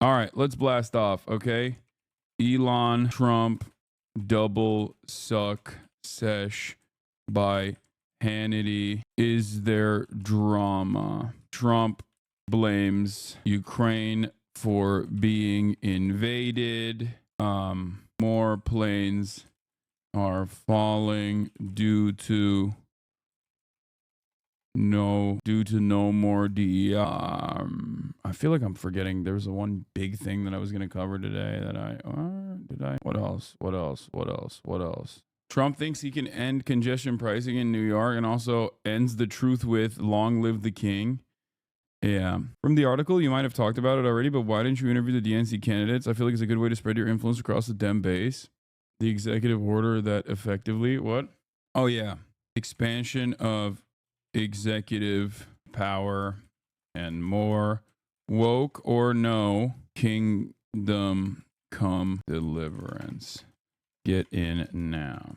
All right, let's blast off, okay? Elon, Trump, double suck sesh by Hannity. Is there drama? Trump blames Ukraine for being invaded. More planes are falling due to no more DEI. I feel like I'm forgetting. There was one big thing that I was going to cover today that did I? What else? Trump thinks he can end congestion pricing in New York and also ends the truth with long live the king. Yeah. From the article, you might have talked about it already, but why didn't you interview the DNC candidates? I feel like it's a good way to spread your influence across the Dem base. The executive order that effectively, what? Oh, yeah. Expansion of executive power and more. Woke or no, kingdom come deliverance. Get in now.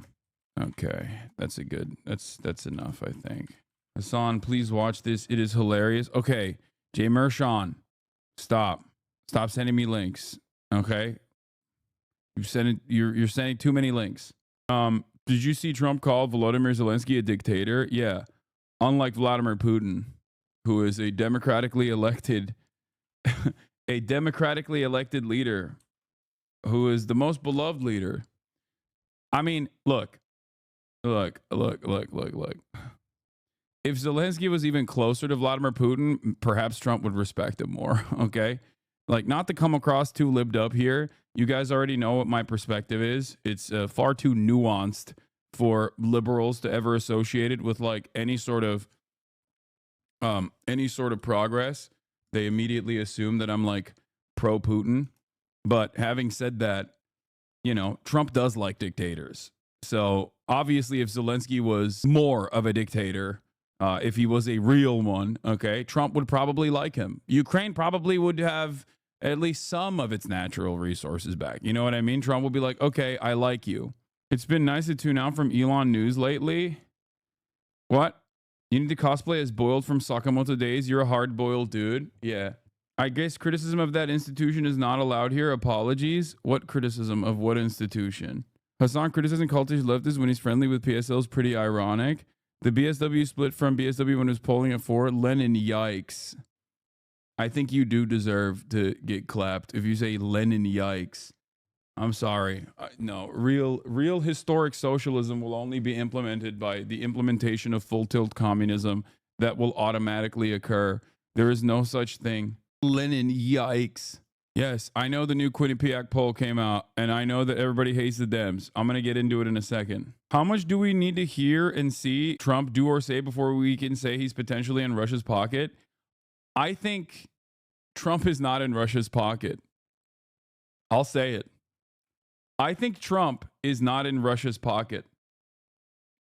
Okay, that's enough, I think. Hassan, please watch this. It is hilarious. Okay, Jay Mershon, stop sending me links. Okay, you're sending too many links. Did you see Trump call Volodymyr Zelensky a dictator? Yeah. Unlike Vladimir Putin, who is a democratically elected leader, who is the most beloved leader. I mean, look. If Zelensky was even closer to Vladimir Putin, perhaps Trump would respect him more, okay? Like, not to come across too libbed up here. You guys already know what my perspective is. It's far too nuanced for liberals to ever associate it with like any sort of progress. They immediately assume that I'm like pro Putin. But having said that, you know, Trump does like dictators. So obviously, if Zelensky was more of a dictator, if he was a real one, okay, Trump would probably like him. Ukraine probably would have at least some of its natural resources back. You know what I mean? Trump would be like, okay, I like you. It's been nice to tune out from Elon news lately. What? You need to cosplay as Boiled from Sakamoto Days. You're a hard-boiled dude. Yeah. I guess criticism of that institution is not allowed here. Apologies. What criticism of what institution? Hassan criticizing cultish leftists when he's friendly with PSL is pretty ironic. The BSW split from BSW when it was polling at 4. Lenin, yikes. I think you do deserve to get clapped if you say Lenin, yikes. I'm sorry. No, real historic socialism will only be implemented by the implementation of full tilt communism that will automatically occur. There is no such thing. Lenin, yikes. Yes, I know the new Quinnipiac poll came out, and I know that everybody hates the Dems. I'm going to get into it in a second. How much do we need to hear and see Trump do or say before we can say he's potentially in Russia's pocket? I think Trump is not in Russia's pocket. I'll say it. I think Trump is not in Russia's pocket.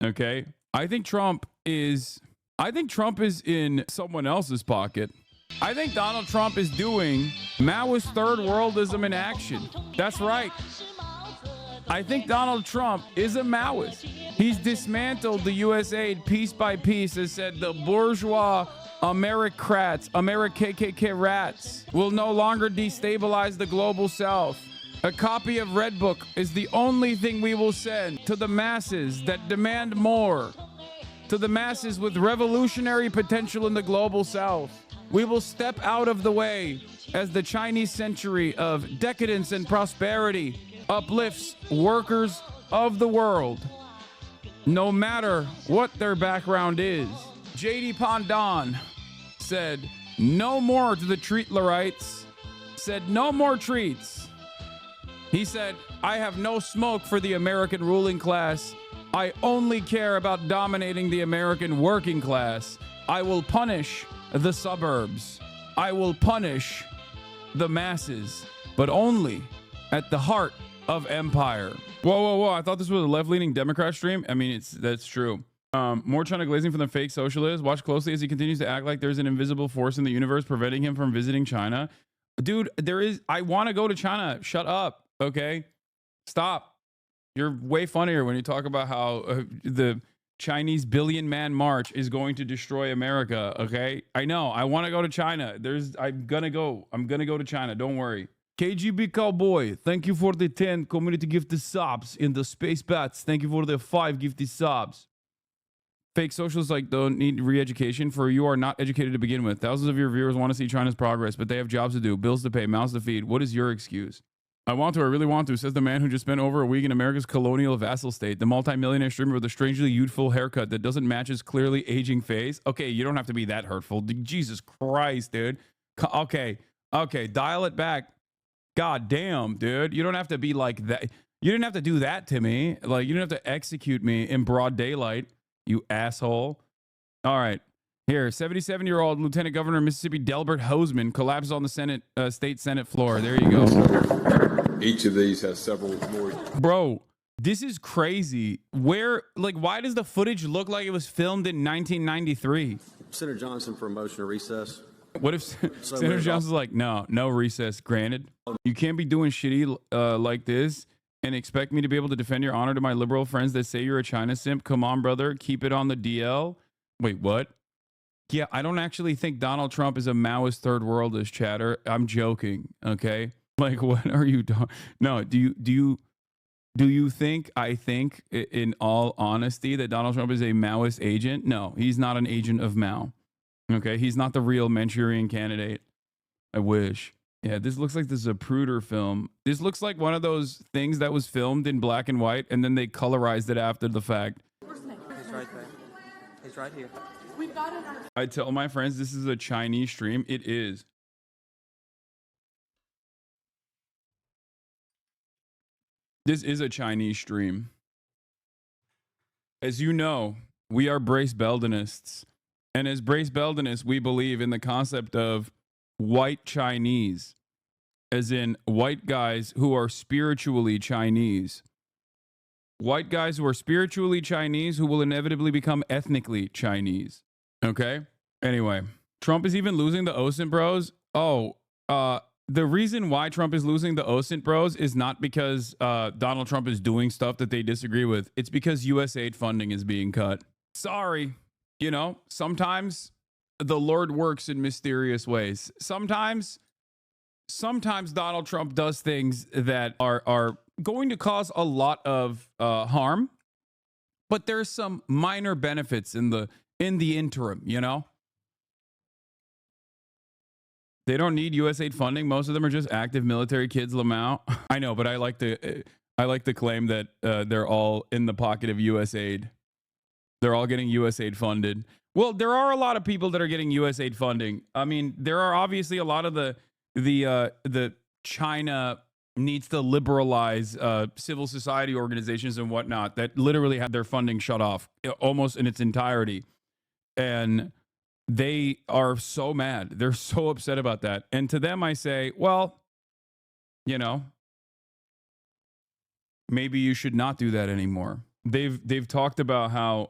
Okay? I think Trump is in someone else's pocket. I think Donald Trump is doing Maoist third worldism in action. That's right. I think Donald Trump is a Maoist. He's dismantled the U.S. aid piece by piece and said the bourgeois Americrats, KKK rats, will no longer destabilize the global south. A copy of Red Book is the only thing we will send to the masses that demand more, to the masses with revolutionary potential in the global south. We will step out of the way as the Chinese century of decadence and prosperity uplifts workers of the world, no matter what their background is. J.D. Pandon said no more to the treatlerites, said no more treats. He said, I have no smoke for the American ruling class. I only care about dominating the American working class. I will punish the suburbs. I will punish the masses, but only at the heart of empire. Whoa. I thought this was a left-leaning Democrat stream. I mean, that's true. More China glazing from the fake socialist. Watch closely as he continues to act like there's an invisible force in the universe preventing him from visiting China. Dude, there is. I want to go to China. Shut up. Okay? Stop. You're way funnier when you talk about how the Chinese billion man march is going to destroy America. Okay, I know. I want to go to China. I'm gonna go to China. Don't worry. KGB Cowboy, thank you for the 10 community gifted subs in the space bats. Thank you for the 5 gifted subs. Fake socialists like don't need re-education, for you are not educated to begin with. Thousands of your viewers want to see China's progress, but they have jobs to do, bills to pay, mouths to feed. What is your excuse? I really want to, says the man who just spent over a week in America's colonial vassal state. The multimillionaire streamer with a strangely youthful haircut that doesn't match his clearly aging face. Okay, you don't have to be that hurtful. Jesus Christ, dude. Okay, dial it back. God damn, dude. You don't have to be like that. You didn't have to do that to me. Like, you didn't have to execute me in broad daylight, you asshole. All right. Here, 77-year-old Lieutenant Governor of Mississippi Delbert Hosemann collapses on the state Senate floor. There you go. Each of these has several more. Bro, this is crazy. Why does the footage look like it was filmed in 1993? Senator Johnson for a motion to recess. What if Senator Johnson's like, no recess granted? You can't be doing shitty like this and expect me to be able to defend your honor to my liberal friends that say you're a China simp. Come on, brother. Keep it on the DL. Wait, what? Yeah, I don't actually think Donald Trump is a Maoist third worldist, chatter. I'm joking, okay? Like, what are you doing? No, do you think I think, in all honesty, that Donald Trump is a Maoist agent? No, he's not an agent of Mao. Okay, he's not the real Manchurian candidate. I wish. Yeah, this looks like this is a Pruder film. This looks like one of those things that was filmed in black and white, and then they colorized it after the fact. He's right there. He's right here. We've got it. I tell my friends this is a Chinese stream. It is. This is a Chinese stream. As you know, we are Brace Beldenists. And as Brace Beldenists, we believe in the concept of white Chinese, as in white guys who are spiritually Chinese. White guys who are spiritually Chinese who will inevitably become ethnically Chinese. Okay? Anyway, Trump is even losing the OSINT bros. The reason why Trump is losing the OSINT bros is not because Donald Trump is doing stuff that they disagree with. It's because USAID funding is being cut. Sorry. You know, sometimes the Lord works in mysterious ways. Sometimes Donald Trump does things that are going to cause a lot of harm, but there's some minor benefits in the interim, you know? They don't need USAID funding. Most of them are just active military kids, Lamau. I know, but I like to claim that they're all in the pocket of USAID. They're all getting USAID funded. Well, there are a lot of people that are getting USAID funding. I mean, there are obviously a lot of the China needs to liberalize civil society organizations and whatnot that literally had their funding shut off almost in its entirety. And they are so mad. They're so upset about that. And to them, I say, well, you know, maybe you should not do that anymore. They've talked about how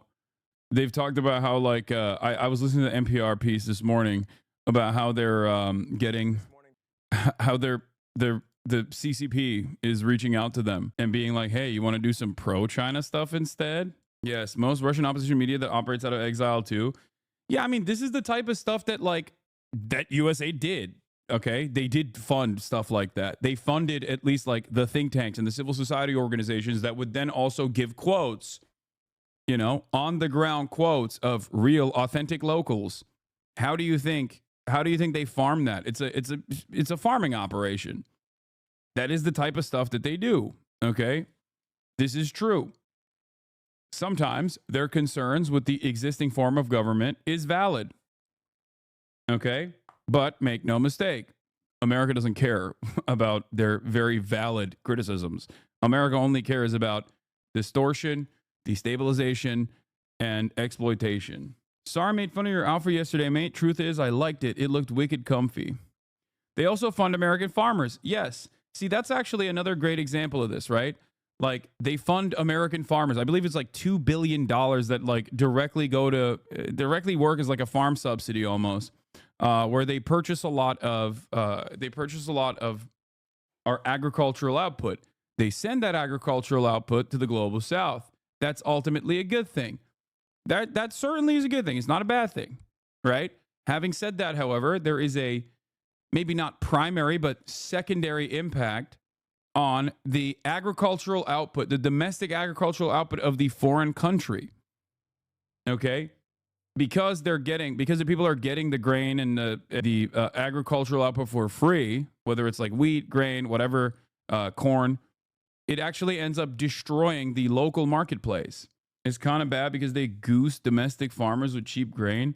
like I was listening to the NPR piece this morning about how they're getting how the CCP is reaching out to them and being like, hey, you want to do some pro-China stuff instead? Yes, most Russian opposition media that operates out of exile too. Yeah, I mean, this is the type of stuff that USA did. Okay, they did fund stuff like that. They funded at least like the think tanks and the civil society organizations that would then also give quotes, you know, on the ground quotes of real authentic locals. How do you think they farm that? It's a farming operation. That is the type of stuff that they do. Okay, this is true. Sometimes their concerns with the existing form of government is valid. Okay, but make no mistake, America doesn't care about their very valid criticisms. America only cares about distortion, destabilization, and exploitation. Sorry, I made fun of your outfit yesterday, mate. Truth is, I liked it. It looked wicked comfy. They also fund American farmers. Yes. See, that's actually another great example of this, right? Like, they fund American farmers. I believe it's like $2 billion that like directly work as like a farm subsidy almost, where they purchase a lot of our agricultural output. They send that agricultural output to the global south. That's ultimately a good thing. That certainly is a good thing. It's not a bad thing, right? Having said that, however, there is a maybe not primary, but secondary impact on the agricultural output, the domestic agricultural output of the foreign country. Okay? Because the people are getting the grain and the agricultural output for free, whether it's like wheat, grain, whatever, corn, it actually ends up destroying the local marketplace. It's kind of bad because they goose domestic farmers with cheap grain.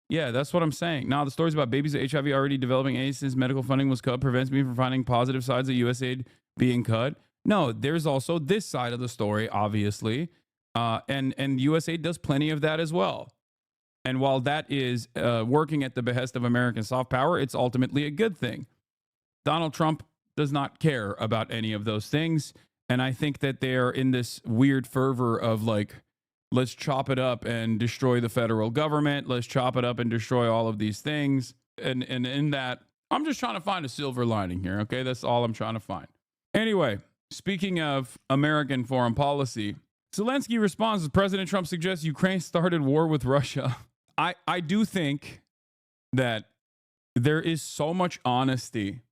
Yeah, that's what I'm saying. Now, the stories about babies with HIV already developing AIDS since medical funding was cut prevents me from finding positive sides of USAID being cut. No, there's also this side of the story, obviously. And USAID does plenty of that as well. And while that is working at the behest of American soft power, it's ultimately a good thing. Donald Trump does not care about any of those things. And I think that they're in this weird fervor of like, let's chop it up and destroy the federal government. Let's chop it up and destroy all of these things. And in that, I'm just trying to find a silver lining here, okay? That's all I'm trying to find. Anyway, speaking of American foreign policy, Zelensky responds as President Trump suggests Ukraine started war with Russia. I do think that there is so much honesty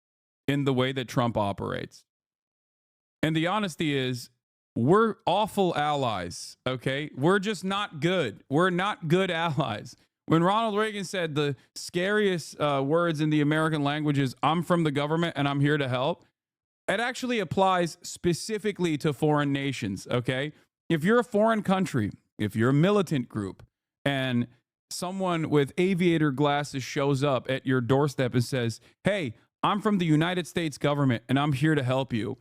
in the way that Trump operates. And the honesty is, we're awful allies, okay? We're just not good. We're not good allies. When Ronald Reagan said the scariest words in the American language is, I'm from the government and I'm here to help, it actually applies specifically to foreign nations, okay? If you're a foreign country, if you're a militant group, and someone with aviator glasses shows up at your doorstep and says, hey, I'm from the United States government and I'm here to help you,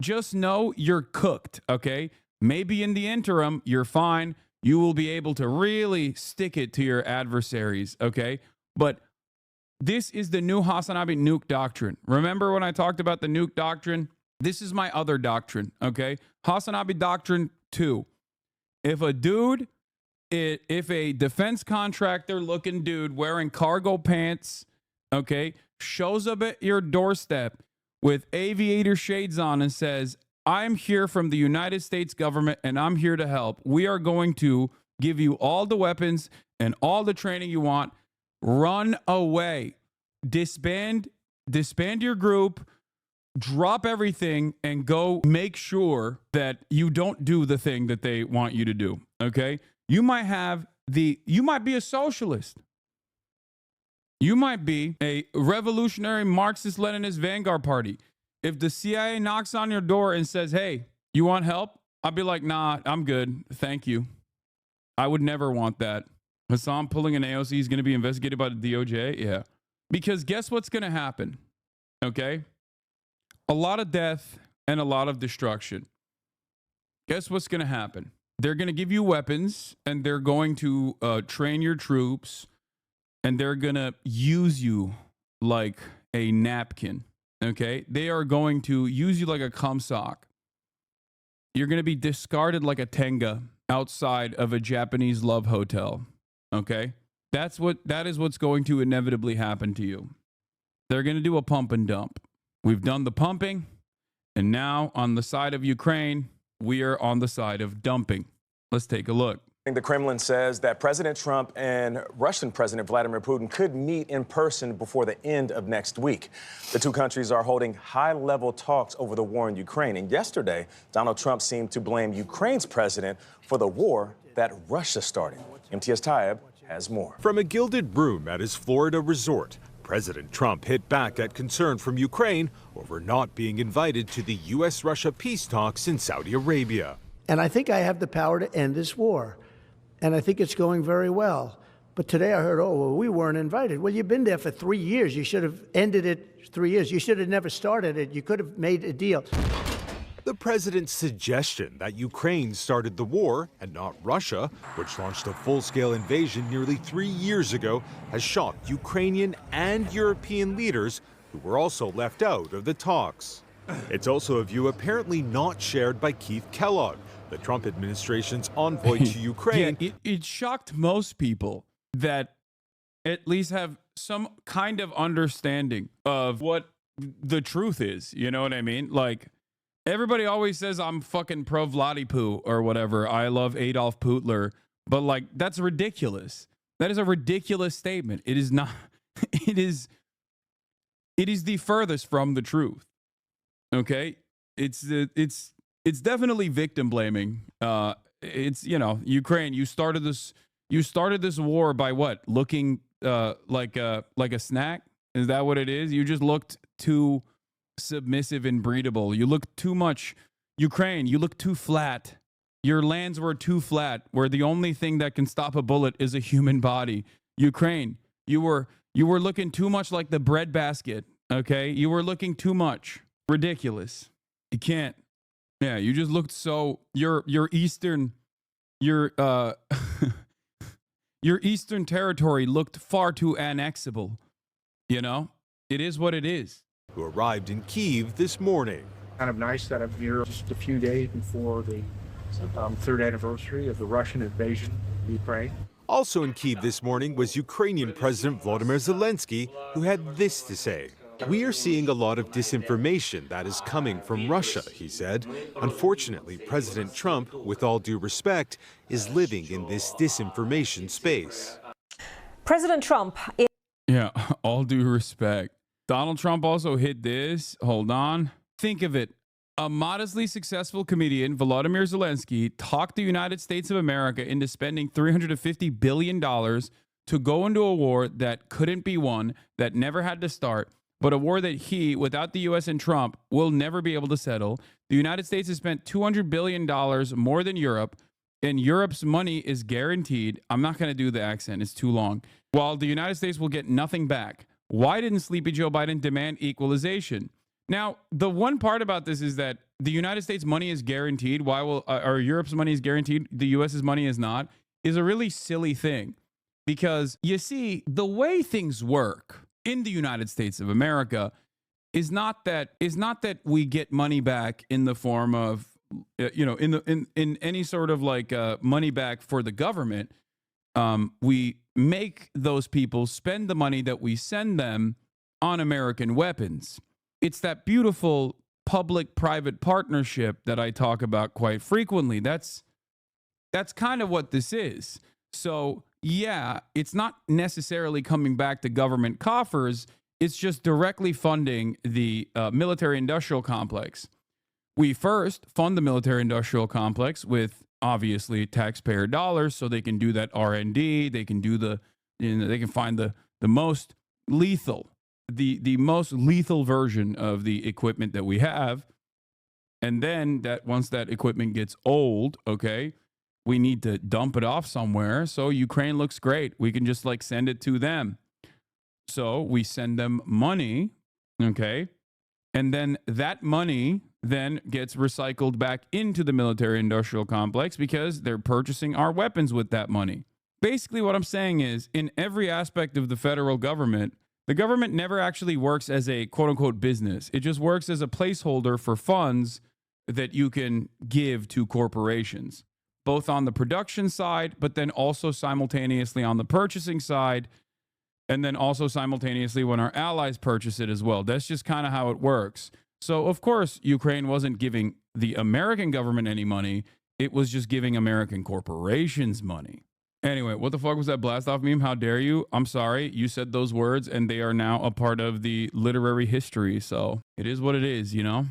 just know you're cooked, okay? Maybe in the interim, you're fine. You will be able to really stick it to your adversaries, okay? But this is the new Hasanabi nuke doctrine. Remember when I talked about the nuke doctrine? This is my other doctrine, okay? Hasanabi doctrine 2. If a defense contractor looking dude wearing cargo pants, okay, shows up at your doorstep with aviator shades on and says, I'm here from the United States government and I'm here to help. We are going to give you all the weapons and all the training you want. Run away. Disband your group, drop everything, and go make sure that you don't do the thing that they want you to do. Okay? You might be a socialist. You might be a revolutionary Marxist-Leninist vanguard party. If the CIA knocks on your door and says, hey, you want help? I'd be like, nah, I'm good. Thank you. I would never want that. Hassan pulling an AOC is going to be investigated by the DOJ? Yeah. Because guess what's going to happen? Okay? A lot of death and a lot of destruction. Guess what's going to happen? They're going to give you weapons and they're going to train your troops and they're going to use you like a napkin. Okay? They are going to use you like a cum sock. You're going to be discarded like a tenga outside of a Japanese love hotel. Okay? That is what's going to inevitably happen to you. They're going to do a pump and dump. We've done the pumping, and now on the side of Ukraine, we are on the side of dumping. Let's take a look. The Kremlin says that President Trump and Russian President Vladimir Putin could meet in person before the end of next week. The two countries are holding high-level talks over the war in Ukraine. And yesterday, Donald Trump seemed to blame Ukraine's president for the war that Russia started. MTS Taib has more. From a gilded room at his Florida resort, President Trump hit back at concern from Ukraine over not being invited to the U.S.-Russia peace talks in Saudi Arabia. And I think I have the power to end this war. And I think it's going very well. But today I heard, oh, well, we weren't invited. Well, you've been there for 3 years. You should have ended it 3 years. You should have never started it. You could have made a deal. The president's suggestion that Ukraine started the war and not Russia, which launched a full-scale invasion nearly 3 years ago, has shocked Ukrainian and European leaders who were also left out of the talks. It's also a view apparently not shared by Keith Kellogg, the Trump administration's envoy to Ukraine. Yeah, it shocked most people that at least have some kind of understanding of what the truth is. You know what I mean? Like, everybody always says I'm fucking pro Vladipoo or whatever. I love Adolf Putler. But like, that's ridiculous. That is a ridiculous statement. It is not. It is the furthest from the truth. Okay, it's definitely victim blaming. It's, you know, Ukraine. You started this war by what? Looking like a snack. Is that what it is? You just looked too submissive and breedable. You looked too much. Ukraine, you look too flat. Your lands were too flat, where the only thing that can stop a bullet is a human body. Ukraine, you were looking too much like the breadbasket, okay? You were looking too much. Ridiculous. You can't. Yeah, you just looked so your eastern your eastern territory looked far too annexable. You know? It is what it is. Who arrived in Kyiv this morning. Kind of nice that I'm here just a few days before the third anniversary of the Russian invasion of Ukraine. Also in Kyiv this morning was Ukrainian President Volodymyr Zelensky, who had this to say. We are seeing a lot of disinformation that is coming from Russia, he said. Unfortunately, President Trump, with all due respect, is living in this disinformation space. President Trump. Yeah, all due respect. Donald Trump also hit this. Hold on. Think of it. A modestly successful comedian, Volodymyr Zelensky, talked the United States of America into spending $350 billion to go into a war that couldn't be won, that never had to start, but a war that he, without the U.S. and Trump, will never be able to settle. The United States has spent $200 billion more than Europe, and Europe's money is guaranteed. I'm not going to do the accent. It's too long. While the United States will get nothing back. Why didn't sleepy Joe Biden demand equalization? Now, the one part about this is that the United States money is guaranteed. Why will or Europe's money is guaranteed? The U.S.'s money is not. Is a really silly thing, because you see, the way things work in the United States of America is not that we get money back in the form of in any sort of like money back for the government. We make those people spend the money that we send them on American weapons. It's that beautiful public-private partnership that I talk about quite frequently. That's kind of what this is. So, yeah, it's not necessarily coming back to government coffers. It's just directly funding the military-industrial complex. We first fund the military-industrial complex with, obviously, taxpayer dollars, so they can do that R&D. They can do they can find the most lethal. The most lethal version of the equipment that we have. And then that once that equipment gets old, okay, we need to dump it off somewhere. So Ukraine looks great. We can just like send it to them. So we send them money, okay? And then that money then gets recycled back into the military industrial complex because they're purchasing our weapons with that money. Basically what I'm saying is, in every aspect of the federal government, the government never actually works as a quote-unquote business. It just works as a placeholder for funds that you can give to corporations, both on the production side, but then also simultaneously on the purchasing side, and then also simultaneously when our allies purchase it as well. That's just kind of how it works. So, of course, Ukraine wasn't giving the American government any money. It was just giving American corporations money. Anyway, what the fuck was that blast off meme? How dare you? I'm sorry. You said those words and they are now a part of the literary history. So it is what it is, you know?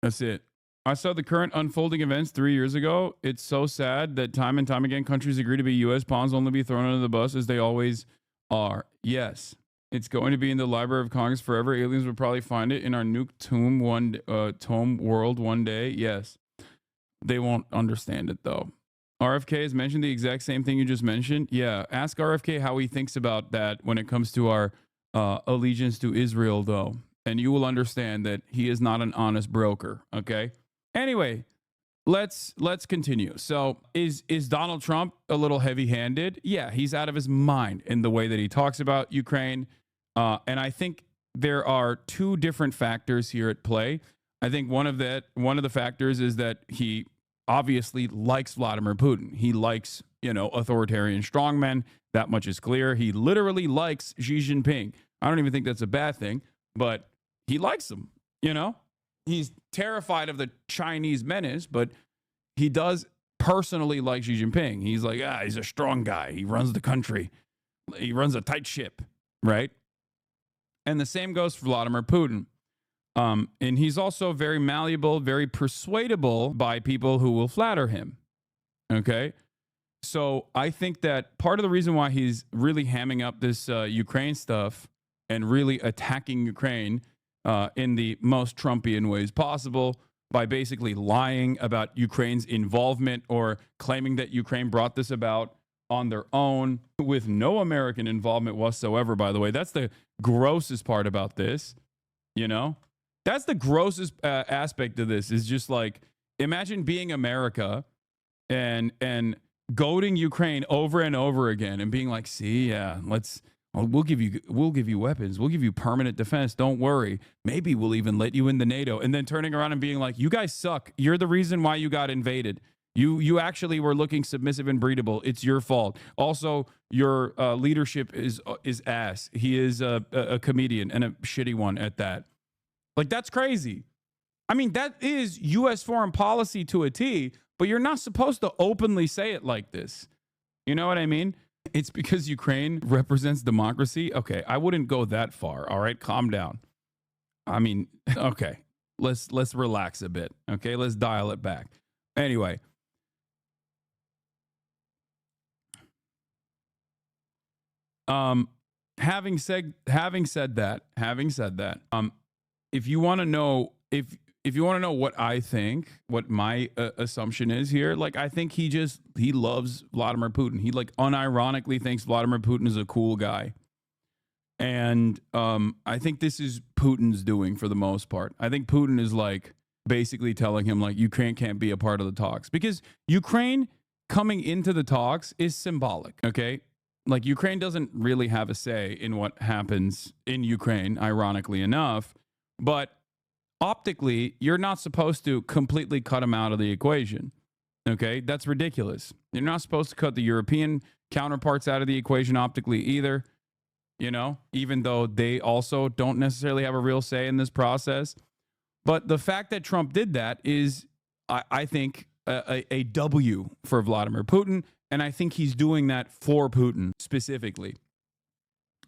That's it. I saw the current unfolding events 3 years ago. It's so sad that time and time again, countries agree to be U.S. pawns, only be thrown under the bus as they always are. Yes, it's going to be in the Library of Congress forever. Aliens will probably find it in our nuke tomb world one day. Yes, they won't understand it though. RFK has mentioned the exact same thing you just mentioned. Yeah, ask RFK how he thinks about that when it comes to our allegiance to Israel, though. And you will understand that he is not an honest broker, okay? Anyway, let's continue. So is Donald Trump a little heavy-handed? Yeah, he's out of his mind in the way that he talks about Ukraine. And I think there are two different factors here at play. I think one of the factors is that he obviously likes Vladimir Putin. He likes, authoritarian strongmen. That much is clear. He literally likes Xi Jinping. I don't even think that's a bad thing, but he likes him, He's terrified of the Chinese menace, but he does personally like Xi Jinping. He's like, he's a strong guy. He runs the country. He runs a tight ship, right? And the same goes for Vladimir Putin. And he's also very malleable, very persuadable by people who will flatter him. Okay? So I think that part of the reason why he's really hamming up this Ukraine stuff and really attacking Ukraine in the most Trumpian ways possible by basically lying about Ukraine's involvement or claiming that Ukraine brought this about on their own with no American involvement whatsoever, by the way. That's the grossest part about this, you know? That's the grossest aspect of this is just like, imagine being America and goading Ukraine over and over again and being like, see, yeah, we'll give you weapons. We'll give you permanent defense. Don't worry. Maybe we'll even let you into NATO. And then turning around and being like, you guys suck. You're the reason why you got invaded. You actually were looking submissive and breedable. It's your fault. Also, your leadership is ass. He is a comedian and a shitty one at that. Like, that's crazy. I mean, that is U.S. foreign policy to a T, but you're not supposed to openly say it like this. You know what I mean? It's because Ukraine represents democracy. Okay, I wouldn't go that far. All right, calm down. I mean, okay, let's relax a bit. Okay, let's dial it back. Anyway, having said that, if you want to know what I think, what my assumption is here, like, I think he loves Vladimir Putin. He like unironically thinks Vladimir Putin is a cool guy. And I think this is Putin's doing for the most part. I think Putin is like basically telling him like Ukraine can't be a part of the talks because Ukraine coming into the talks is symbolic. Okay. Like, Ukraine doesn't really have a say in what happens in Ukraine, ironically enough, but optically, you're not supposed to completely cut them out of the equation. Okay? That's ridiculous. You're not supposed to cut the European counterparts out of the equation optically either, you know, even though they also don't necessarily have a real say in this process. But the fact that Trump did that is, I think, a W for Vladimir Putin. And I think he's doing that for Putin specifically.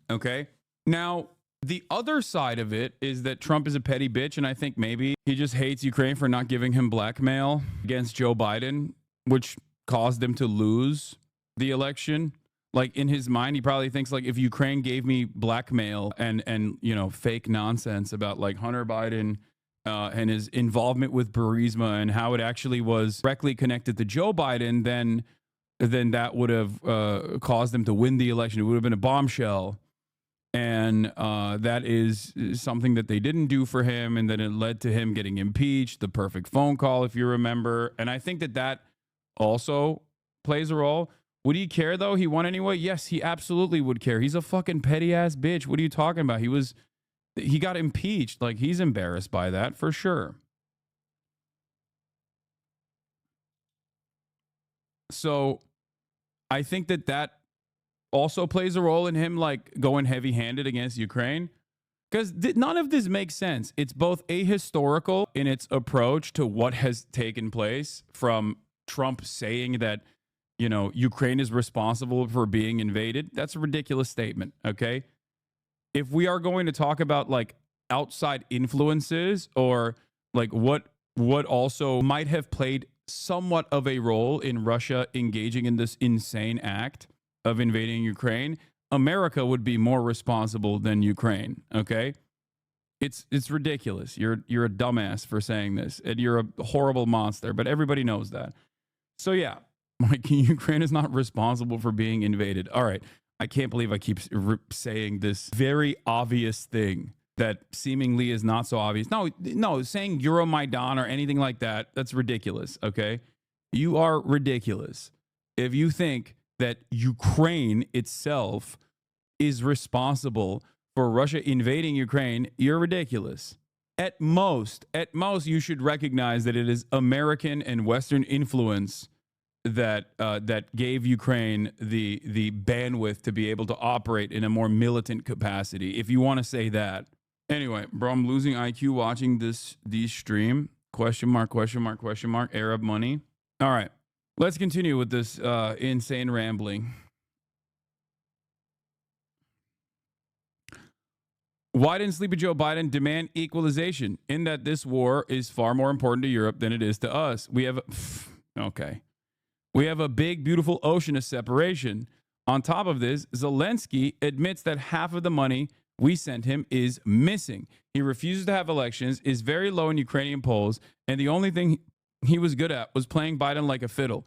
Okay? Now, the other side of it is that Trump is a petty bitch, and I think maybe he just hates Ukraine for not giving him blackmail against Joe Biden, which caused them to lose the election. Like, in his mind, he probably thinks, like, if Ukraine gave me blackmail and you know, fake nonsense about, like, Hunter Biden and his involvement with Burisma and how it actually was directly connected to Joe Biden, then that would have caused them to win the election. It would have been a bombshell. And that is something that they didn't do for him. And then it led to him getting impeached, the perfect phone call, if you remember. And I think that also plays a role. Would he care, though? He won anyway? Yes, he absolutely would care. He's a fucking petty ass bitch. What are you talking about? He got impeached. Like, he's embarrassed by that for sure. So I think that also plays a role in him, like, going heavy-handed against Ukraine, because none of this makes sense. It's both ahistorical in its approach to what has taken place, from Trump saying that, you know, Ukraine is responsible for being invaded. That's a ridiculous statement, okay? If we are going to talk about, like, outside influences or, like, what also might have played somewhat of a role in Russia engaging in this insane act of invading Ukraine, America would be more responsible than Ukraine, okay? It's ridiculous. You're a dumbass for saying this, and you're a horrible monster, but everybody knows that. So yeah, like, Ukraine is not responsible for being invaded. All right, I can't believe I keep saying this very obvious thing that seemingly is not so obvious. No, saying Euromaidan or anything like that, that's ridiculous, okay? You are ridiculous if you think that Ukraine itself is responsible for Russia invading Ukraine. You're ridiculous. At most, you should recognize that it is American and Western influence that gave Ukraine the bandwidth to be able to operate in a more militant capacity, if you want to say that. Anyway, bro, I'm losing IQ watching this stream. Question mark, Arab money. All right. Let's continue with this insane rambling. Why didn't Sleepy Joe Biden demand equalization? In that this war is far more important to Europe than it is to us. We have a big, beautiful ocean of separation. On top of this, Zelensky admits that half of the money we sent him is missing. He refuses to have elections, is very low in Ukrainian polls, and the only thing he was good at was playing Biden like a fiddle.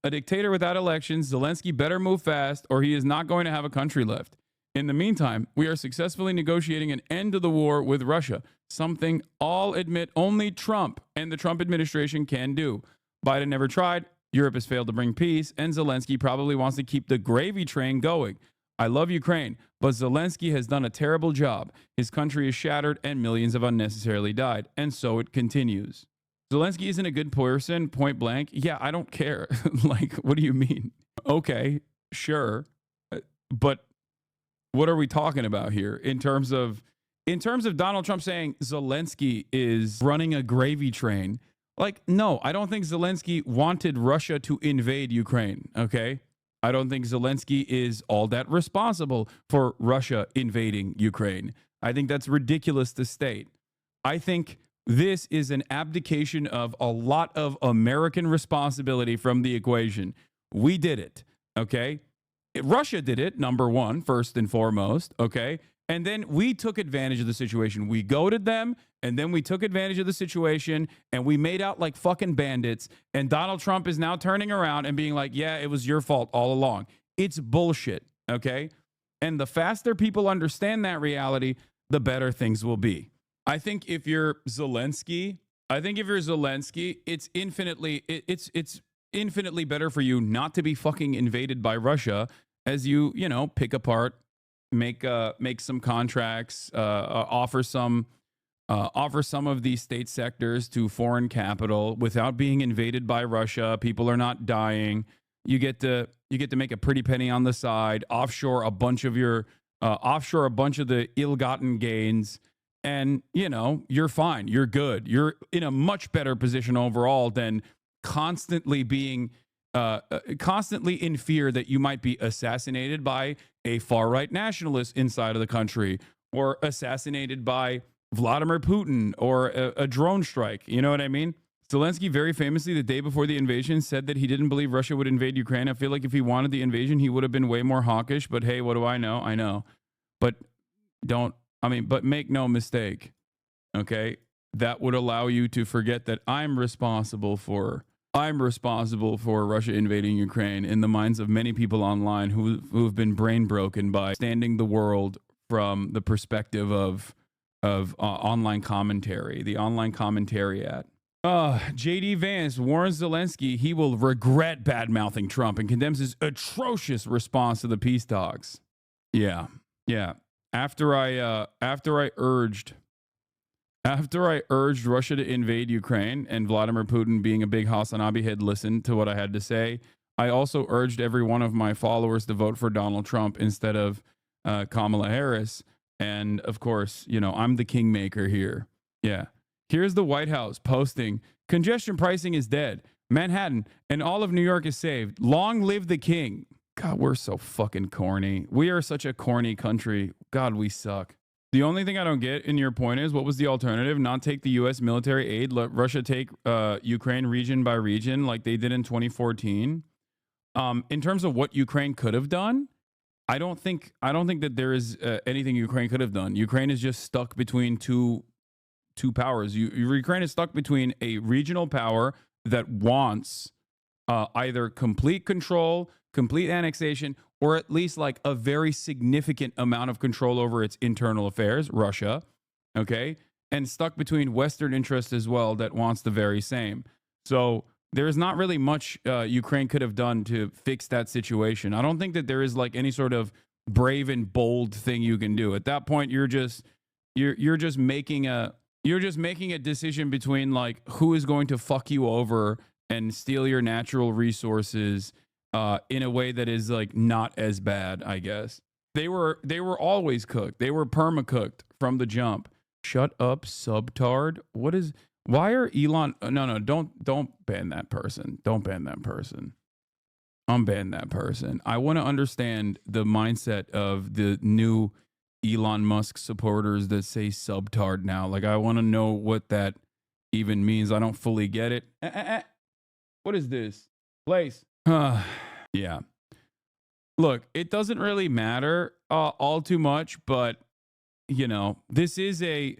A dictator without elections, Zelensky better move fast or he is not going to have a country left. In the meantime, we are successfully negotiating an end to the war with Russia, something all admit only Trump and the Trump administration can do. Biden never tried, Europe has failed to bring peace, and Zelensky probably wants to keep the gravy train going. I love Ukraine, but Zelensky has done a terrible job. His country is shattered and millions have unnecessarily died, and so it continues. Zelensky isn't a good person, point blank. Yeah, I don't care. Like, what do you mean? Okay, sure. But what are we talking about here in terms of Donald Trump saying Zelensky is running a gravy train? Like, no, I don't think Zelensky wanted Russia to invade Ukraine, okay? I don't think Zelensky is all that responsible for Russia invading Ukraine. I think that's ridiculous to state. I think this is an abdication of a lot of American responsibility from the equation. We did it, okay? Russia did it, number one, first and foremost, okay? And then we took advantage of the situation. We goaded them, and then we took advantage of the situation, and we made out like fucking bandits. And Donald Trump is now turning around and being like, yeah, it was your fault all along. It's bullshit, okay? And the faster people understand that reality, the better things will be. I think if you're Zelensky, it's infinitely better for you not to be fucking invaded by Russia as you pick apart, make some contracts, offer some of these state sectors to foreign capital without being invaded by Russia. People are not dying. You get to make a pretty penny on the side, offshore a bunch of the ill-gotten gains, and you're fine. You're good. You're in a much better position overall than constantly in fear that you might be assassinated by a far-right nationalist inside of the country, or assassinated by Vladimir Putin, or a drone strike. You know what I mean? Zelensky very famously, the day before the invasion, said that he didn't believe Russia would invade Ukraine. I feel like if he wanted the invasion, he would have been way more hawkish. But hey, what do I know? I know. But make no mistake, okay? That would allow you to forget that I'm responsible for Russia invading Ukraine in the minds of many people online who've been brain broken by standing the world from the perspective of online commentary, the online commentariat. J.D. Vance warns Zelensky he will regret bad-mouthing Trump and condemns his atrocious response to the peace talks. Yeah. After I urged Russia to invade Ukraine and Vladimir Putin, being a big Hasanabi, had listened to what I had to say, I also urged every one of my followers to vote for Donald Trump instead of Kamala Harris. And of course, I'm the kingmaker here. Yeah. Here's the White House posting, congestion pricing is dead. Manhattan and all of New York is saved. Long live the king. God, we're so fucking corny. We are such a corny country. God, we suck. The only thing I don't get in your point is, what was the alternative? Not take the U.S. military aid, let Russia take Ukraine region by region like they did in 2014. In terms of what Ukraine could have done, I don't think that there is anything Ukraine could have done. Ukraine is just stuck between two powers. Ukraine is stuck between a regional power that wants either complete control, complete annexation, or at least like a very significant amount of control over its internal affairs, Russia, okay? And stuck between Western interests as well that wants the very same. So there's not really much Ukraine could have done to fix that situation. I don't think that there is like any sort of brave and bold thing you can do. At that point, you're just making a decision between like who is going to fuck you over and steal your natural resources in a way that is like not as bad, I guess. They were always cooked. They were perma-cooked from the jump. Shut up, subtard. What is Why are Elon? No, don't ban that person. Don't ban that person. Unban that person. I want to understand the mindset of the new Elon Musk supporters that say subtard now. Like, I want to know what that even means. I don't fully get it. What is this place? Yeah. Look, it doesn't really matter all too much, but you know, this is a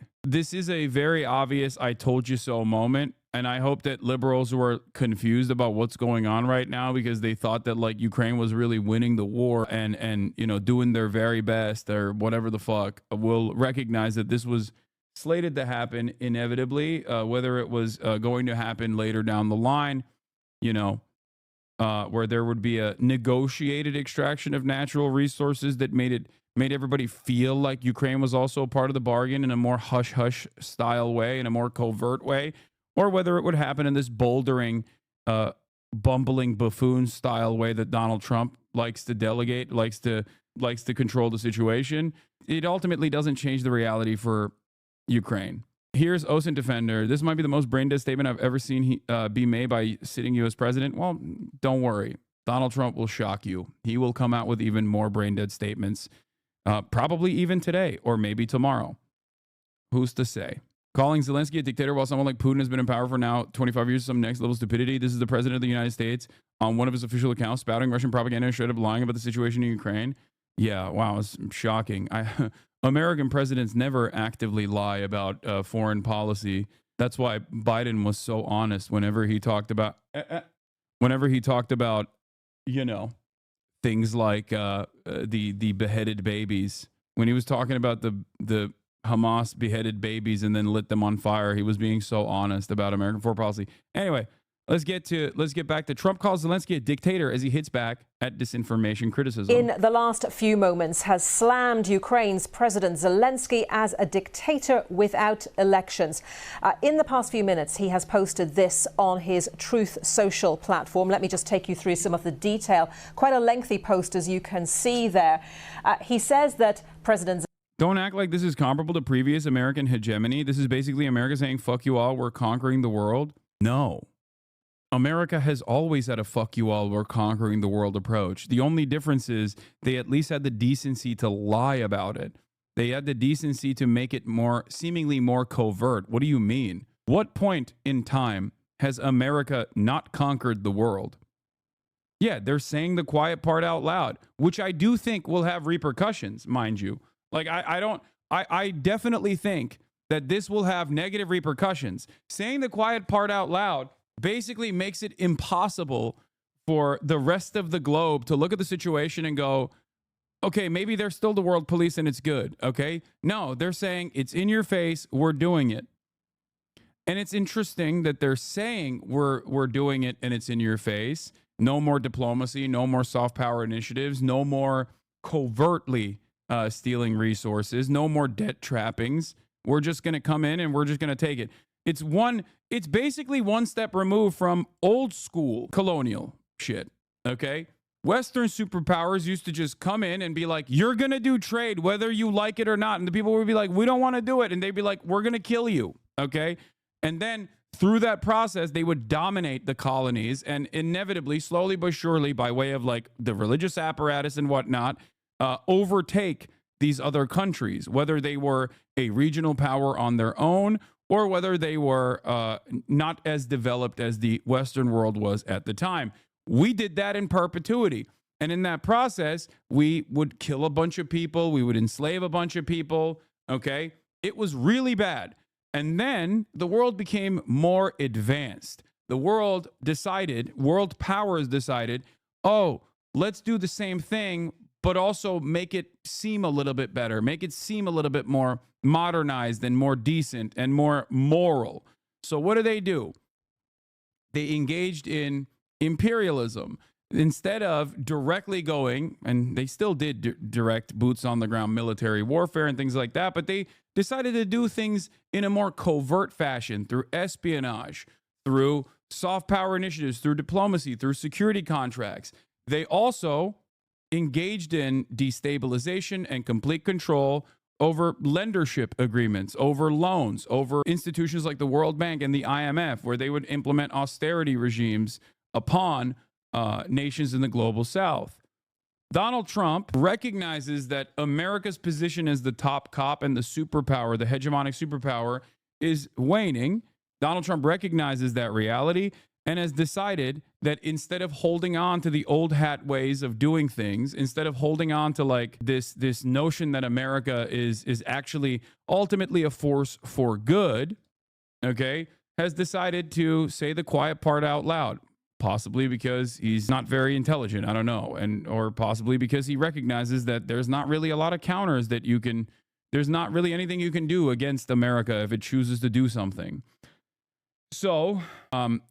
very obvious "I told you so" moment, and I hope that liberals who are confused about what's going on right now because they thought that like Ukraine was really winning the war and you know doing their very best or whatever the fuck will recognize that this was slated to happen inevitably, whether it was going to happen later down the line, you know, where there would be a negotiated extraction of natural resources that made everybody feel like Ukraine was also a part of the bargain in a more hush-hush style way, in a more covert way, or whether it would happen in this bouldering, bumbling buffoon style way that Donald Trump likes to delegate, likes to control the situation. It ultimately doesn't change the reality for Ukraine. Here's OSINT Defender. This might be the most brain-dead statement I've ever seen be made by sitting U.S. president. Well, don't worry. Donald Trump will shock you. He will come out with even more brain-dead statements. Probably even today or maybe tomorrow. Who's to say? Calling Zelensky a dictator while someone like Putin has been in power for now 25 years, some next level stupidity. This is the president of the United States on one of his official accounts spouting Russian propaganda and straight up lying about the situation in Ukraine. Yeah, wow, it's shocking. American presidents never actively lie about foreign policy. That's why Biden was so honest whenever he talked about, you know, things like the beheaded babies. When he was talking about the Hamas beheaded babies and then lit them on fire, he was being so honest about American foreign policy. Anyway, let's get back to Trump calls Zelensky a dictator as he hits back at disinformation criticism. In the last few moments has slammed Ukraine's President Zelensky as a dictator without elections. In the past few minutes, he has posted this on his Truth Social platform. Let me just take you through some of the detail. Quite a lengthy post, as you can see there. He says that President Don't act like this is comparable to previous American hegemony. This is basically America saying, fuck you all, we're conquering the world. No. America has always had a fuck you all, we're conquering the world approach. The only difference is they at least had the decency to lie about it. They had the decency to make it seemingly more covert. What do you mean? What point in time has America not conquered the world? Yeah, they're saying the quiet part out loud, which I do think will have repercussions, mind you. Like, I definitely think that this will have negative repercussions. Saying the quiet part out loud basically makes it impossible for the rest of the globe to look at the situation and go, okay, maybe they're still the world police and it's good, okay? No, they're saying it's in your face, we're doing it. And it's interesting that they're saying we're doing it and it's in your face. No more diplomacy, no more soft power initiatives, no more covertly stealing resources, no more debt trappings. We're just going to come in and we're just going to take it. It's basically one step removed from old school colonial shit, okay? Western superpowers used to just come in and be like, you're going to do trade whether you like it or not. And the people would be like, we don't want to do it. And they'd be like, we're going to kill you, okay? And then through that process, they would dominate the colonies and inevitably, slowly but surely, by way of like the religious apparatus and whatnot, overtake these other countries, whether they were a regional power on their own or whether they were not as developed as the Western world was at the time. We did that in perpetuity. And in that process, we would kill a bunch of people. We would enslave a bunch of people. Okay. It was really bad. And then the world became more advanced. The world powers decided, oh, let's do the same thing, but also make it seem a little bit better, make it seem a little bit more modernized and more decent and more moral. So what do? They engaged in imperialism. Instead of directly going, and they still did direct boots on the ground military warfare and things like that, but they decided to do things in a more covert fashion through espionage, through soft power initiatives, through diplomacy, through security contracts. They also engaged in destabilization and complete control over lendership agreements, over loans, over institutions like the World Bank and the IMF, where they would implement austerity regimes upon nations in the global south. Donald Trump recognizes that America's position as the top cop and the superpower, the hegemonic superpower, is waning. Donald Trump recognizes that reality and has decided that instead of holding on to the old hat ways of doing things, instead of holding on to like this notion that America is actually ultimately a force for good, okay, has decided to say the quiet part out loud. Possibly because he's not very intelligent, I don't know, or possibly because he recognizes that there's not really a lot of counters that you can, there's not really anything you can do against America if it chooses to do something. So,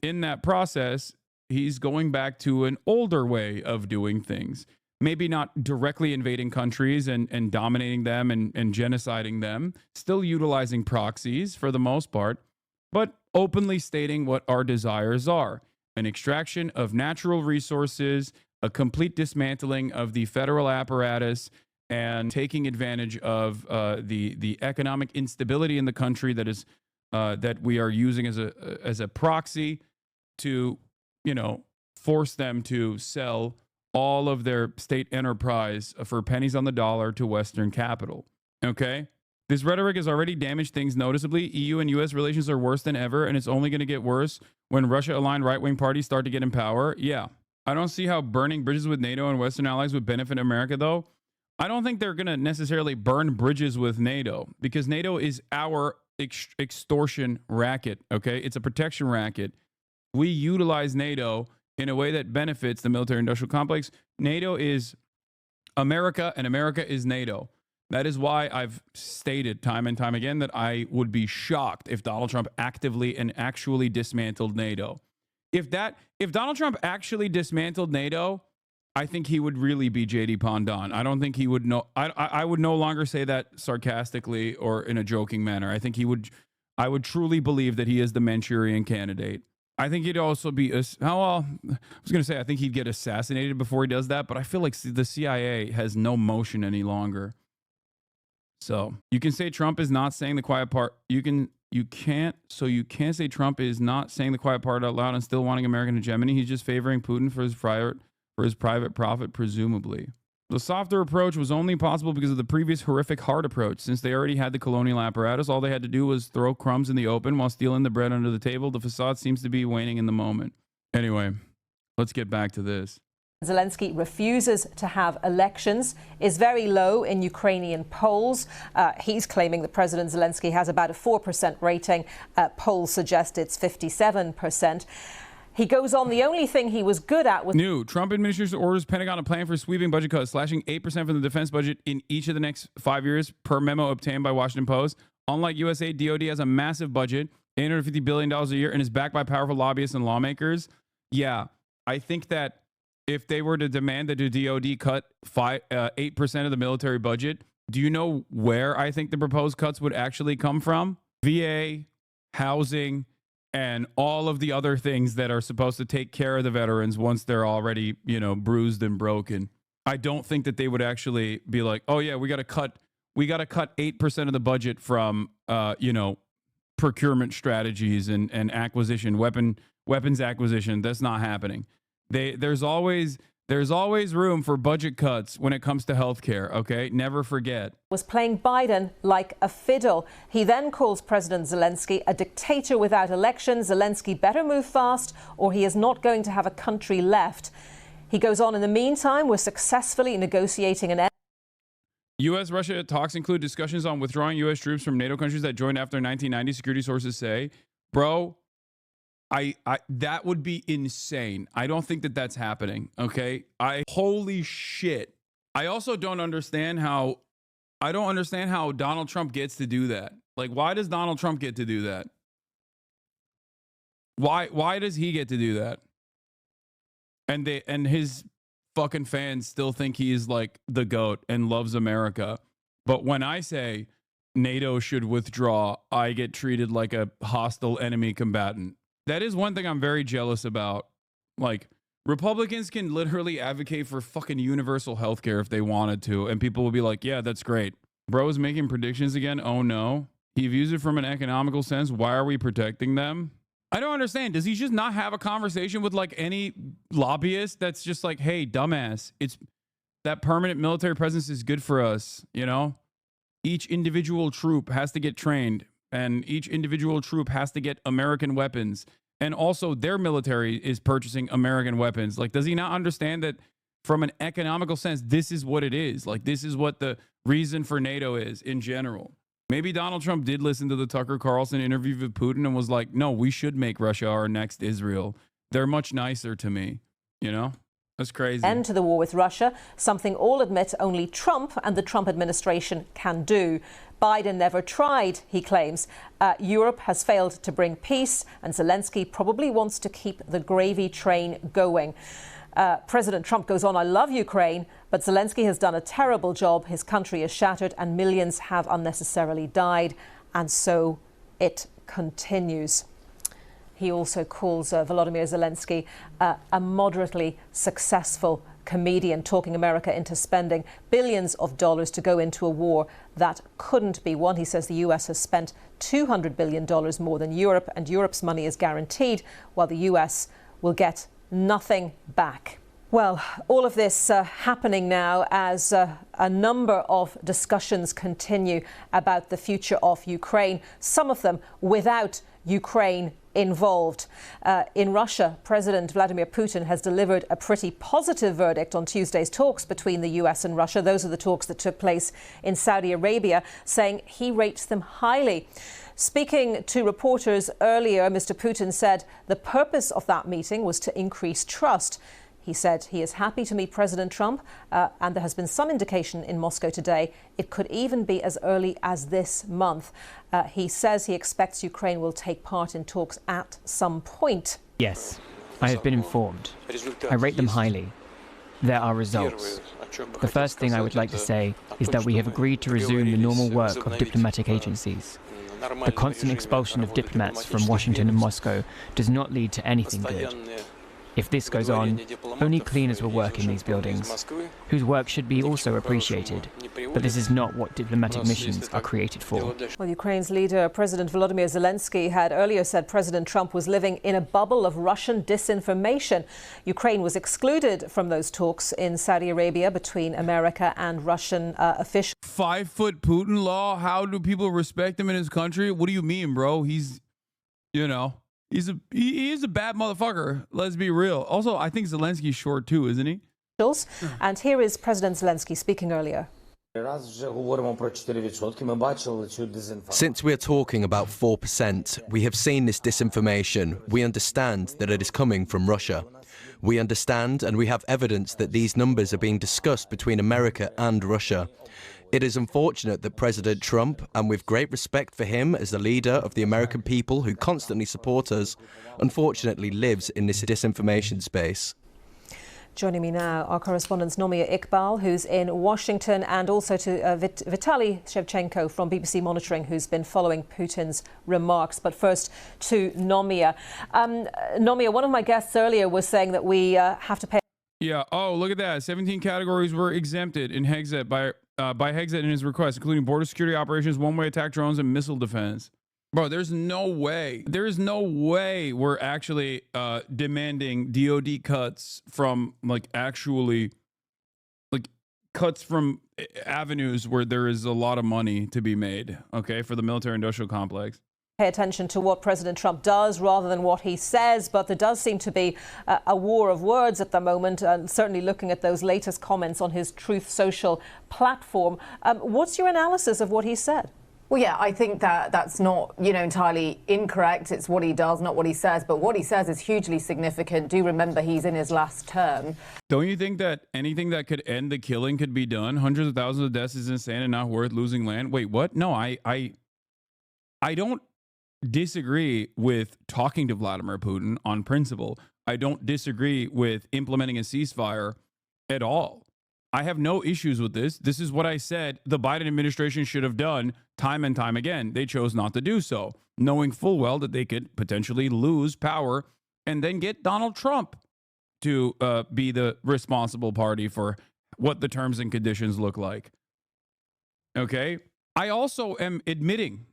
in that process, he's going back to an older way of doing things. Maybe not directly invading countries and dominating them and genociding them, still utilizing proxies for the most part, but openly stating what our desires are. An extraction of natural resources, a complete dismantling of the federal apparatus, and taking advantage of the economic instability in the country that is that we are using as a proxy to, you know, force them to sell all of their state enterprise for pennies on the dollar to Western capital. Okay? This rhetoric has already damaged things noticeably. EU and US relations are worse than ever, and it's only going to get worse when Russia-aligned right-wing parties start to get in power. Yeah. I don't see how burning bridges with NATO and Western allies would benefit America, though. I don't think they're going to necessarily burn bridges with NATO, because NATO is our extortion racket, okay? It's a protection racket. We utilize NATO in a way that benefits the military-industrial complex. NATO is America, and America is NATO. That is why I've stated time and time again that I would be shocked if Donald Trump actively and actually dismantled NATO. If Donald Trump actually dismantled NATO, I think he would really be J.D. Pondon. I don't think he would know. I would no longer say that sarcastically or in a joking manner. I think I would truly believe that he is the Manchurian candidate. I think he'd also be, I was going to say, I think he'd get assassinated before he does that, but I feel like the CIA has no motion any longer. So you can say Trump is not saying the quiet part. You can't say Trump is not saying the quiet part out loud and still wanting American hegemony. He's just favoring Putin for his private profit, presumably. The softer approach was only possible because of the previous horrific hard approach. Since they already had the colonial apparatus, all they had to do was throw crumbs in the open while stealing the bread under the table. The facade seems to be waning in the moment. Anyway, let's get back to this. Zelensky refuses to have elections, is very low in Ukrainian polls. He's claiming that President Zelensky has about a 4% rating. Polls suggest it's 57%. He goes on, the only thing he was good at was... New Trump administration orders Pentagon a plan for sweeping budget cuts, slashing 8% from the defense budget in each of the next 5 years, per memo obtained by Washington Post. Unlike USA, DOD has a massive budget, $850 billion a year, and is backed by powerful lobbyists and lawmakers. Yeah, I think that if they were to demand that the DOD cut 8% of the military budget, do you know where I think the proposed cuts would actually come from? VA, housing, and all of the other things that are supposed to take care of the veterans once they're already, bruised and broken. I don't think that they would actually be like, oh yeah, we got to cut 8% of the budget from, procurement strategies and acquisition, weapons acquisition. That's not happening. There's always room for budget cuts when it comes to healthcare, okay? Never forget. Was playing Biden like a fiddle. He then calls President Zelensky a dictator without elections. Zelensky better move fast or he is not going to have a country left. He goes on, in the meantime, we're successfully negotiating an end. U.S.-Russia talks include discussions on withdrawing U.S. troops from NATO countries that joined after 1990, security sources say. Bro, I that would be insane. I don't think that that's happening, okay? Holy shit. I also don't understand how Donald Trump gets to do that. Like, why does Donald Trump get to do that? Why does he get to do that? And his fucking fans still think he's like the GOAT and loves America. But when I say NATO should withdraw, I get treated like a hostile enemy combatant. That is one thing I'm very jealous about. Like, Republicans can literally advocate for fucking universal health care if they wanted to, and people will be like, yeah, that's great. Bro is making predictions again. Oh no. He views it from an economical sense. Why are we protecting them? I don't understand. Does he just not have a conversation with like any lobbyist that's just like, hey, dumbass, it's that permanent military presence is good for us, you know? Each individual troop has to get trained, and each individual troop has to get American weapons. And also their military is purchasing American weapons. Like, does he not understand that from an economical sense, this is what it is? Like, this is what the reason for NATO is in general. Maybe Donald Trump did listen to the Tucker Carlson interview with Putin and was like, no, we should make Russia our next Israel. They're much nicer to me, you know? That's crazy. End to the war with Russia, something all admit only Trump and the Trump administration can do. Biden never tried, he claims. Europe has failed to bring peace, and Zelensky probably wants to keep the gravy train going. President Trump goes on, I love Ukraine, but Zelensky has done a terrible job. His country is shattered and millions have unnecessarily died. And so it continues. He also calls Volodymyr Zelensky a moderately successful comedian, talking America into spending billions of dollars to go into a war that couldn't be won. He says the US has spent $200 billion more than Europe, and Europe's money is guaranteed, while the US will get nothing back. Well, all of this happening now as a number of discussions continue about the future of Ukraine, some of them without Ukraine involved. In Russia, President Vladimir Putin has delivered a pretty positive verdict on Tuesday's talks between the US and Russia. Those are the talks that took place in Saudi Arabia, saying he rates them highly. Speaking to reporters earlier, Mr. Putin said the purpose of that meeting was to increase trust. He said he is happy to meet President Trump, and there has been some indication in Moscow today it could even be as early as this month. He says he expects Ukraine will take part in talks at some point. Yes, I have been informed. I rate them highly. There are results. The first thing I would like to say is that we have agreed to resume the normal work of diplomatic agencies. The constant expulsion of diplomats from Washington and Moscow does not lead to anything good. If this goes on, only cleaners will work in these buildings, whose work should be also appreciated. But this is not what diplomatic missions are created for. Well, Ukraine's leader, President Volodymyr Zelensky, had earlier said President Trump was living in a bubble of Russian disinformation. Ukraine was excluded from those talks in Saudi Arabia between America and Russian officials. 5-foot Putin law? How do people respect him in his country? What do you mean, bro? He's, you know... He is a bad motherfucker. Let's be real. Also, I think Zelensky's short too, isn't he? And here is President Zelensky speaking earlier. Since we're talking about 4%, we have seen this disinformation. We understand that it is coming from Russia. We understand and we have evidence that these numbers are being discussed between America and Russia. It is unfortunate that President Trump, and with great respect for him as the leader of the American people who constantly support us, unfortunately lives in this disinformation space. Joining me now, our correspondent Nomia Iqbal, who's in Washington, and also to Vitaly Shevchenko from BBC Monitoring, who's been following Putin's remarks. But first to Nomia. Nomia, one of my guests earlier was saying that we have to pay... Yeah. Oh, look at that. 17 categories were exempted in Hexet by Hexet in his request, including border security operations, one-way attack drones, and missile defense. Bro, there's no way we're actually demanding DOD cuts from cuts from avenues where there is a lot of money to be made, okay, for the military-industrial complex. Pay attention to what President Trump does rather than what he says, but there does seem to be a war of words at the moment, and certainly looking at those latest comments on his Truth Social platform. What's your analysis of what he said? Well, yeah, I think that's not, entirely incorrect. It's what he does, not what he says. But what he says is hugely significant. Do remember he's in his last term. Don't you think that anything that could end the killing could be done? Hundreds of thousands of deaths is insane and not worth losing land. Wait, what? No, I don't disagree with talking to Vladimir Putin on principle. I don't disagree with implementing a ceasefire at all. I have no issues with this. This is what I said the Biden administration should have done time and time again. They chose not to do so, knowing full well that they could potentially lose power and then get Donald Trump to be the responsible party for what the terms and conditions look like. Okay. I also am admitting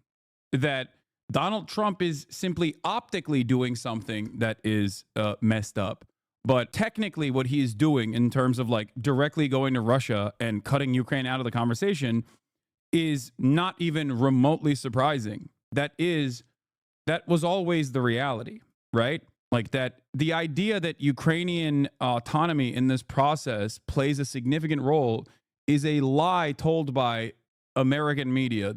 that Donald Trump is simply optically doing something that is messed up. But technically what he is doing in terms of like directly going to Russia and cutting Ukraine out of the conversation is not even remotely surprising. That was always the reality, right? Like that the idea that Ukrainian autonomy in this process plays a significant role is a lie told by American media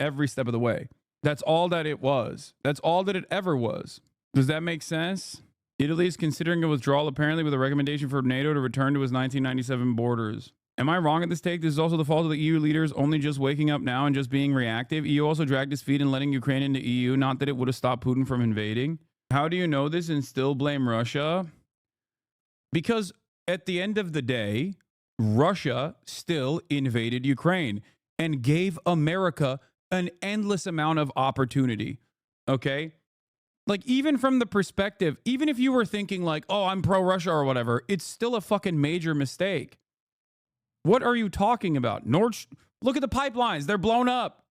every step of the way. That's all that it was. That's all that it ever was. Does that make sense? Italy is considering a withdrawal, apparently with a recommendation for NATO to return to its 1997 borders. Am I wrong at this take? This is also the fault of the EU leaders only just waking up now and just being reactive. EU also dragged its feet in letting Ukraine into EU, not that it would have stopped Putin from invading. How do you know this and still blame Russia? Because at the end of the day, Russia still invaded Ukraine and gave America an endless amount of opportunity. Okay? Like, even from the perspective, even if you were thinking like, oh, I'm pro-Russia or whatever, it's still a fucking major mistake. What are you talking about? Look at the pipelines. They're blown up.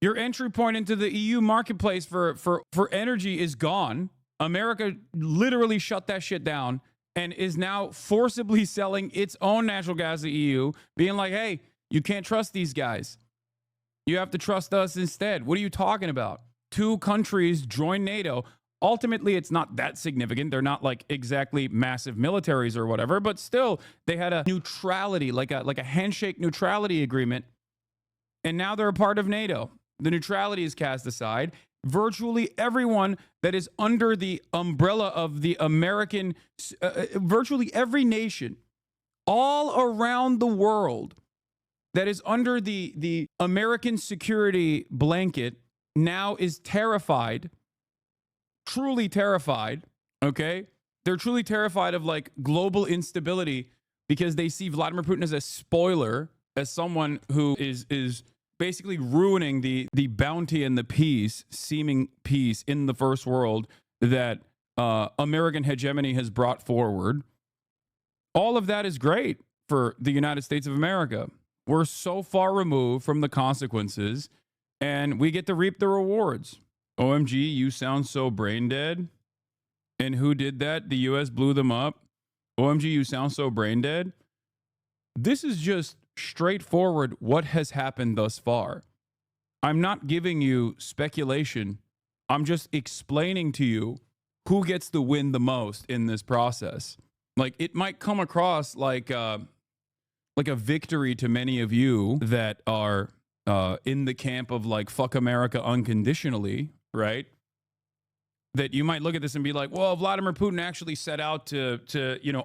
Your entry point into the EU marketplace for energy is gone. America literally shut that shit down and is now forcibly selling its own natural gas to the EU, being like, hey, you can't trust these guys. You have to trust us instead. What are you talking about? 2 countries join NATO. Ultimately, it's not that significant. They're not like exactly massive militaries or whatever, but still they had a neutrality, like a handshake neutrality agreement. And now they're a part of NATO. The neutrality is cast aside. Virtually everyone that is under the umbrella of the American, virtually every nation all around the world that is under the American security blanket now is terrified, truly terrified, okay? They're truly terrified of like global instability because they see Vladimir Putin as a spoiler, as someone who is basically ruining the bounty and the peace, seeming peace in the first world that American hegemony has brought forward. All of that is great for the United States of America. We're so far removed from the consequences and we get to reap the rewards. OMG, you sound so brain dead. And who did that? The US blew them up. OMG, you sound so brain dead. This is just straightforward what has happened thus far. I'm not giving you speculation. I'm just explaining to you who gets to win the most in this process. Like, it might come across like a victory to many of you that are in the camp of like, fuck America unconditionally, right? That you might look at this and be like, well, Vladimir Putin actually set out to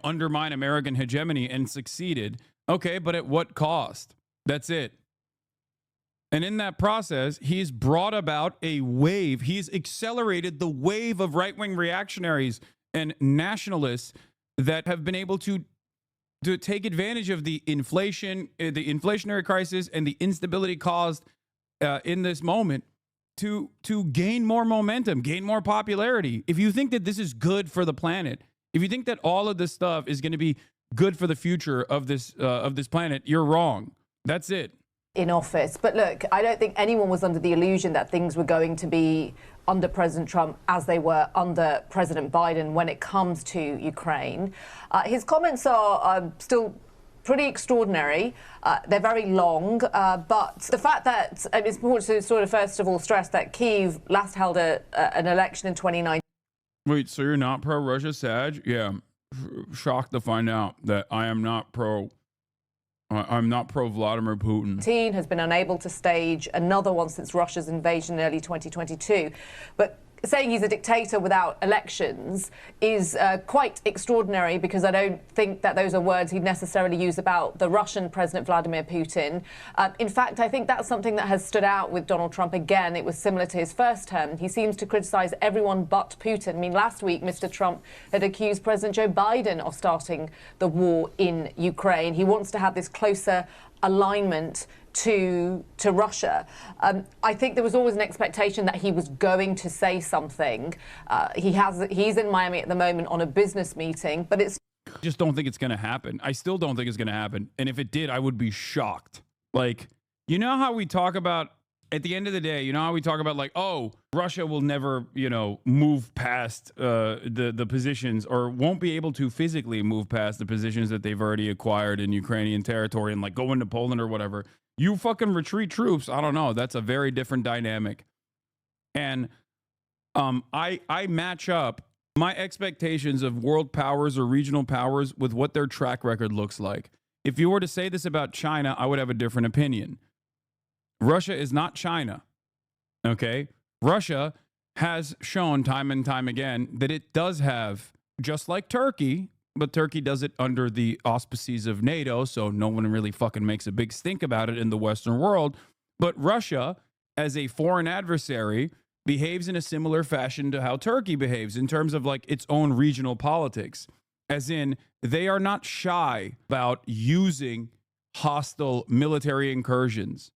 undermine American hegemony and succeeded. Okay, but at what cost? That's it. And in that process, he's brought about a wave. He's accelerated the wave of right-wing reactionaries and nationalists that have been able to take advantage of the inflation, the inflationary crisis, and the instability caused in this moment to gain more momentum, gain more popularity. If you think that this is good for the planet, if you think that all of this stuff is going to be good for the future of this planet, you're wrong. That's it. In office. But look, I don't think anyone was under the illusion that things were going to be under President Trump as they were under President Biden when it comes to Ukraine. His comments are still pretty extraordinary. They're very long, but the fact that it's important to sort of first of all stress that Kyiv last held an election in 2019. Wait, so you're not pro-Russia, Sag? Yeah, shocked to find out that I am not pro. I'm not pro Vladimir Putin. Has been unable to stage another one since Russia's invasion in early 2022. But saying he's a dictator without elections is quite extraordinary, because I don't think that those are words he'd necessarily use about the Russian President Vladimir Putin. In fact, I think that's something that has stood out with Donald Trump again. It was similar to his first term. He seems to criticize everyone but Putin. I mean, last week, Mr. Trump had accused President Joe Biden of starting the war in Ukraine. He wants to have this closer alignment to Russia. I think there was always an expectation that he was going to say something. He's in Miami at the moment on a business meeting, but I just don't think it's going to happen. I still don't think it's going to happen. And if it did, I would be shocked. Like, You know how we talk about, at the end of the day, you know how we talk about like, oh, Russia will never, move past the positions, or won't be able to physically move past the positions that they've already acquired in Ukrainian territory and like go into Poland or whatever. You fucking retreat troops. I don't know. That's a very different dynamic. And I match up my expectations of world powers or regional powers with what their track record looks like. If you were to say this about China, I would have a different opinion. Russia is not China, okay? Russia has shown time and time again that it does have, just like Turkey, but Turkey does it under the auspices of NATO, so no one really fucking makes a big stink about it in the Western world. But Russia, as a foreign adversary, behaves in a similar fashion to how Turkey behaves in terms of like its own regional politics. As in, they are not shy about using hostile military incursions.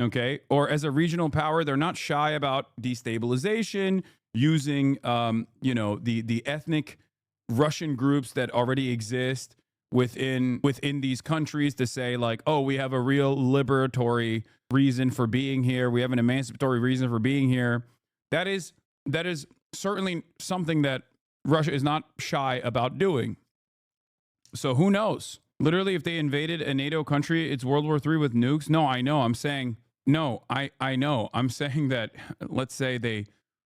Okay, or as a regional power, they're not shy about destabilization, using, the ethnic Russian groups that already exist within these countries to say like, oh, we have a real liberatory reason for being here. We have an emancipatory reason for being here. That is certainly something that Russia is not shy about doing. So who knows? Literally, if they invaded a NATO country, it's World War III with nukes. No, I know. I'm saying. No, I know. I'm saying that, let's say they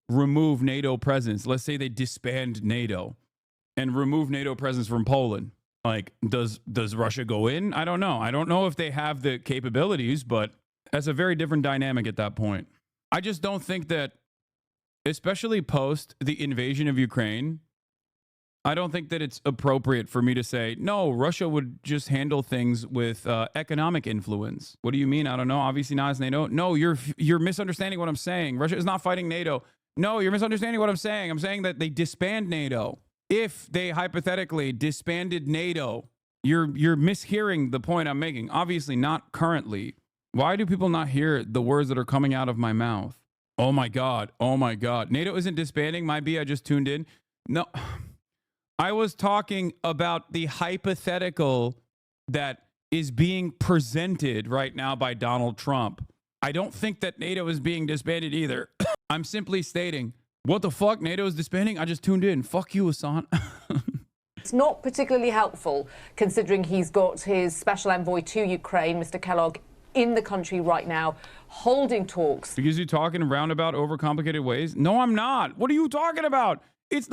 remove NATO presence. Let's say they disband NATO and remove NATO presence from Poland. Like, does Russia go in? I don't know. I don't know if they have the capabilities, but that's a very different dynamic at that point. I just don't think that, especially post the invasion of Ukraine, I don't think that it's appropriate for me to say, no, Russia would just handle things with economic influence. What do you mean? I don't know. Obviously not as NATO. No, you're misunderstanding what I'm saying. Russia is not fighting NATO. No, you're misunderstanding what I'm saying. I'm saying that they disband NATO. If they hypothetically disbanded NATO, you're mishearing the point I'm making. Obviously not currently. Why do people not hear the words that are coming out of my mouth? Oh my God. Oh my God. NATO isn't disbanding. Might be I just tuned in. No. I was talking about the hypothetical that is being presented right now by Donald Trump. I don't think that NATO is being disbanded either. I'm simply stating, what the fuck? NATO is disbanding? I just tuned in. Fuck you, Hassan. It's not particularly helpful considering he's got his special envoy to Ukraine, Mr. Kellogg, in the country right now, holding talks. Because you're talking roundabout, overcomplicated ways? No, I'm not. What are you talking about? It's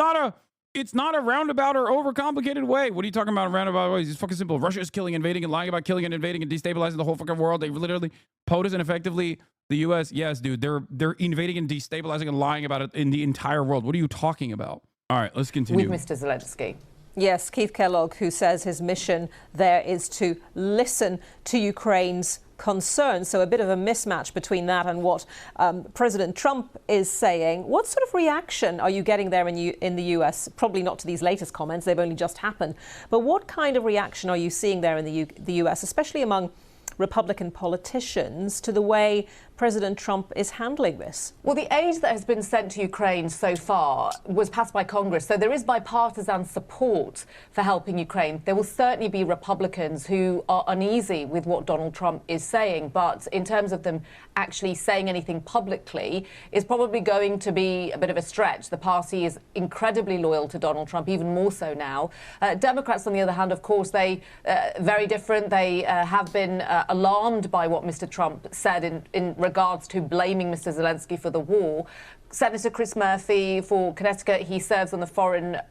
not a roundabout or overcomplicated way. What are you talking about, roundabout ways? It's fucking simple. Russia is killing, invading, and lying about killing and invading and destabilizing the whole fucking world. They literally POTUS and effectively the U.S. Yes, dude, they're invading and destabilizing and lying about it in the entire world. What are you talking about? All right, let's continue. With Mr. Zelensky. Yes, Keith Kellogg, who says his mission there is to listen to Ukraine's concerns. So a bit of a mismatch between that and what President Trump is saying. What sort of reaction are you getting there in the US? Probably not to these latest comments. They've only just happened. But what kind of reaction are you seeing there in the US, especially among Republican politicians, to the way President Trump is handling this? Well, the aid that has been sent to Ukraine so far was passed by Congress, so there is bipartisan support for helping Ukraine. There will certainly be Republicans who are uneasy with what Donald Trump is saying, but in terms of them actually saying anything publicly is probably going to be a bit of a stretch. The party is incredibly loyal to Donald Trump, even more so now. Democrats, on the other hand, of course, they very different. They have been alarmed by what Mr. Trump said in regards to blaming Mr. Zelensky for the war. Senator Chris Murphy for Connecticut, he serves on the Foreign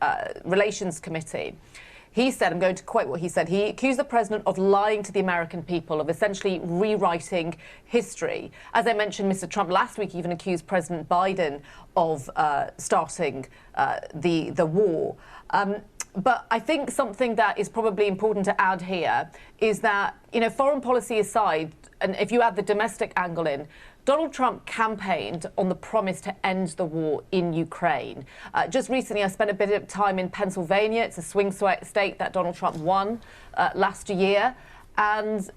Relations Committee. He said, I'm going to quote what he said, he accused the president of lying to the American people, of essentially rewriting history. As I mentioned, Mr. Trump last week even accused President Biden of starting the war. But I think something that is probably important to add here is that, foreign policy aside, and if you add the domestic angle in, Donald Trump campaigned on the promise to end the war in Ukraine. Just recently, I spent a bit of time in Pennsylvania. It's a swing state that Donald Trump won last year. And,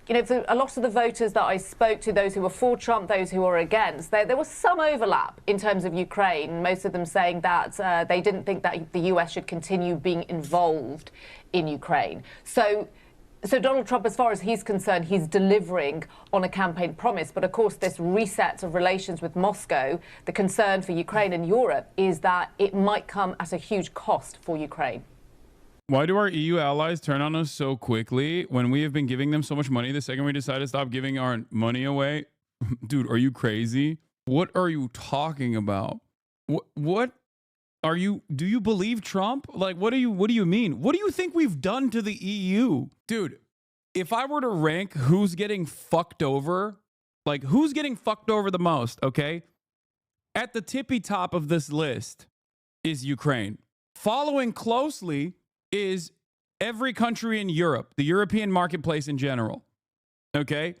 for a lot of the voters that I spoke to, those who were for Trump, those who were against, there was some overlap in terms of Ukraine, most of them saying that they didn't think that the US should continue being involved in Ukraine. So So Donald Trump, as far as he's concerned, he's delivering on a campaign promise. But of course, this reset of relations with Moscow, the concern for Ukraine and Europe is that it might come at a huge cost for Ukraine. Why do our EU allies turn on us so quickly when we have been giving them so much money? The second we decide to stop giving our money away, dude, are you crazy? What are you talking about? What are you? Do you believe Trump? Like, what do you mean? What do you think we've done to the EU? Dude, if I were to rank who's getting fucked over, like who's getting fucked over the most, okay? At the tippy top of this list is Ukraine. Following closely is every country in Europe, the European marketplace in general, okay?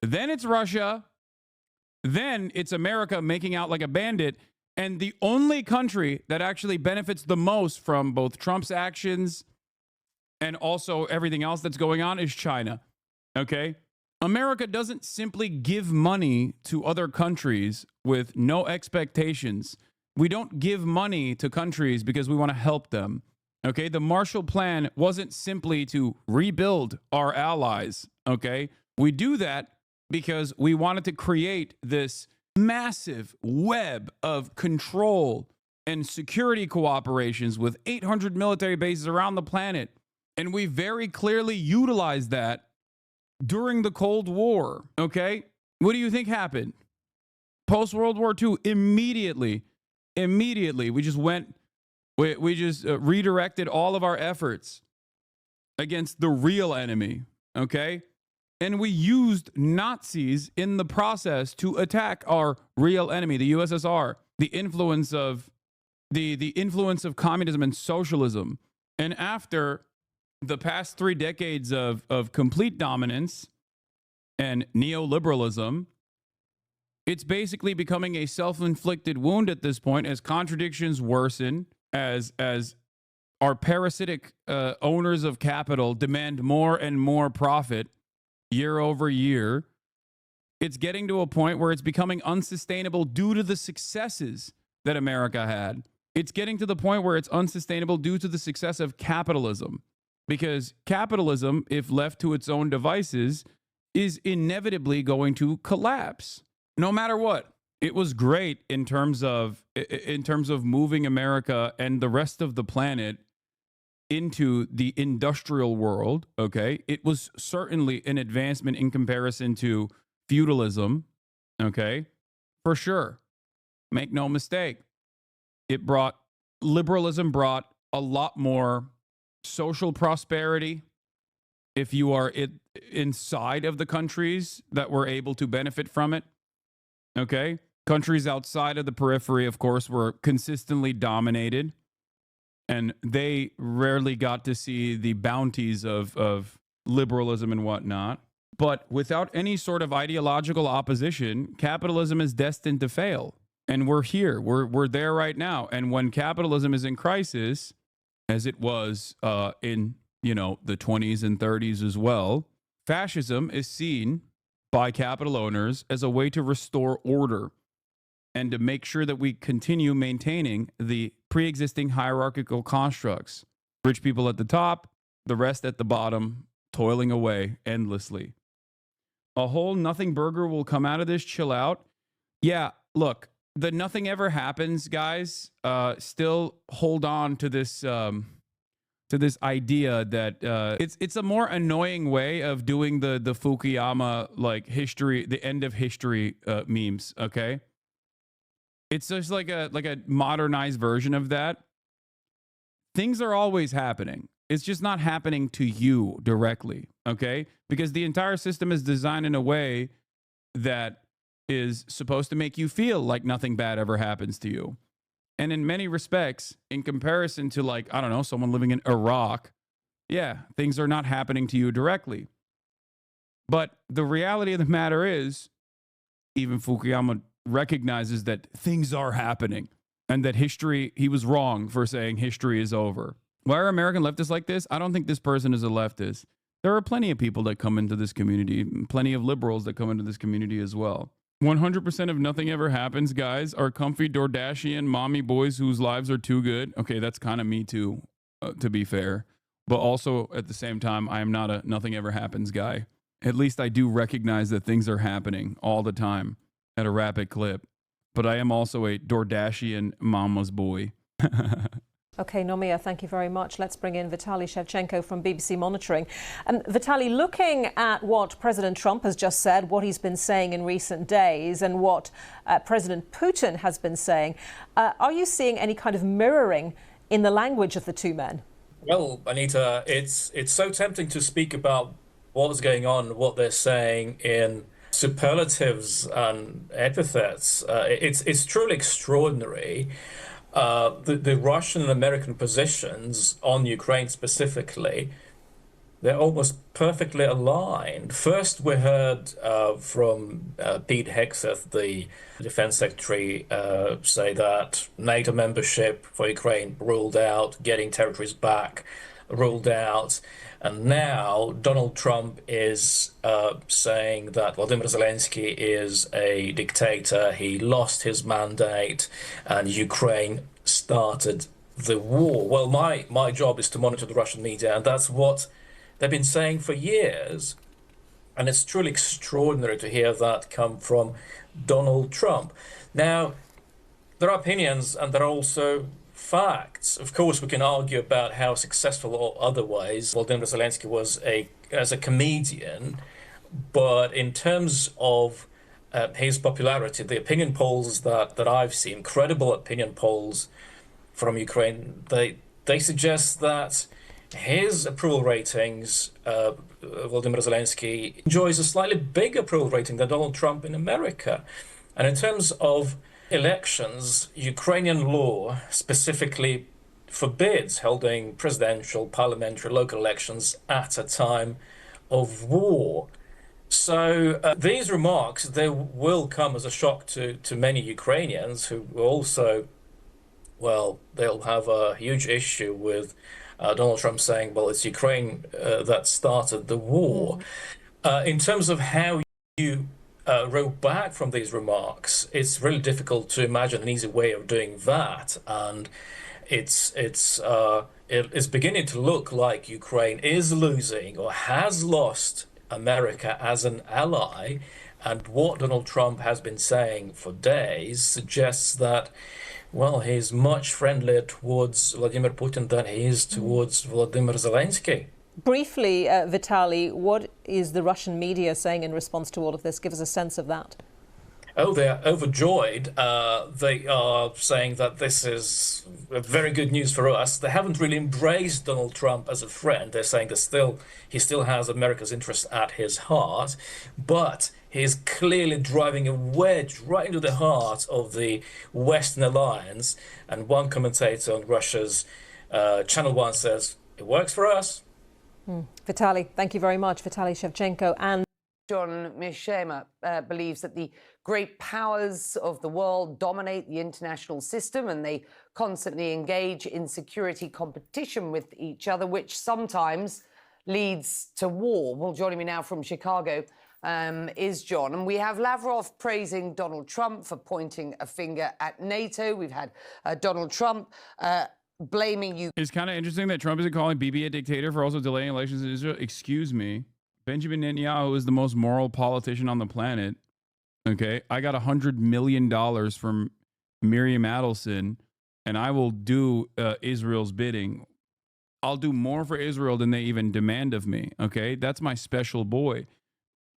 Then it's Russia. Then it's America making out like a bandit. And the only country that actually benefits the most from both Trump's actions and also everything else that's going on is China. Okay? America doesn't simply give money to other countries with no expectations. We don't give money to countries because we want to help them. Okay? The Marshall Plan wasn't simply to rebuild our allies. Okay? We do that because we wanted to create this massive web of control and security cooperations with 800 military bases around the planet. And we very clearly utilized that during the Cold War. Okay? What do you think happened? Post-World War II, immediately, we just redirected all of our efforts against the real enemy. Okay? And we used Nazis in the process to attack our real enemy, the USSR, the influence of communism and socialism. And after the past 3 decades of complete dominance and neoliberalism, it's basically becoming a self-inflicted wound at this point as contradictions worsen, as our parasitic owners of capital demand more and more profit year over year. It's getting to a point where it's becoming unsustainable due to the successes that America had. It's getting to the point where it's unsustainable due to the success of capitalism. Because capitalism, if left to its own devices, is inevitably going to collapse. No matter what. It was great in terms of moving America and the rest of the planet into the industrial world, okay? It was certainly an advancement in comparison to feudalism, okay? For sure. Make no mistake. Liberalism brought a lot more social prosperity if you are inside of the countries that were able to benefit from it, okay? Countries outside of the periphery, of course, were consistently dominated. And they rarely got to see the bounties of liberalism and whatnot. But without any sort of ideological opposition, capitalism is destined to fail. And we're here. We're there right now. And when capitalism is in crisis, as it was in the 20s and 30s as well, fascism is seen by capital owners as a way to restore order and to make sure that we continue maintaining the pre-existing hierarchical constructs. Rich people at the top, the rest at the bottom, toiling away endlessly. A whole nothing burger will come out of this. Chill out. Yeah, look, the nothing ever happens, guys. Still hold on to this idea that it's a more annoying way of doing the Fukuyama like history, the end of history memes. Okay. It's just like a modernized version of that. Things are always happening. It's just not happening to you directly, okay? Because the entire system is designed in a way that is supposed to make you feel like nothing bad ever happens to you. And in many respects, in comparison to like, I don't know, someone living in Iraq, yeah, things are not happening to you directly. But the reality of the matter is, even Fukuyama recognizes that things are happening and that history, he was wrong for saying history is over. Why are American leftists like this? I don't think this person is a leftist. There are plenty of people that come into this community, plenty of liberals that come into this community as well. 100% of nothing ever happens, guys, are comfy Dordashian mommy boys whose lives are too good. Okay, that's kind of me too, to be fair. but also at the same time, I am not a nothing ever happens guy. At least I do recognize that things are happening all the time at a rapid clip. But I am also a Dordashian mama's boy. Okay, Nomia, thank you very much. Let's bring in Vitaly Shevchenko from BBC Monitoring. Vitaly, looking at what President Trump has just said, what he's been saying in recent days, and what President Putin has been saying, are you seeing any kind of mirroring in the language of the two men? Well, Anita, it's so tempting to speak about what's going on, what they're saying in superlatives and epithets. It's truly extraordinary. The Russian and American positions on Ukraine specifically, they're almost perfectly aligned. First, we heard from Pete Hegseth, the defense secretary, say that NATO membership for Ukraine ruled out, getting territories back ruled out. And now Donald Trump is saying that Vladimir Zelensky is a dictator. He lost his mandate and Ukraine started the war. Well, my job is to monitor the Russian media, and that's what they've been saying for years. And it's truly extraordinary to hear that come from Donald Trump. Now, there are opinions and there are also facts. Of course, we can argue about how successful or otherwise Volodymyr Zelensky was as a comedian, but in terms of his popularity, the opinion polls that I've seen, credible opinion polls from Ukraine, they suggest that his approval ratings, Volodymyr Zelensky enjoys a slightly bigger approval rating than Donald Trump in America. And in terms of elections, Ukrainian law specifically forbids holding presidential, parliamentary, local elections at a time of war. So these remarks, they will come as a shock to many Ukrainians who also, well, they'll have a huge issue with Donald Trump saying, well, it's Ukraine that started the war. In terms of how you row back from these remarks, it's really difficult to imagine an easy way of doing that. And it's beginning to look like Ukraine is losing or has lost America as an ally. And what Donald Trump has been saying for days suggests that, well, he's much friendlier towards Vladimir Putin than he is towards Vladimir Zelensky. Briefly, Vitaly, what is the Russian media saying in response to all of this? Give us a sense of that. Oh, they're overjoyed. They are saying that this is very good news for us. They haven't really embraced Donald Trump as a friend. They're saying that he still has America's interest at his heart, but he's clearly driving a wedge right into the heart of the Western alliance. And one commentator on Russia's Channel 1 says, it works for us. Vitaly, thank you very much. Vitaly Shevchenko. And John Mishema believes that the great powers of the world dominate the international system and they constantly engage in security competition with each other, which sometimes leads to war. Well, joining me now from Chicago is John. And we have Lavrov praising Donald Trump for pointing a finger at NATO. We've had Donald Trump blaming you. It's kind of interesting that Trump isn't calling Bibi a dictator for also delaying elections in Israel. Excuse me. Benjamin Netanyahu is the most moral politician on the planet. Okay, I got $100 million from Miriam Adelson, and I will do Israel's bidding. I'll do more for Israel than they even demand of me. Okay, that's my special boy.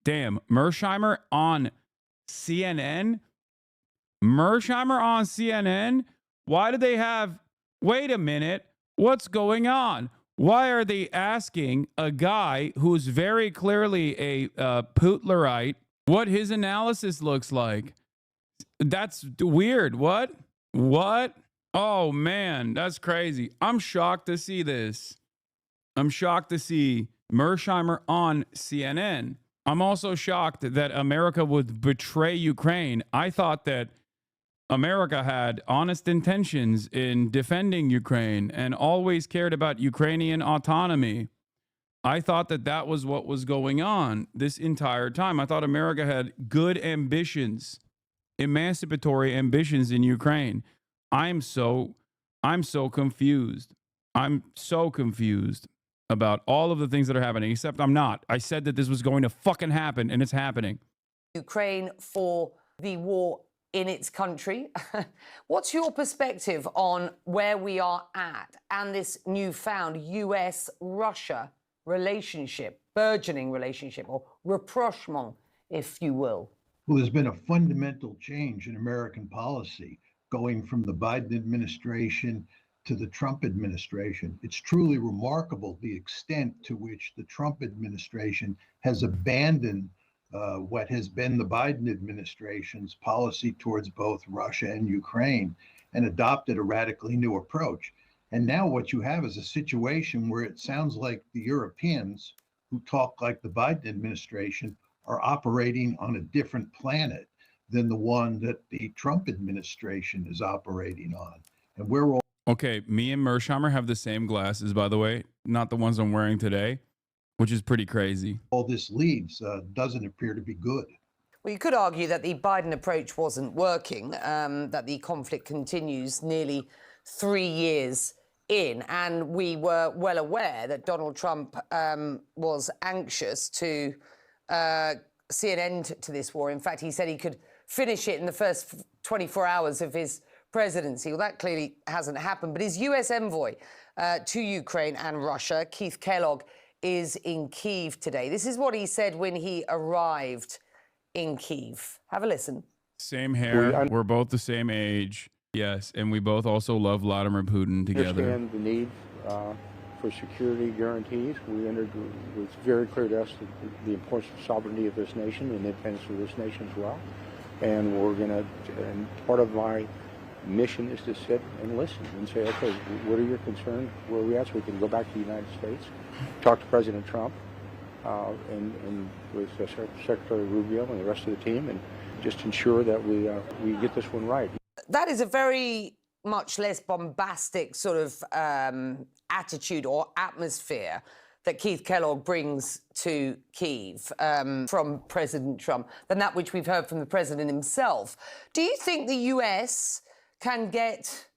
Damn, Mersheimer on CNN? Mersheimer on CNN? Why do they have... Wait a minute. What's going on? Why are they asking a guy who's very clearly a Putlerite what his analysis looks like? That's weird. What? Oh, man, that's crazy. I'm shocked to see this. I'm shocked to see Mersheimer on CNN. I'm also shocked that America would betray Ukraine. I thought that America had honest intentions in defending Ukraine and always cared about Ukrainian autonomy. I thought that that was what was going on this entire time. I thought America had good ambitions, emancipatory ambitions in Ukraine. I'm so confused. I'm so confused. about all of the things that are happening, except I'm not. I said that this was going to fucking happen, and it's happening. Ukraine for the war in its country. What's your perspective on where we are at and this newfound US-Russia relationship, burgeoning relationship, or rapprochement, if you will? Well, there's been a fundamental change in American policy going from the Biden administration to the Trump administration. It's truly remarkable the extent to which the Trump administration has abandoned what has been the Biden administration's policy towards both Russia and Ukraine and adopted a radically new approach. And now what you have is a situation where it sounds like the Europeans who talk like the Biden administration are operating on a different planet than the one that the Trump administration is operating on. And we're all Okay, me and Mersheimer have the same glasses, by the way, not the ones I'm wearing today, which is pretty crazy. all this leads doesn't appear to be good. Well, you could argue that the Biden approach wasn't working, that the conflict continues nearly 3 years in, and we were well aware that Donald Trump was anxious to see an end to this war. In fact, he said he could finish it in the first 24 hours of his presidency. Well, that clearly hasn't happened. But his US envoy to Ukraine and Russia, Keith Kellogg, is in Kyiv today. This is what he said when he arrived in Kyiv. Have a listen. Same hair. We're both the same age. Yes, and we both also love Vladimir Putin together. Understand the need for security guarantees. It was very clear to us the importance of sovereignty of this nation and the independence of this nation as well. And and part of my mission is to sit and listen and say, okay, what are your concerns? Where are we at? So we can go back to the United States, talk to President Trump, and with Secretary Rubio and the rest of the team, and just ensure that we get this one right. That is a very much less bombastic sort of attitude or atmosphere that Keith Kellogg brings to Kyiv from President Trump than that which we've heard from the president himself. Do you think the US can get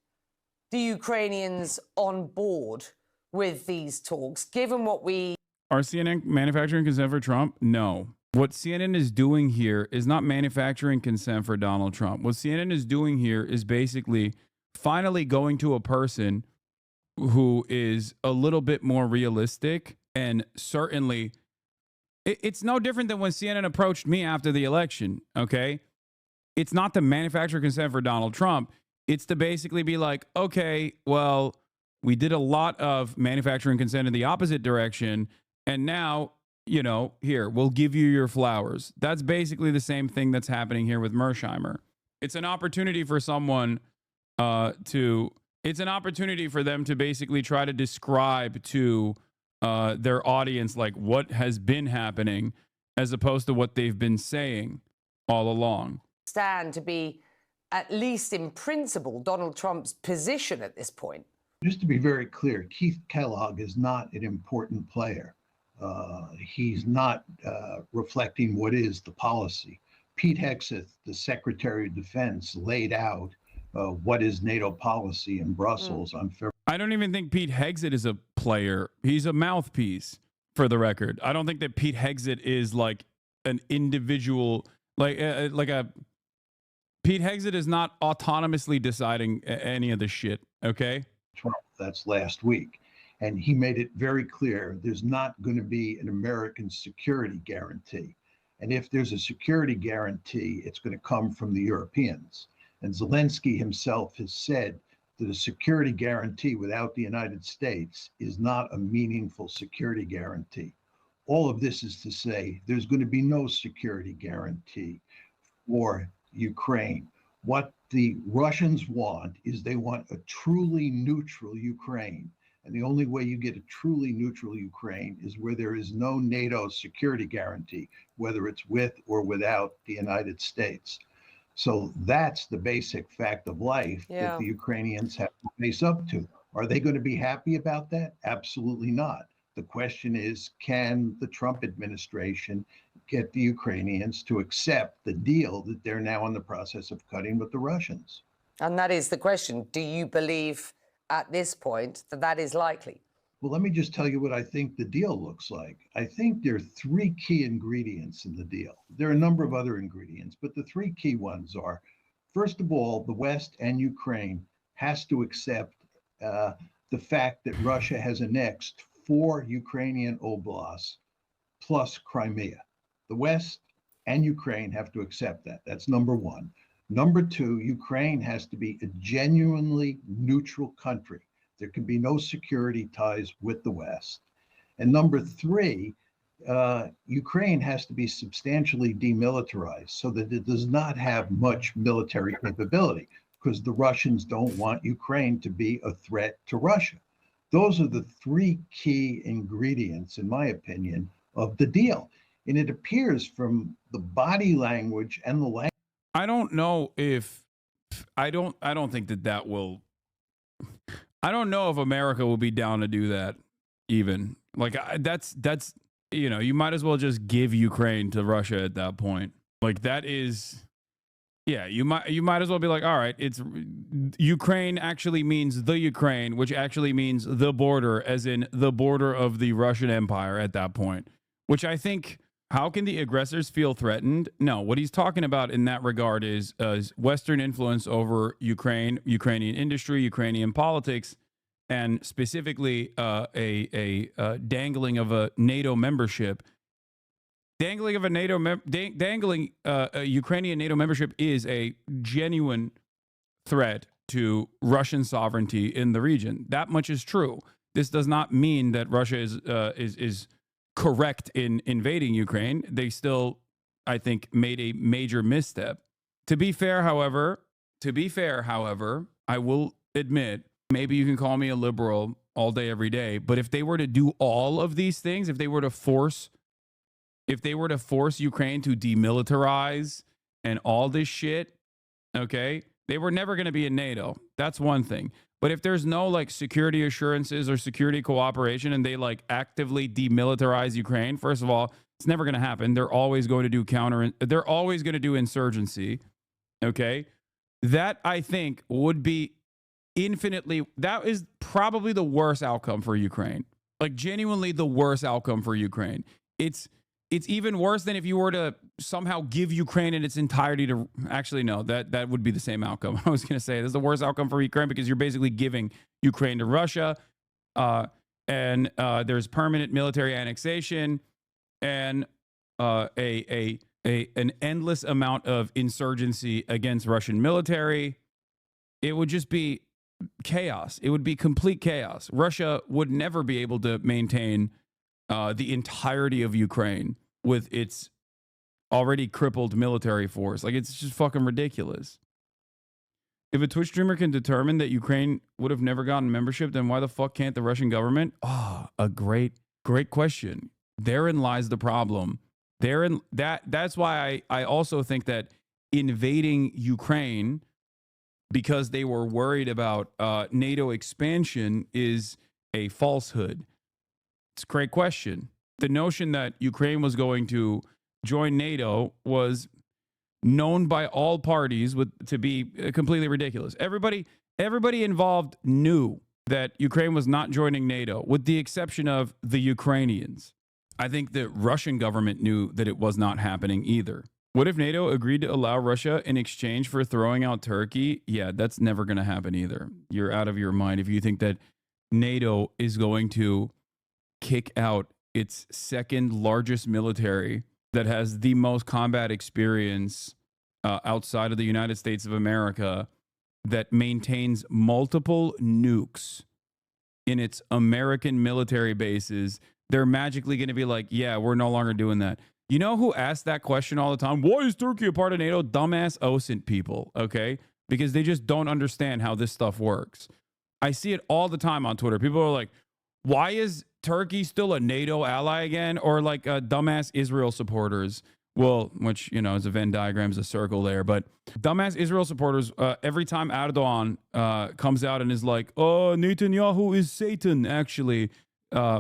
the Ukrainians on board with these talks, given what we... Are CNN manufacturing consent for Trump? No. What CNN is doing here is not manufacturing consent for Donald Trump. What CNN is doing here is basically finally going to a person who is a little bit more realistic, and certainly it's no different than when CNN approached me after the election, okay? It's not to manufacture consent for Donald Trump. It's to basically be like, okay, well, we did a lot of manufacturing consent in the opposite direction, and now, you know, here, we'll give you your flowers. That's basically the same thing that's happening here with Mersheimer. It's an opportunity for someone it's an opportunity for them to basically try to describe to their audience like what has been happening as opposed to what they've been saying all along. Stand to be, at least in principle, Donald Trump's position at this point. Just to be very clear, Keith Kellogg is not an important player. He's not reflecting what is the policy. Pete Hegseth, the Secretary of Defense, laid out what is NATO policy in Brussels on February. I don't even think Pete Hegseth is a player. He's a mouthpiece, for the record. I don't think that Pete Hegseth is like an individual, like a... Pete Hegseth is not autonomously deciding any of this shit, okay? Trump, that's last week. And he made it very clear there's not going to be an American security guarantee. And if there's a security guarantee, it's going to come from the Europeans. And Zelensky himself has said that a security guarantee without the United States is not a meaningful security guarantee. All of this is to say there's going to be no security guarantee for Ukraine. What the Russians want is they want a truly neutral Ukraine. And the only way you get a truly neutral Ukraine is where there is no NATO security guarantee, whether it's with or without the United States. So that's the basic fact of life that the Ukrainians have to face up to. Are they going to be happy about that? Absolutely not. The question is, can the Trump administration get the Ukrainians to accept the deal that they're now in the process of cutting with the Russians? And that is the question. Do you believe at this point that that is likely? Well, let me just tell you what I think the deal looks like. I think there are three key ingredients in the deal. There are a number of other ingredients, but the three key ones are, first of all, the West and Ukraine has to accept the fact that Russia has annexed 4 Ukrainian oblasts plus Crimea. The West and Ukraine have to accept that. That's number one. Number two, Ukraine has to be a genuinely neutral country. There can be no security ties with the West. And number three, Ukraine has to be substantially demilitarized so that it does not have much military capability, because the Russians don't want Ukraine to be a threat to Russia. Those are the three key ingredients, in my opinion, of the deal. And it appears from the body language and the language. I don't know if I don't think that will. I don't know if America will be down to do that. Even like that's you might as well just give Ukraine to Russia at that point. Like that is, yeah, you might as well be like, all right, it's Ukraine actually means the Ukraine, which actually means the border, as in the border of the Russian Empire at that point. Which I think, how can the aggressors feel threatened? No, what he's talking about in that regard is Western influence over Ukraine, Ukrainian industry, Ukrainian politics, and specifically a dangling of a NATO membership. Dangling of a Ukrainian NATO membership is a genuine threat to Russian sovereignty in the region. That much is true. This does not mean that Russia is correct in invading Ukraine. They still, I think, made a major misstep. To be fair, however, I will admit, maybe you can call me a liberal all day, every day, but if they were to do all of these things, if they were to force Ukraine to demilitarize and all this shit, okay, they were never going to be in NATO. That's one thing. But if there's no like security assurances or security cooperation and they like actively demilitarize Ukraine, first of all, it's never going to happen. They're always going to do they're always going to do insurgency. Okay. That I think would be that is probably the worst outcome for Ukraine. Like genuinely the worst outcome for Ukraine. It's even worse than if you were to somehow give Ukraine in its entirety to, actually, no, that would be the same outcome. I was going to say, this is the worst outcome for Ukraine because you're basically giving Ukraine to Russia, and there's permanent military annexation and an endless amount of insurgency against Russian military. It would just be chaos. It would be complete chaos. Russia would never be able to maintain the entirety of Ukraine with its already crippled military force. Like, it's just fucking ridiculous. If a Twitch streamer can determine that Ukraine would have never gotten membership, then why the fuck can't the Russian government? Oh, a great question. Therein lies the problem. That's why I also think that invading Ukraine because they were worried about NATO expansion is a falsehood. It's a great question. The notion that Ukraine was going to join NATO was known by all parties to be completely ridiculous. Everybody involved knew that Ukraine was not joining NATO, with the exception of the Ukrainians. I think the Russian government knew that it was not happening either. What if NATO agreed to allow Russia in exchange for throwing out Turkey? Yeah, that's never going to happen either. You're out of your mind if you think that NATO is going to kick out its second largest military that has the most combat experience outside of the United States of America, that maintains multiple nukes in its American military bases. They're magically going to be like, yeah, we're no longer doing that. You know who asks that question all the time? Why is Turkey a part of NATO? Dumbass OSINT people, okay? Because they just don't understand how this stuff works. I see it all the time on Twitter. People are like, why is Turkey still a NATO ally again? Or like dumbass Israel supporters. Well, which, you know, is a Venn diagram, is a circle there. But dumbass Israel supporters, every time Erdogan comes out and is like, oh, Netanyahu is Satan, actually,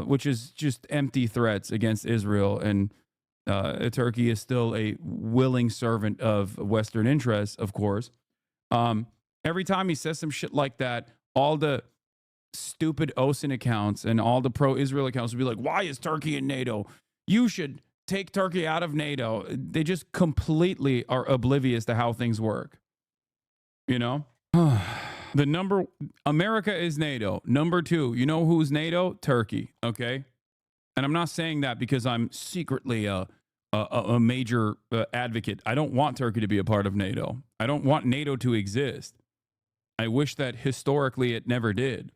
which is just empty threats against Israel. And Turkey is still a willing servant of Western interests, of course. Every time he says some shit like that, all the stupid OSIN accounts and all the pro-Israel accounts will be like, why is Turkey in NATO? You should take Turkey out of NATO. They just completely are oblivious to how things work. You know? America is NATO. Number 2, you know who's NATO? Turkey, okay? And I'm not saying that because I'm secretly a major advocate. I don't want Turkey to be a part of NATO. I don't want NATO to exist. I wish that historically it never did.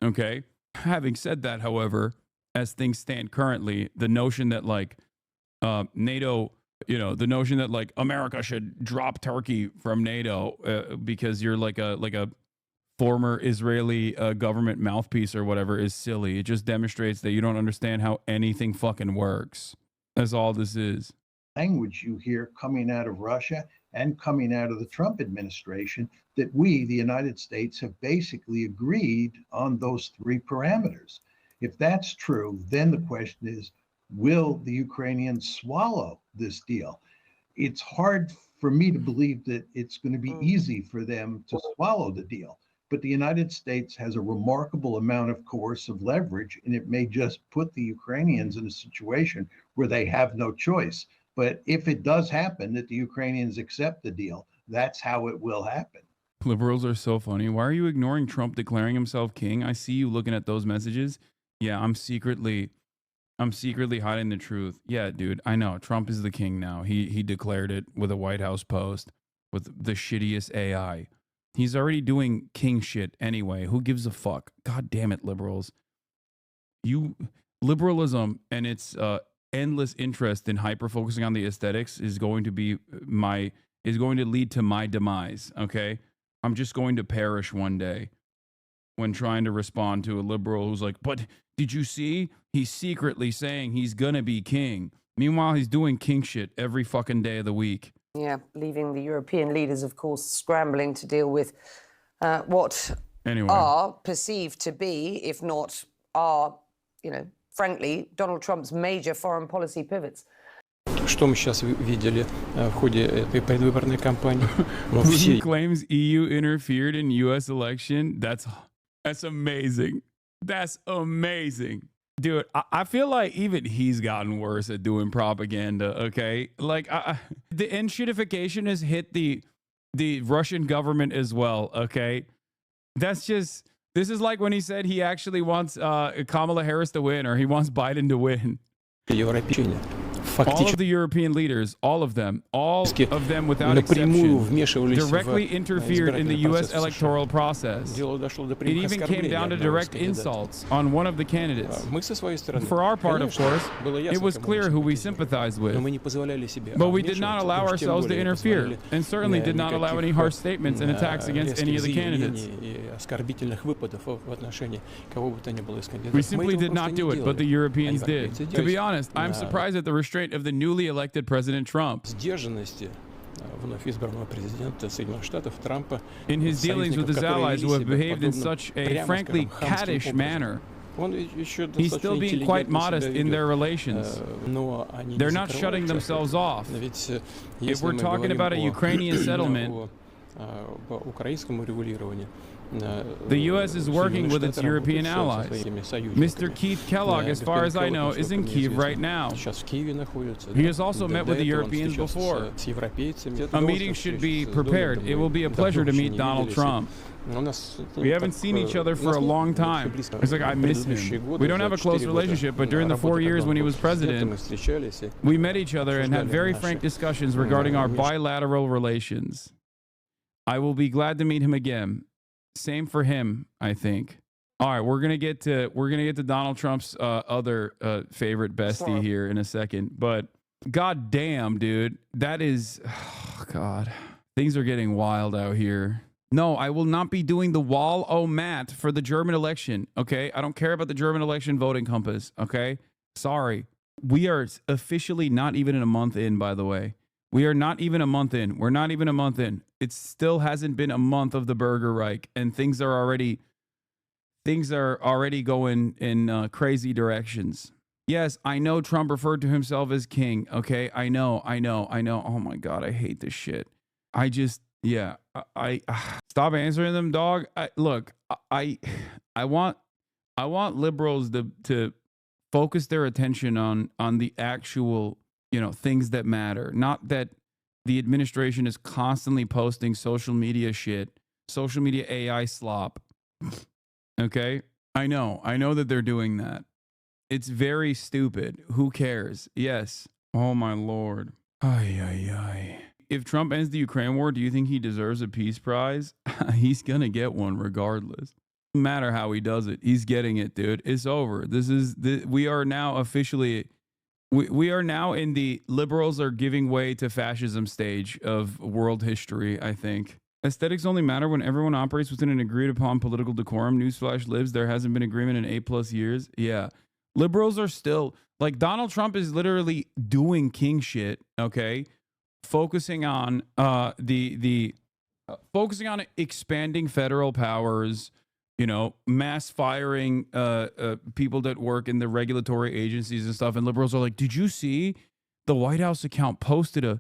Okay? Having said that, however, as things stand currently, the notion that like NATO, the notion that like America should drop Turkey from NATO because you're like a former Israeli government mouthpiece or whatever is silly. It just demonstrates that you don't understand how anything fucking works. That's all this is. Language you hear coming out of Russia and coming out of the Trump administration that we, the United States, have basically agreed on those 3 parameters. If that's true, then the question is, will the Ukrainians swallow this deal? It's hard for me to believe that it's going to be easy for them to swallow the deal. But the United States has a remarkable amount of coercive leverage, and it may just put the Ukrainians in a situation where they have no choice. But if it does happen that the Ukrainians accept the deal, that's how it will happen. Liberals are so funny. Why are you ignoring Trump declaring himself king? I see you looking at those messages. Yeah, I'm secretly hiding the truth. Yeah, dude, I know. Trump is the king now. He declared it with a White House post with the shittiest AI. He's already doing king shit anyway. Who gives a fuck? God damn it, liberals. Liberalism and its endless interest in hyper-focusing on the aesthetics is going to lead to my demise, okay? I'm just going to perish one day when trying to respond to a liberal who's like, but did you see? He's secretly saying he's gonna be king. Meanwhile, he's doing king shit every fucking day of the week. Yeah, leaving the European leaders, of course, scrambling to deal with what are perceived to be, if not are, frankly, Donald Trump's major foreign policy pivots. Что мы сейчас видели в ходе этой предвыборной кампании? Putin claims EU interfered in U.S. election. That's amazing. That's amazing. Dude, I feel like even he's gotten worse at doing propaganda, okay? Like, the enshittification has hit the Russian government as well, okay? This is like when he said he actually wants Kamala Harris to win or he wants Biden to win. All of the European leaders, all of them without exception, directly interfered in the U.S. electoral process. It even came down to direct insults on one of the candidates. For our part, of course, it was clear who we sympathized with. But we did not allow ourselves to interfere, and certainly did not allow any harsh statements and attacks against any of the candidates. We simply did not do it, but the Europeans did. To be honest, I'm surprised at the restraint of the newly elected President Trump. In his dealings with his allies who have behaved in such a frankly caddish manner, he's still being quite modest in their relations. They're not shutting themselves off. If we're talking about a Ukrainian settlement, the U.S. is working with its European allies. Mr. Keith Kellogg, as far as I know, is in Kyiv right now. He has also met with the Europeans before. A meeting should be prepared. It will be a pleasure to meet Donald Trump. We haven't seen each other for a long time. It's like I miss him. We don't have a close relationship, but during the 4 years when he was president, we met each other and had very frank discussions regarding our bilateral relations. I will be glad to meet him again. Same for him, I think. All right, we're gonna get to Donald Trump's other favorite bestie here in a second. But god damn, dude, that is, oh god, things are getting wild out here. No, I will not be doing the wall-o-mat for the German election. Okay, I don't care about the German election voting compass. Okay, sorry. We are officially not even in a month in, by the way. We are not even a month in. We're not even a month in. It still hasn't been a month of the Burger Reich, and things are already going in crazy directions. Yes, I know Trump referred to himself as king. Okay, I know. Oh my God, I hate this shit. I stop answering them, dog. Look, I I want liberals to focus their attention on the actual, things that matter, not that the administration is constantly posting social media shit, social media AI slop. Okay? I know that they're doing that. It's very stupid. Who cares? Yes. Oh my Lord. Ay, ay, ay. If Trump ends the Ukraine war, do you think he deserves a peace prize? He's going to get one regardless. No matter how he does it, he's getting it, dude. It's over. We are now officially, we are now in the liberals are giving way to fascism stage of world history, I think. Aesthetics only matter when everyone operates within an agreed upon political decorum. Newsflash, libs, there hasn't been agreement in 8+ years. Yeah. Liberals are still, like, Donald Trump is literally doing king shit, okay? Focusing on focusing on expanding federal powers, mass firing people that work in the regulatory agencies and stuff. And liberals are like, did you see the White House account posted a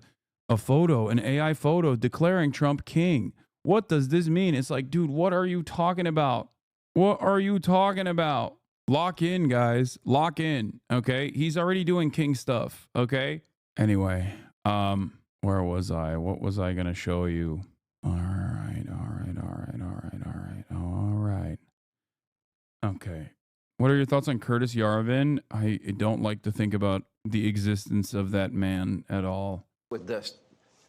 photo, an AI photo declaring Trump king? What does this mean? It's like, dude, what are you talking about? What are you talking about? Lock in, guys. Lock in. Okay. He's already doing king stuff. Okay. Anyway, where was I? What was I going to show you? All right. Okay. What are your thoughts on Curtis Yarvin? I don't like to think about the existence of that man at all. With this.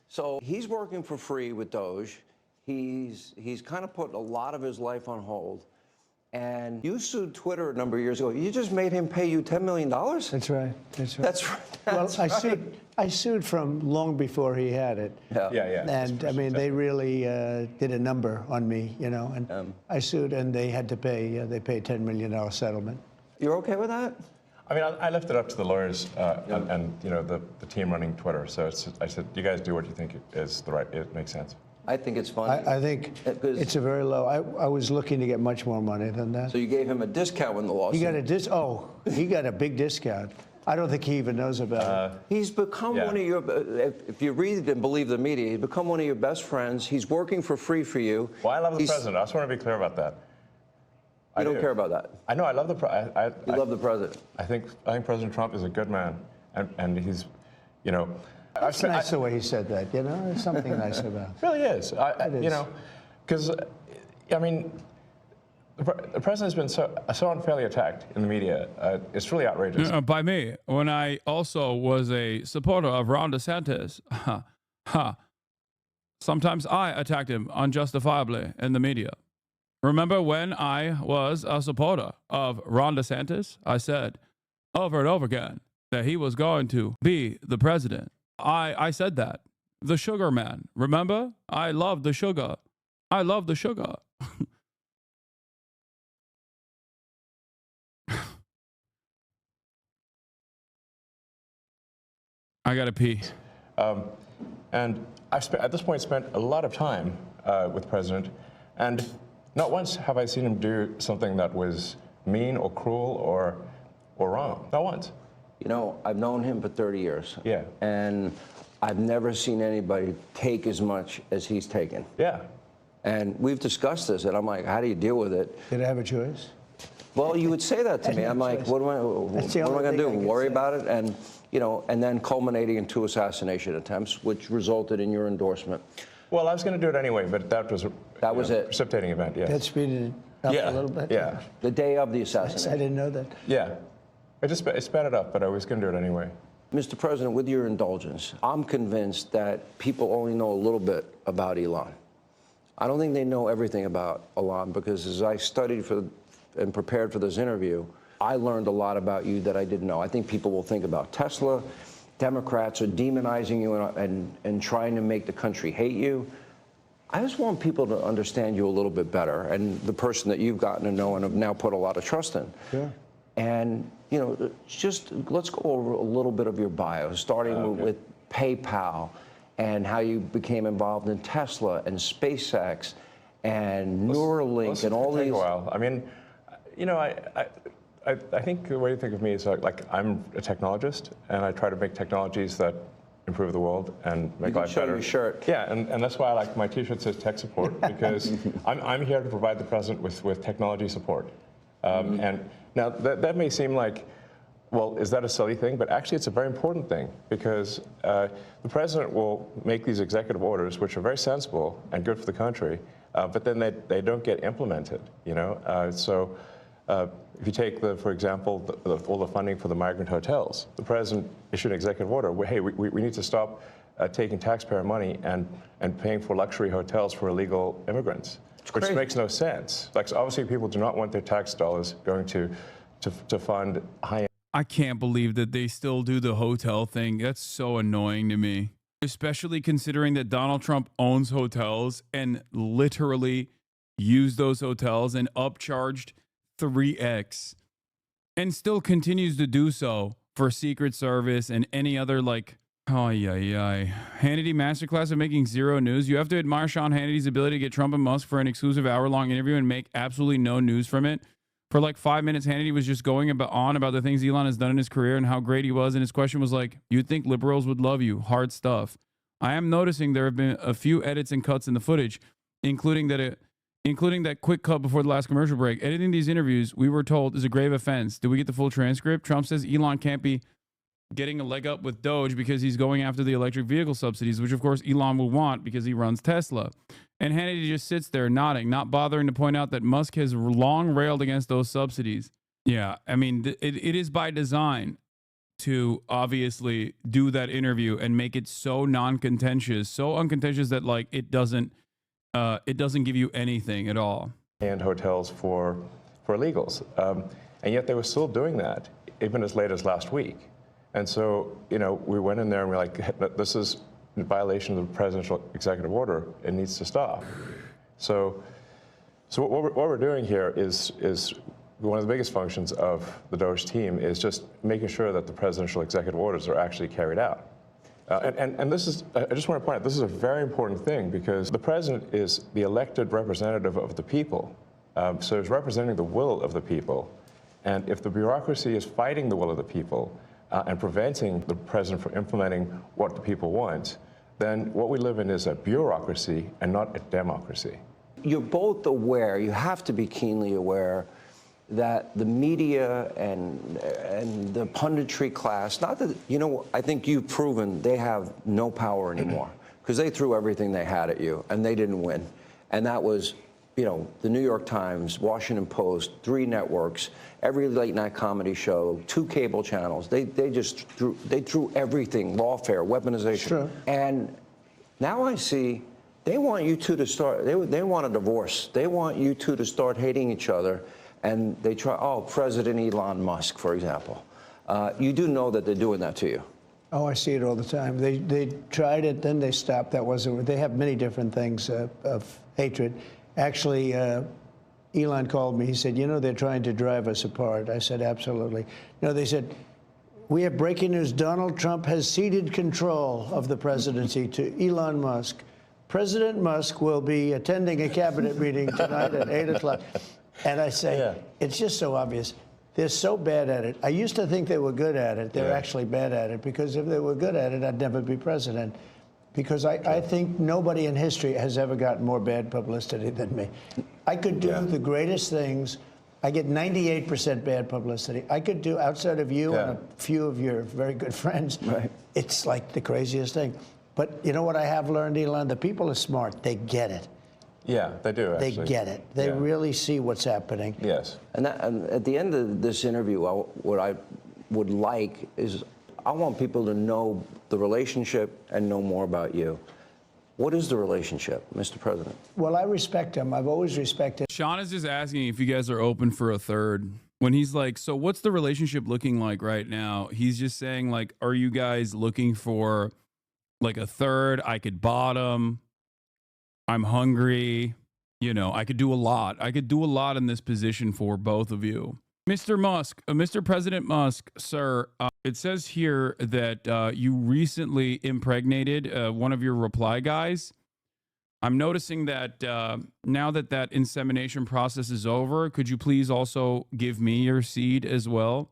So he's working for free with DOGE. He's kind of put a lot of his life on hold. And you sued Twitter a number of years ago. You just made him pay you $10 million? That's right. That's right. Well, I sued from long before he had it. Yeah. And I mean, they really did a number on me, and I sued, and they had to pay. They paid $10 million settlement. You're okay with that? I mean, I left it up to the lawyers and the team running Twitter. So I said, you guys do what you think is it makes sense. I think it's funny. I think it's a very low. I was looking to get much more money than that. So you gave him a discount when the lawsuit. He got a big discount. I don't think he even knows about it. He's become one of your, if you read and believe the media, he's become one of your best friends. He's working for free for you. Well, I love the president. I just want to be clear about that. You don't care about that. I know. I love the president. You love the president. I think President Trump is a good man, and he's, It's nice the way he said that. There's something nice about it. It really is. Because I mean, the president's been so unfairly attacked in the media. It's really outrageous. By me, when I also was a supporter of Ron DeSantis. Sometimes I attacked him unjustifiably in the media. Remember when I was a supporter of Ron DeSantis? I said over and over again that he was going to be the president. I said that. The sugar man. Remember? I love the sugar. I love the sugar. I gotta pee. And I've at this point spent a lot of time with the president, and not once have I seen him do something that was mean or cruel or wrong. Not once. I've known him for 30 years. Yeah. And I've never seen anybody take as much as he's taken. Yeah. And we've discussed this, and I'm like, how do you deal with it? Did I have a choice? Well, you would say that to me. I'm like, what am I going to do? Worry about it? And, and then culminating in 2 assassination attempts, which resulted in your endorsement. Well, I was going to do it anyway, but that was it. Precipitating event, yeah. That speeded it up a little bit? Yeah. The day of the assassination. I didn't know that. Yeah. It sped it up, but I was going to do it anyway. Mr. President, with your indulgence, I'm convinced that people only know a little bit about Elon. I don't think they know everything about Elon, because as I studied and prepared for this interview, I learned a lot about you that I didn't know. I think people will think about Tesla. Democrats are demonizing you and trying to make the country hate you. I just want people to understand you a little bit better, and the person that you've gotten to know and have now put a lot of trust in. Yeah. And, just let's go over a little bit of your bio, starting with PayPal and how you became involved in Tesla and SpaceX and Neuralink and all these. Take a while. I mean, I think the way to think of me is like I'm a technologist, and I try to make technologies that improve the world and make life show better. your shirt. Yeah, and that's why I like my T-shirt says tech support, because I'm here to provide the president with technology support. And now that may seem like, well, is that a silly thing? But actually, it's a very important thing, because the president will make these executive orders, which are very sensible and good for the country, but then they don't get implemented. So if you take, for example, all the funding for the migrant hotels, the president issued an executive order where, hey, we need to stop taking taxpayer money and paying for luxury hotels for illegal immigrants, which makes no sense. Like, so obviously, people do not want their tax dollars going to fund high. I can't believe that they still do the hotel thing. That's so annoying to me, especially considering that Donald Trump owns hotels and literally used those hotels and upcharged 3x and still continues to do so for Secret Service and any other, like, Hannity masterclass of making zero news. You have to admire Sean Hannity's ability to get Trump and Musk for an exclusive hour-long interview and make absolutely no news from it. For like 5 minutes, Hannity was just going on about the things Elon has done in his career and how great he was. And his question was like, you'd think liberals would love you. Hard stuff. I am noticing there have been a few edits and cuts in the footage, including that quick cut before the last commercial break. Editing these interviews, we were told, is a grave offense. Did we get the full transcript? Trump says Elon can't be getting a leg up with DOGE because he's going after the electric vehicle subsidies, which of course Elon will want because he runs Tesla. And Hannity just sits there nodding, not bothering to point out that Musk has long railed against those subsidies. Yeah, I mean, it is by design to obviously do that interview and make it so non-contentious, so uncontentious that like it doesn't give you anything at all. And hotels for illegals, and yet they were still doing that even as late as last week. And so, we went in there and we're like, this is in violation of the presidential executive order. It needs to stop. So what we're doing here is one of the biggest functions of the DOGE team is just making sure that the presidential executive orders are actually carried out. And this is, I just want to point out, this is a very important thing because the president is the elected representative of the people. So he's representing the will of the people. And if the bureaucracy is fighting the will of the people, and preventing the president from implementing what the people want, then what we live in is a bureaucracy and not a democracy. You're both aware, you have to be keenly aware, that the media and the punditry class, not that, I think you've proven they have no power anymore, because they threw everything they had at you, and they didn't win. And that was, the New York Times, Washington Post, 3 networks, every late night comedy show, 2 cable channels. They threw everything, lawfare, weaponization. Sure. And now I see they want you two to start, they want a divorce. They want you two to start hating each other. And they try, President Elon Musk, for example. You do know that they're doing that to you. Oh, I see it all the time. They tried it, then they stopped. That wasn't, they have many different things of hatred. Actually, Elon called me. He said, they're trying to drive us apart. I said, absolutely. They said, we have breaking news. Donald Trump has ceded control of the presidency to Elon Musk. President Musk will be attending a cabinet meeting tonight at 8 o'clock. And I say, It's just so obvious. They're so bad at it. I used to think they were good at it. They're actually bad at it, because if they were good at it, I'd never be president. Because I think nobody in history has ever gotten more bad publicity than me. I could do the greatest things. I get 98% bad publicity. I could do, outside of you and a few of your very good friends, it's like the craziest thing. But you know what I have learned, Elon? The people are smart. They get it. Yeah, they do, actually. They get it. They really see what's happening. Yes. And at the end of this interview, what I would like is, I want people to know the relationship and know more about you. What is the relationship, Mr. President? Well, I respect him. I've always respected. Sean is just asking if you guys are open for a third. When he's like, so what's the relationship looking like right now? He's just saying, like, are you guys looking for like a third? I could bottom. I'm hungry. I could do a lot. I could do a lot in this position for both of you. Mr. Musk, Mr. President Musk, sir, it says here that you recently impregnated one of your reply guys. I'm noticing that now that insemination process is over, could you please also give me your seed as well?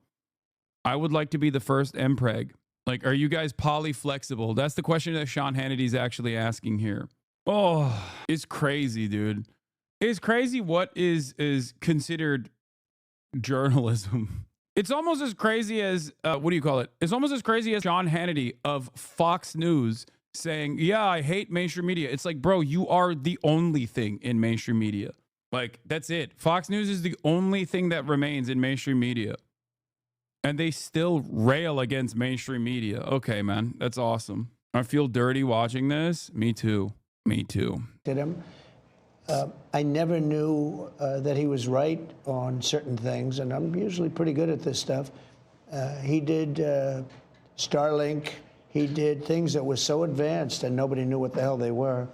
I would like to be the first MPreg Like, are you guys polyflexible? That's the question that Sean Hannity's actually asking here. Oh, it's crazy, dude. It's crazy what is considered journalism. It's almost as crazy as, what do you call it? It's almost as crazy as Sean Hannity of Fox News saying, yeah, I hate mainstream media. It's like, bro, you are the only thing in mainstream media. Like, that's it. Fox News is the only thing that remains in mainstream media. And they still rail against mainstream media. Okay, man, that's awesome. I feel dirty watching this. Me too. Me too. Did him. I never knew that he was right on certain things, and I'm usually pretty good at this stuff. He did Starlink. He did things that were so advanced and nobody knew what the hell they were.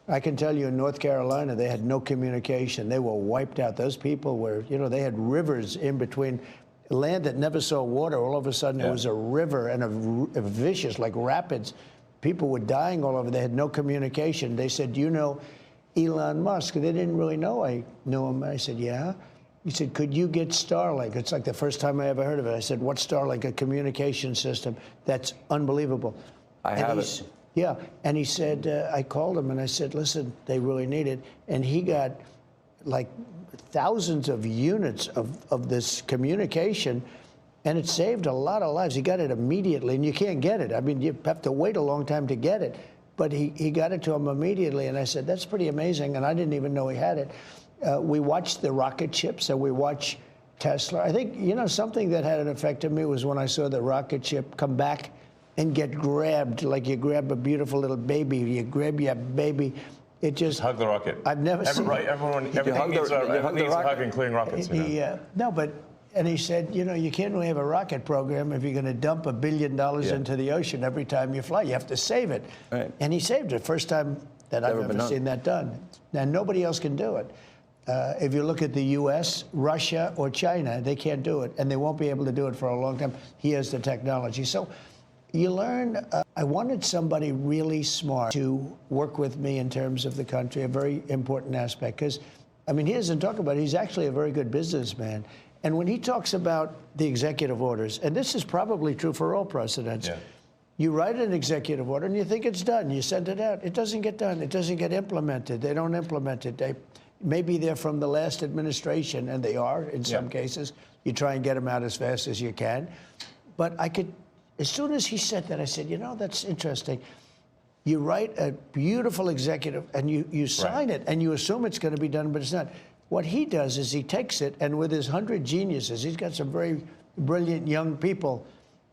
I can tell you in North Carolina, they had no communication. They were wiped out. Those people were, you know, they had rivers in between. Land that never saw water, all of a sudden it was a river and a vicious, like rapids. People were dying all over. They had no communication. They said, do you know Elon Musk? They didn't really know I knew him. I said, yeah. He said, could you get Starlink? It's like the first time I ever heard of it. I said, what's Starlink? A communication system. That's unbelievable. I have it. Yeah. And he said, I called him and I said, listen, they really need it. And he got like thousands of units of this communication, and it saved a lot of lives. He got it immediately, and you can't get it. I mean, you have to wait a long time to get it. But he got it to him immediately, and I said, that's pretty amazing, and I didn't even know he had it. We watched the rocket ships, and we watch Tesla. I think, you know, something that had an effect on me was when I saw the rocket ship come back and get grabbed, like you grab a beautiful little baby. You grab your baby. It just hug the rocket. I've never seen. Right, everything needs a hug, including rockets. No, but and he said, you know, you can't really have a rocket program if you're going to dump $1 billion into the ocean every time you fly. You have to save it. Right. And he saved it. First time that I've ever seen that done. Now nobody else can do it. If you look at the U.S., Russia, or China, they can't do it, and they won't be able to do it for a long time. He has the technology. So you learn. I wanted somebody really smart to work with me in terms of the country, a very important aspect. Because, I mean, he doesn't talk about it. He's actually a very good businessman. And when he talks about the executive orders, and this is probably true for all presidents, you write an executive order and you think it's done. You send it out. It doesn't get done. It doesn't get implemented. They don't implement it. Maybe they're from the last administration, and they are in some cases. You try and get them out as fast as you can. But I could... As soon as he said that, I said, you know, that's interesting. You write a beautiful executive, and you sign it, and you assume it's going to be done, but it's not. What he does is he takes it, and with his 100 geniuses, he's got some very brilliant young people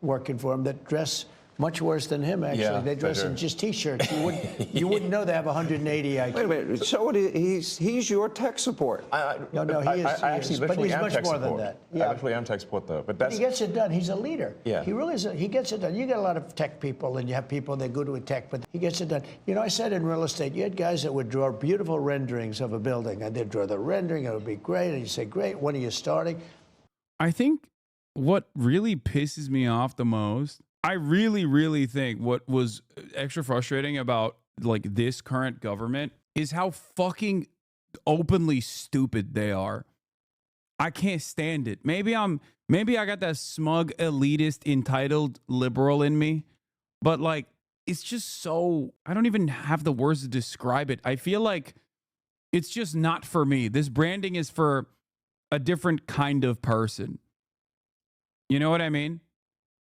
working for him that dress much worse than him, actually. Yeah, they dress in just T-shirts. You wouldn't know they have 180 IQ. Wait a minute. So he's your tech support. No, he is. But he's much more than that. I actually am tech support, though. But he gets it done. He's a leader. Yeah. He really is. He gets it done. You get a lot of tech people, and you have people that are good with tech, but he gets it done. You know, I said in real estate, you had guys that would draw beautiful renderings of a building, and they'd draw the rendering. It would be great. And you say, great, when are you starting? I think what really pisses me off the most, I really, really think what was extra frustrating about like this current government is how fucking openly stupid they are. I can't stand it. Maybe I got that smug, elitist, entitled liberal in me, but like it's just so, I don't even have the words to describe it. I feel like it's just not for me. This branding is for a different kind of person. You know what I mean?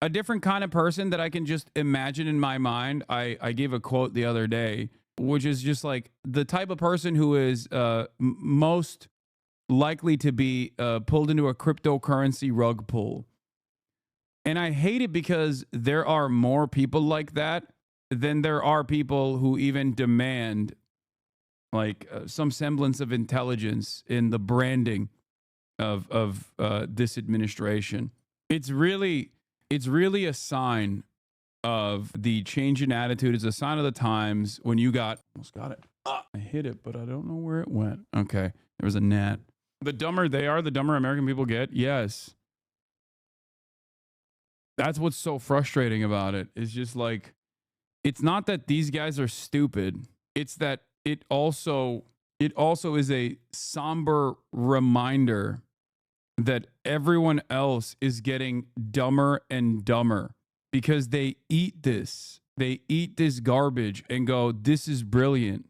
A different kind of person that I can just imagine in my mind. I gave a quote the other day, which is just like the type of person who is most likely to be pulled into a cryptocurrency rug pull. And I hate it because there are more people like that than there are people who even demand like some semblance of intelligence in the branding of this administration. It's really a sign of the change in attitude. It's a sign of the times when you almost got it. I hit it, but I don't know where it went. Okay. There was a gnat. The dumber they are, the dumber American people get. Yes. That's what's so frustrating about it. It's just like, it's not that these guys are stupid. It's that it also is a somber reminder that everyone else is getting dumber and dumber because they eat this. They eat this garbage and go, this is brilliant.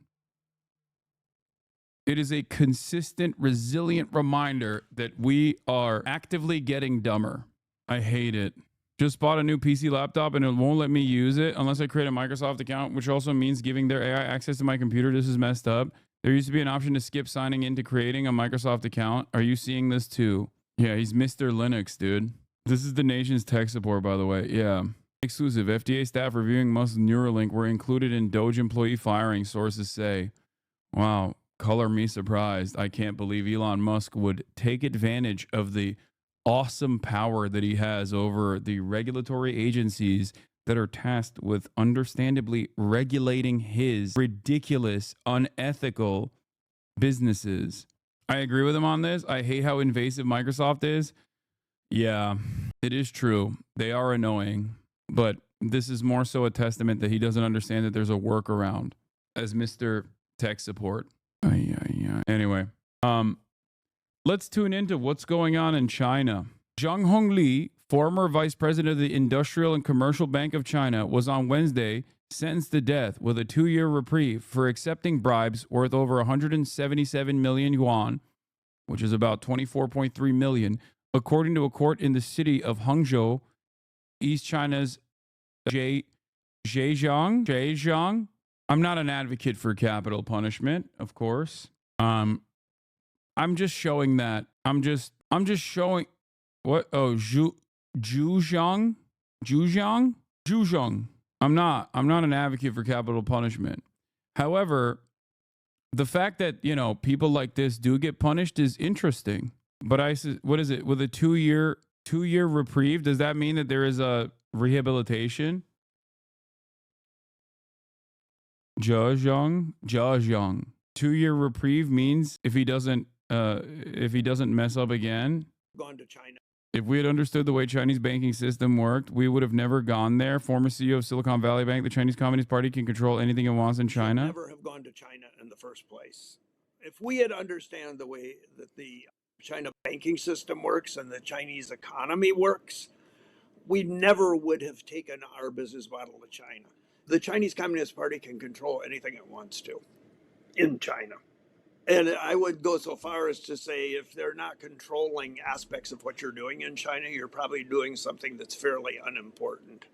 It is a consistent, resilient reminder that we are actively getting dumber. I hate it. Just bought a new PC laptop and it won't let me use it unless I create a Microsoft account, which also means giving their AI access to my computer. This is messed up. There used to be an option to skip signing into creating a Microsoft account. Are you seeing this too? Yeah, he's Mr. Linux, dude. This is the nation's tech support, by the way. Yeah. Exclusive. FDA staff reviewing Musk's Neuralink were included in DOGE employee firing, sources say. Wow. Color me surprised. I can't believe Elon Musk would take advantage of the awesome power that he has over the regulatory agencies that are tasked with understandably regulating his ridiculous, unethical businesses. I agree with him on this. I hate how invasive Microsoft is. Yeah, it is true. They are annoying, but this is more so a testament that he doesn't understand that there's a workaround as Mr. Tech Support. Anyway, let's tune into what's going on in China. Zhang Hongli, former vice president of the Industrial and Commercial Bank of China, was on Wednesday sentenced to death with a 2-year reprieve for accepting bribes worth over 177 million yuan, which is about 24.3 million, according to a court in the city of Hangzhou, East China's Zhejiang. I'm not an advocate for capital punishment, of course. I'm just showing that. I'm just showing what? Oh, Zhejiang. I'm not an advocate for capital punishment. However, the fact that, you know, people like this do get punished is interesting. But what is it? With a 2-year reprieve, does that mean that there is a rehabilitation? Zhejiang. 2-year reprieve means if he doesn't mess up again. Gone to China. If we had understood the way Chinese banking system worked, we would have never gone there. Former CEO of Silicon Valley Bank, the Chinese Communist Party can control anything it wants in China. Never have gone to China in the first place. If we had understand the way that the China banking system works and the Chinese economy works, we never would have taken our business model to China. The Chinese Communist Party can control anything it wants to in China. And I would go so far as to say if they're not controlling aspects of what you're doing in China, you're probably doing something that's fairly unimportant.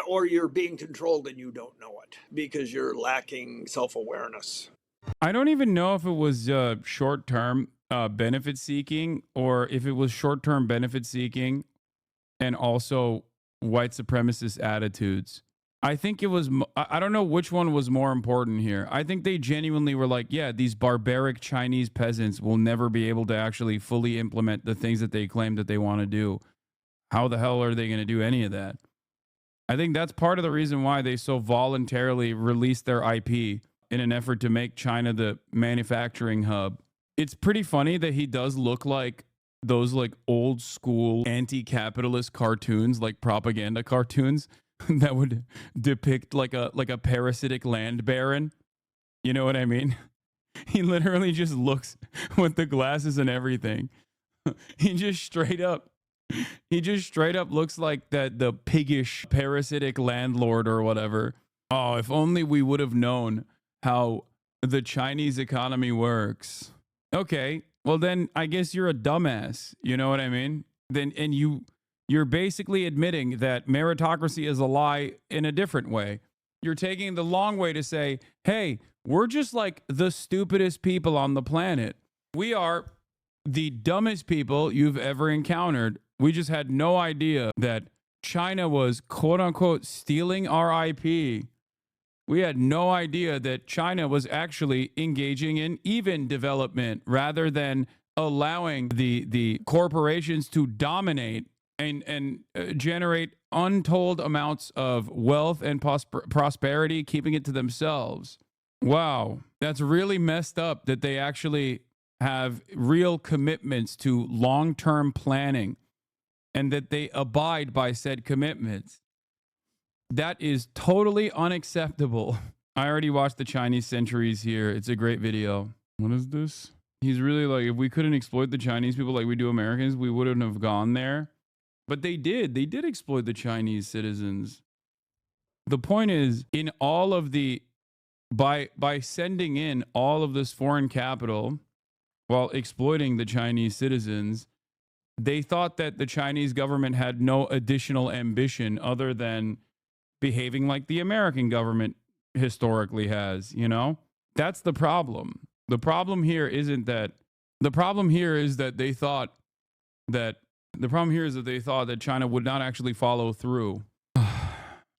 Or you're being controlled and you don't know it because you're lacking self-awareness. I don't even know if it was short-term benefit seeking or if it was short-term benefit seeking and also white supremacist attitudes. I think it was, I don't know which one was more important here. I think they genuinely were like, yeah, these barbaric Chinese peasants will never be able to actually fully implement the things that they claim that they want to do. How the hell are they going to do any of that? I think that's part of the reason why they so voluntarily released their IP in an effort to make China the manufacturing hub. It's pretty funny that he does look like those like old school anti-capitalist cartoons, like propaganda cartoons that would depict like a parasitic land baron. You know what I mean? He literally just looks with the glasses and everything. He just straight up looks like the piggish parasitic landlord or whatever. Oh, if only we would have known how the Chinese economy works. Okay, well then I guess you're a dumbass. You know what I mean? You're basically admitting that meritocracy is a lie in a different way. You're taking the long way to say, hey, we're just like the stupidest people on the planet. We are the dumbest people you've ever encountered. We just had no idea that China was, quote unquote, stealing our IP. We had no idea that China was actually engaging in even development rather than allowing the corporations to dominate and generate untold amounts of wealth and prosperity, keeping it to themselves. Wow, that's really messed up that they actually have real commitments to long-term planning and that they abide by said commitments. That is totally unacceptable. I already watched the Chinese Centuries here. It's a great video. What is this? He's really like, if we couldn't exploit the Chinese people like we do Americans, we wouldn't have gone there. But they did exploit the Chinese citizens. The point is, in all of the, by sending in all of this foreign capital while exploiting the Chinese citizens, they thought that the Chinese government had no additional ambition other than behaving like the American government historically has, you know? That's the problem. The problem here isn't that, the problem here is that they thought that, the problem here is that they thought that China would not actually follow through.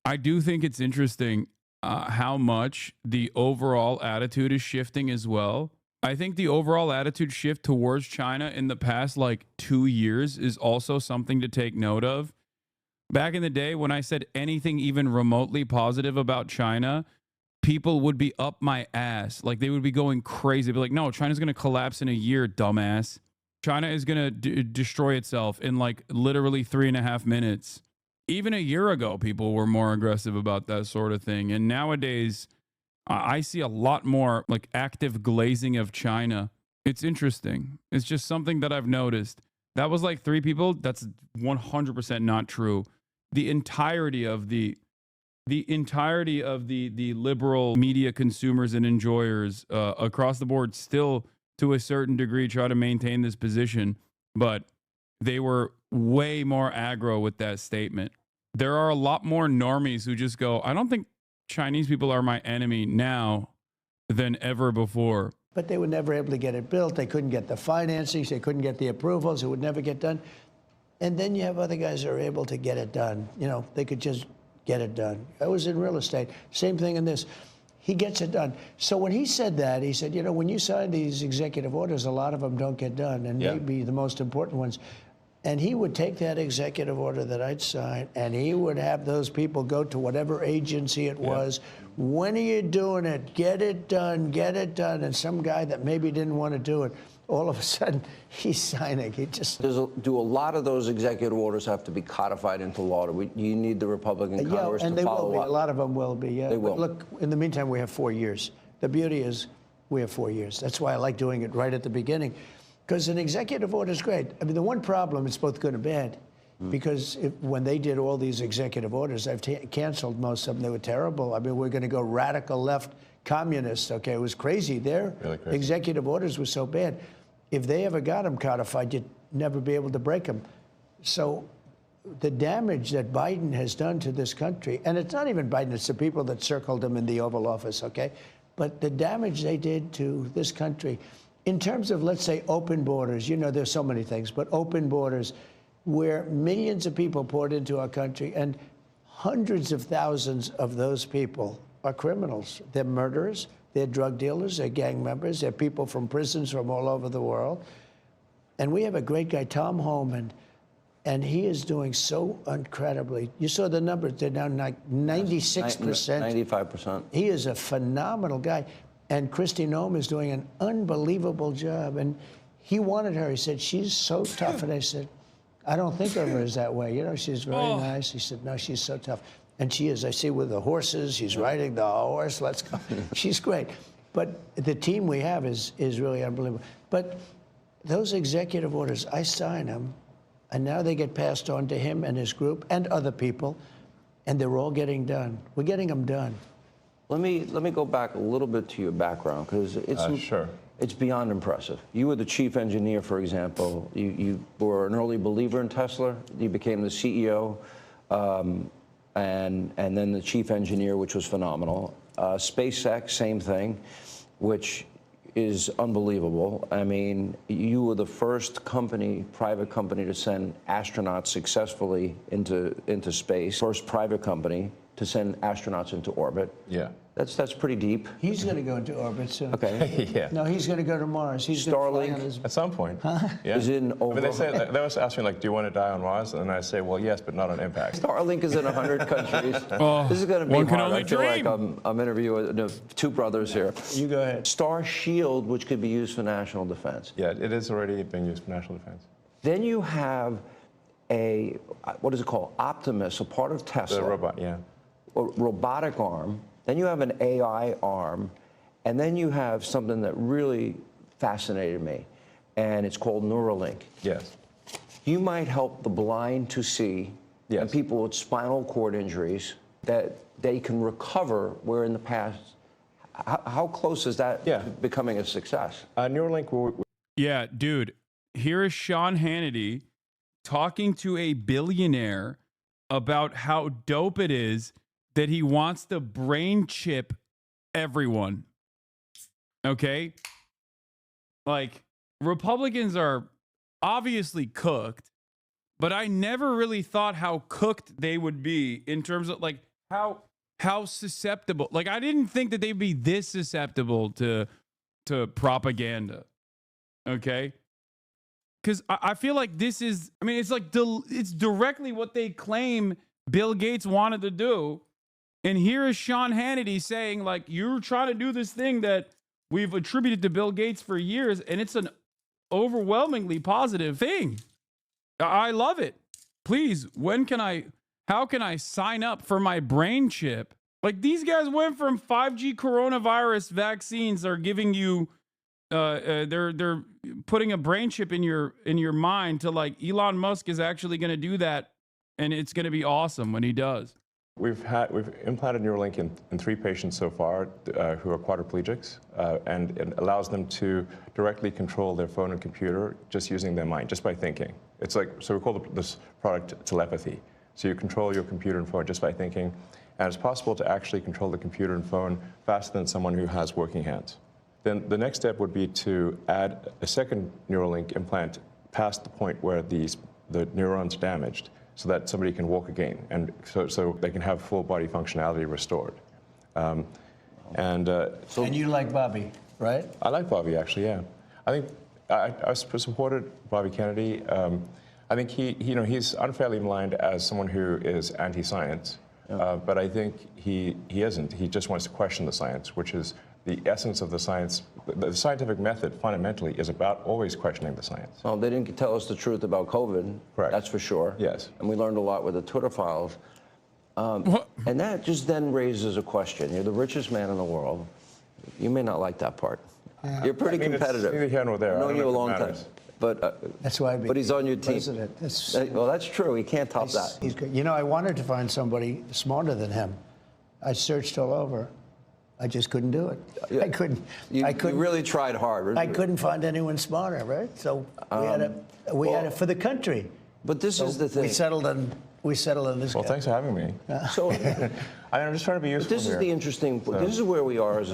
I do think it's interesting how much the overall attitude is shifting as well. I think the overall attitude shift towards China in the past like 2 years is also something to take note of. Back in the day, when I said anything even remotely positive about China, people would be up my ass. Like, they would be going crazy. Be like, no, China's going to collapse in a year, dumbass. China is going to destroy itself in like literally 3.5 minutes. Even a year ago, people were more aggressive about that sort of thing. And nowadays, I see a lot more like active glazing of China. It's interesting. It's just something that I've noticed. That was like 3 people. That's 100% not true. The entirety of the liberal media consumers and enjoyers across the board still, to a certain degree, try to maintain this position, but they were way more aggro with that statement. There are a lot more normies who just go, I don't think Chinese people are my enemy now than ever before. But they were never able to get it built. They couldn't get the financing. They couldn't get the approvals. It would never get done. And then you have other guys that are able to get it done. You know, they could just get it done. I was in real estate. Same thing in this. He gets it done. So when he said that, he said, you know, when you sign these executive orders, a lot of them don't get done, and maybe the most important ones. And he would take that executive order that I'd sign, and he would have those people go to whatever agency it was. When are you doing it? Get it done, get it done. And some guy that maybe didn't want to do it, all of a sudden, he's signing. He just... Do a lot of those executive orders have to be codified into law? Do you need the Republican Congress and to they follow will be. up? A lot of them will be, yeah. They will. But look, in the meantime, we have 4 years. The beauty is we have 4 years. That's why I like doing it right at the beginning. Because an executive order is great. I mean, the one problem, it's both good and bad. Because when they did all these executive orders, I've canceled most of them. They were terrible. I mean, we're going to go radical left communists. Okay, it was crazy. Their executive orders were so bad. If they ever got them codified, you'd never be able to break them. So the damage that Biden has done to this country, and it's not even Biden, it's the people that circled him in the Oval Office, okay? But the damage they did to this country, in terms of, let's say, open borders, you know, there's so many things, but open borders where millions of people poured into our country, and hundreds of thousands of those people are criminals. They're murderers, they're drug dealers, they're gang members, they're people from prisons from all over the world. And we have a great guy, Tom Homan, and he is doing so incredibly. You saw the numbers, they're down like 96%. 95%. He is a phenomenal guy. And Kristi Noem is doing an unbelievable job. And he wanted her. He said, she's so tough. And I said, I don't think of her as that way. You know, she's very nice. He said, no, she's so tough. And she is. I see with the horses, she's riding the horse. Let's go. She's great. But the team we have is really unbelievable. But those executive orders, I sign them, and now they get passed on to him and his group and other people, and they're all getting done. We're getting them done. Let me go back a little bit to your background, because it's beyond impressive. You were the chief engineer, for example. You were an early believer in Tesla. You became the CEO, and then the chief engineer, which was phenomenal. SpaceX, same thing, which is unbelievable. I mean, you were the first company, private company, to send astronauts successfully into space. First private company to send astronauts into orbit. Yeah. That's pretty deep. He's going to go into orbit soon. Okay. Yeah. No, he's going to go to Mars. He's Starlink. At some point. Huh? Yeah. Is in over. I mean, they always ask me, like, do you want to die on Mars? And I say, well, yes, but not on impact. Starlink is in 100 countries. This is going to be one can hard. only I feel dream. like I'm interviewing two brothers here. You go ahead. Star Shield, which could be used for national defense. Yeah, it is already being used for national defense. Then you have a, what is it called? Optimus, a part of Tesla. The robot, yeah. A robotic arm. Then you have an AI arm. And then you have something that really fascinated me. And it's called Neuralink. Yes. You might help the blind to see and people with spinal cord injuries that they can recover, where in the past, how close is that to becoming a success? Neuralink Yeah, dude, here is Sean Hannity talking to a billionaire about how dope it is that he wants to brain chip everyone. Okay? Like, Republicans are obviously cooked, but I never really thought how cooked they would be in terms of like how susceptible. Like, I didn't think that they'd be this susceptible to propaganda. Okay? Because I feel like this is, I mean, it's like, it's directly what they claim Bill Gates wanted to do. And here is Sean Hannity saying, like, you're trying to do this thing that we've attributed to Bill Gates for years, and it's an overwhelmingly positive thing. I love it. Please, how can I sign up for my brain chip? Like, these guys went from 5G coronavirus vaccines are giving you, they're putting a brain chip in your mind to, like, Elon Musk is actually going to do that, and it's going to be awesome when he does. We've implanted Neuralink in 3 patients so far who are quadriplegics, and it allows them to directly control their phone and computer just using their mind, just by thinking. It's like, so we call this product telepathy. So you control your computer and phone just by thinking, and it's possible to actually control the computer and phone faster than someone who has working hands. Then the next step would be to add a second Neuralink implant past the point where the neuron's damaged, so that somebody can walk again, and so they can have full body functionality restored. And you like Bobby, right? I like Bobby, actually, yeah. I think I supported Bobby Kennedy. I think he's unfairly maligned as someone who is anti-science, but I think he isn't. He just wants to question the science, which is the essence of the science. The scientific method fundamentally is about always questioning the science. Well, they didn't tell us the truth about COVID. Correct. That's for sure. Yes. And we learned a lot with the Twitter files. And that just then raises a question. You're the richest man in the world. You may not like that part. Yeah. You're pretty competitive. It's neither here nor there. I've known you a long time. But that's why. But he's on your team. President. Well, that's true. He can't top that. He's good. You know, I wanted to find somebody smarter than him. I searched all over. I just couldn't do it. I couldn't. You really tried hard. I couldn't find anyone smarter, right? So we had it for the country. But this is the thing. We settled on this. Well, guy. thanks for having me. So I'm just trying to be useful. But this is the interesting. This is where we are as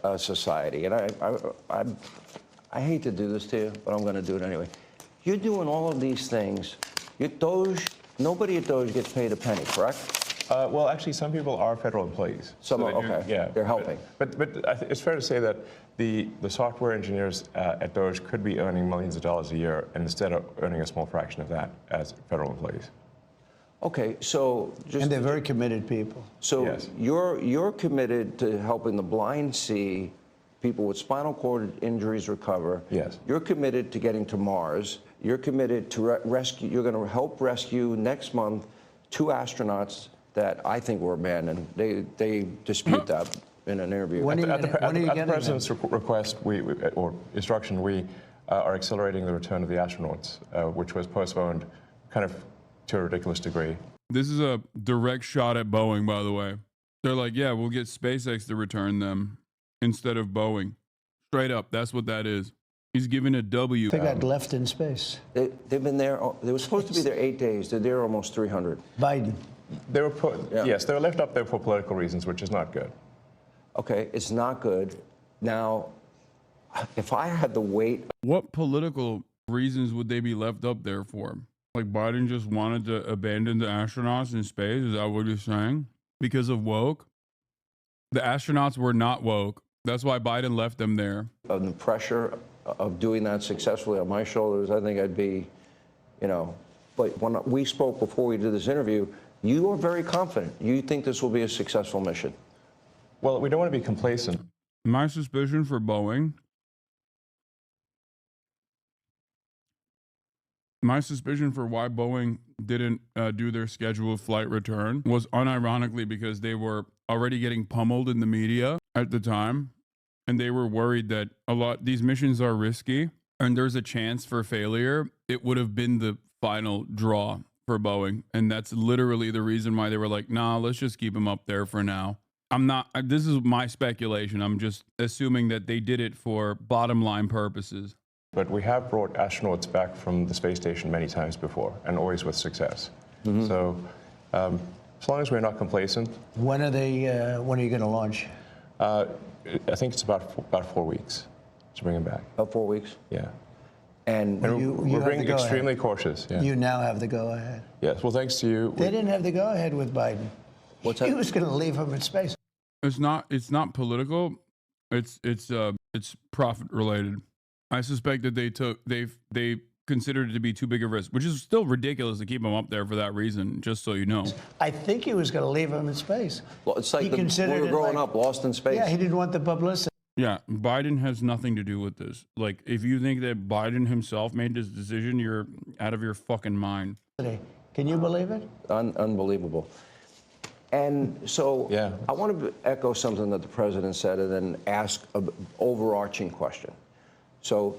a society, and I hate to do this to you, but I'm going to do it anyway. You're doing all of these things. Nobody at DOGE gets paid a penny, correct? Well, actually, some people are federal employees. Some are, okay. Yeah, they're helping. But it's fair to say that the software engineers at DOGE could be earning millions of dollars a year, and instead of earning a small fraction of that as federal employees. Okay, so and they're very committed people. So yes. You're committed to helping the blind see, people with spinal cord injuries recover. Yes. You're committed to getting to Mars. You're committed to rescue. You're going to help rescue next month 2 astronauts that I think were abandoned. They dispute that in an interview. At the president's request, or instruction, we are accelerating the return of the astronauts, which was postponed kind of to a ridiculous degree. This is a direct shot at Boeing, by the way. They're like, yeah, we'll get SpaceX to return them instead of Boeing. Straight up, that's what that is. He's giving a W. They got left in space. They've been there. They were supposed to be there 8 days. They're there almost 300. Biden. They were yes, they were left up there for political reasons, which is not good. Okay, it's not good. Now, if I had the weight... What political reasons would they be left up there for? Like Biden just wanted to abandon the astronauts in space? Is that what you're saying? Because of woke? The astronauts were not woke. That's why Biden left them there. Of the pressure of doing that successfully on my shoulders, I think I'd be, But when we spoke before we did this interview, you are very confident. You think this will be a successful mission. Well, we don't want to be complacent. My suspicion for Boeing, my suspicion for why Boeing didn't do their scheduled flight return was unironically because they were already getting pummeled in the media at the time. And they were worried that these missions are risky and there's a chance for failure. It would have been the final draw for Boeing. And that's literally the reason why they were like, nah, let's just keep him up there for now. I'm not, this is my speculation. I'm just assuming that they did it for bottom line purposes. But we have brought astronauts back from the space station many times before, and always with success. So as long as we're not complacent. When are you going to launch? I think it's about 4 weeks to bring them back. About 4 weeks? Yeah. And we're being extremely cautious. Yeah. You now have the go-ahead. Yes. Well, thanks to you. They didn't have the go-ahead with Biden. What's that? He was going to leave him in space. It's not political. It's profit related. I suspect that they considered it to be too big a risk, which is still ridiculous to keep him up there for that reason, just so you know. I think he was going to leave him in space. Well, it's like we were growing up, lost in space. Yeah, he didn't want the publicity. Yeah, Biden has nothing to do with this. Like, if you think that Biden himself made this decision, you're out of your fucking mind. Can you believe it? Unbelievable. And so yeah. I want to echo something that the president said and then ask an overarching question. So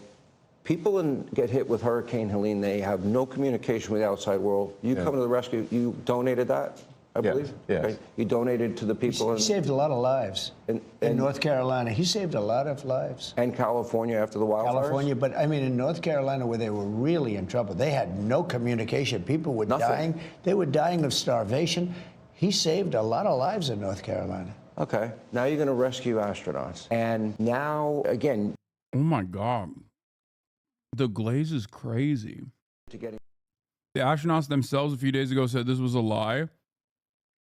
people get hit with Hurricane Helene. They have no communication with the outside world. You come to the rescue. You donated that, I believe? Yes. Okay. You donated to the people. He saved a lot of lives in North Carolina. He saved a lot of lives. And California after the wildfires? California, but I mean in North Carolina where they were really in trouble. They had no communication. People were dying. They were dying of starvation. He saved a lot of lives in North Carolina. Okay. Now you're going to rescue astronauts. And now, again... Oh, my God. The glaze is crazy. The astronauts themselves a few days ago said this was a lie.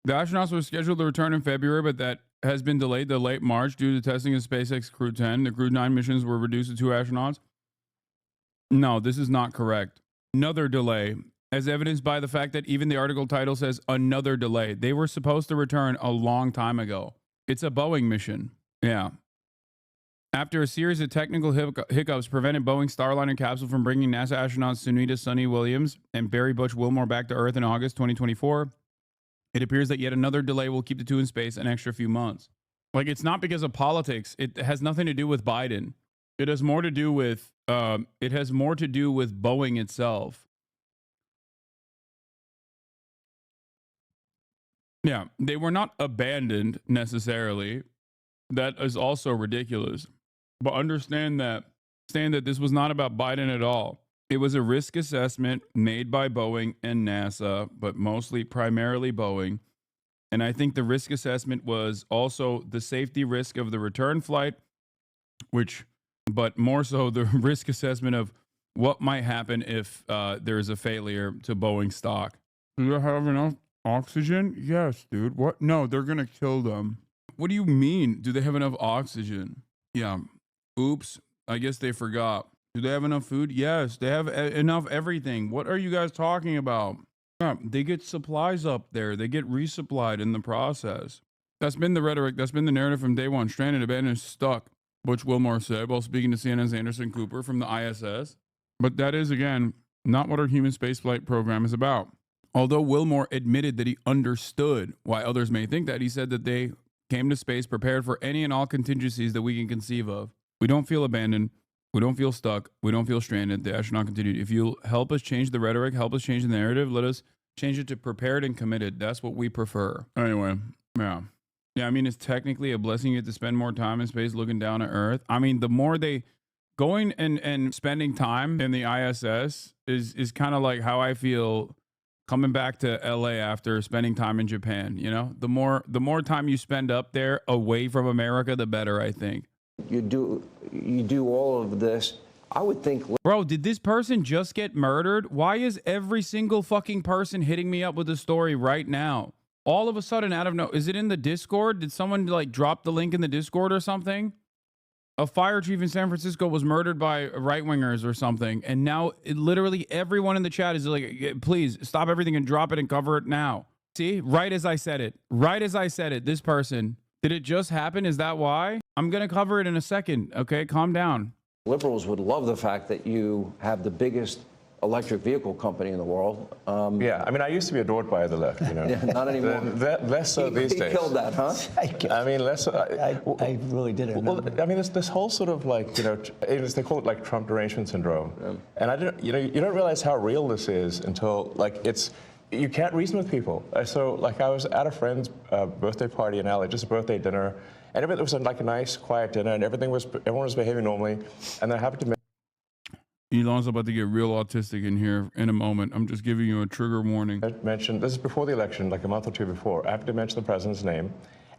The astronauts were scheduled to return in February, but that has been delayed to late March due to testing of SpaceX Crew 10. The Crew 9 missions were reduced to 2 astronauts. No, this is not correct. Another delay, as evidenced by the fact that even the article title says another delay. They were supposed to return a long time ago. It's a Boeing mission. Yeah. After a series of technical hiccups prevented Boeing's Starliner capsule from bringing NASA astronauts Sunita Sonny Williams and Barry Butch Wilmore back to Earth in August 2024, it appears that yet another delay will keep the two in space an extra few months. Like, it's not because of politics. It has nothing to do with Biden. It has more to do with Boeing itself. Yeah, they were not abandoned necessarily. That is also ridiculous. But understand that this was not about Biden at all. It was a risk assessment made by Boeing and NASA, but primarily Boeing. And I think the risk assessment was also the safety risk of the return flight, but more so the risk assessment of what might happen if there's a failure to Boeing stock. Do they have enough oxygen? Yes, dude. What? No, they're going to kill them. What do you mean? Do they have enough oxygen? Yeah. Oops. I guess they forgot. Do they have enough food? Yes, they have enough everything. What are you guys talking about? Yeah, they get supplies up there. They get resupplied in the process. That's been the rhetoric. That's been the narrative from day one. Stranded, abandoned, stuck. Butch Wilmore said while speaking to CNN's Anderson Cooper from the ISS. But that is, again, not what our human spaceflight program is about. Although Wilmore admitted that he understood why others may think that, he said that they came to space prepared for any and all contingencies that we can conceive of. We don't feel abandoned. We don't feel stuck. We don't feel stranded. The astronaut continued. If you'll help us change the rhetoric, help us change the narrative, let us change it to prepared and committed. That's what we prefer. Anyway, yeah. Yeah, I mean, it's technically a blessing you get to spend more time in space looking down at Earth. I mean, the more going and spending time in the ISS is kind of like how I feel coming back to LA after spending time in Japan. You know, the more time you spend up there away from America, the better, I think. You do all of this. I would think... Bro, did this person just get murdered? Why is every single fucking person hitting me up with a story right now? All of a sudden, out of is it in the Discord? Did someone like drop the link in the Discord or something? A fire chief in San Francisco was murdered by right-wingers or something. And now literally everyone in the chat is like, please stop everything and drop it and cover it now. See, right as I said it, this person, did it just happen? Is that why? I'm going to cover it in a second. Okay, calm down. Liberals would love the fact that you have the biggest electric vehicle company in the world. Yeah, I mean, I used to be adored by the left, you know. Yeah, not anymore. Less so these days. He killed that, huh? I mean, less. I really didn't. Well, I mean, this whole sort of like, you know, they call it like Trump derangement syndrome, and I didn't, you know, you don't realize how real this is until like you can't reason with people. So like I was at a friend's birthday party in LA, just a birthday dinner, and it was like a nice, quiet dinner, and everyone was behaving normally, and then I happened to. Elon's about to get real autistic in here in a moment. I'm just giving you a trigger warning. I mentioned, this is before the election, like a month or two before. I happened to mention the president's name.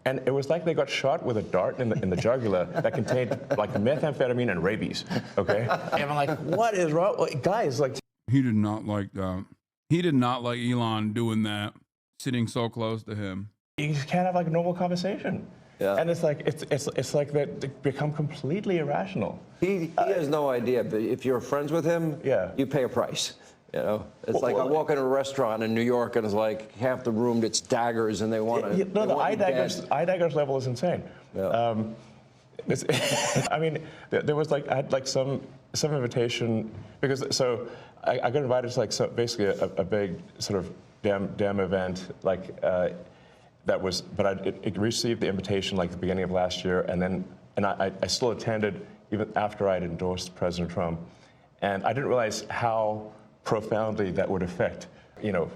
And it was like they got shot with a dart in the jugular that contained like methamphetamine and rabies, okay? And I'm like, what is wrong? Like, guys, like. He did not like that. He did not like Elon doing that, sitting so close to him. You just can't have like a normal conversation. Yeah. And it's like it's like they become completely irrational. He has no idea, but if you're friends with him, you pay a price. You know, it's like I walk in a restaurant in New York and it's like half the room it's daggers and they want to. No, the eye daggers level is insane. Yeah. I mean, there was like I had like some invitation because so I got invited to like basically a big sort of damn event like. That was, but it received the invitation like the beginning of last year, and I still attended even after I'd endorsed President Trump, and I didn't realize how profoundly that would affect, you know,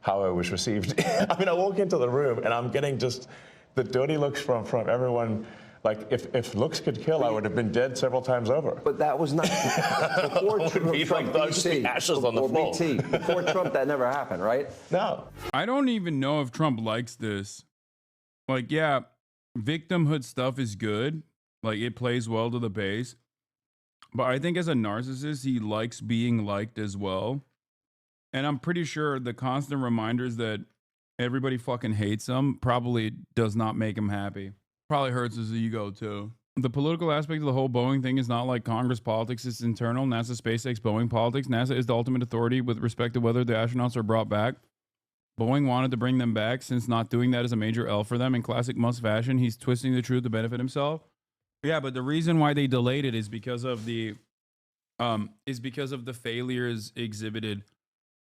how I was received. I mean, I walk into the room and I'm getting just the dirty looks from everyone. Like, if looks could kill, I would have been dead several times over. But that was not before Trump. BC, ashes on the floor. BT. Before Trump, that never happened, right? No. I don't even know if Trump likes this. Like, yeah, victimhood stuff is good. Like, it plays well to the base. But I think as a narcissist, he likes being liked as well. And I'm pretty sure the constant reminders that everybody fucking hates him probably does not make him happy. Probably hurts his ego too. The political aspect of the whole Boeing thing is not like Congress politics, it's internal. NASA, SpaceX, Boeing politics. NASA is the ultimate authority with respect to whether the astronauts are brought back. Boeing wanted to bring them back. Since not doing that is a major L for them. In classic Musk fashion, he's twisting the truth to benefit himself. Yeah, but the reason why they delayed it is because of the failures exhibited,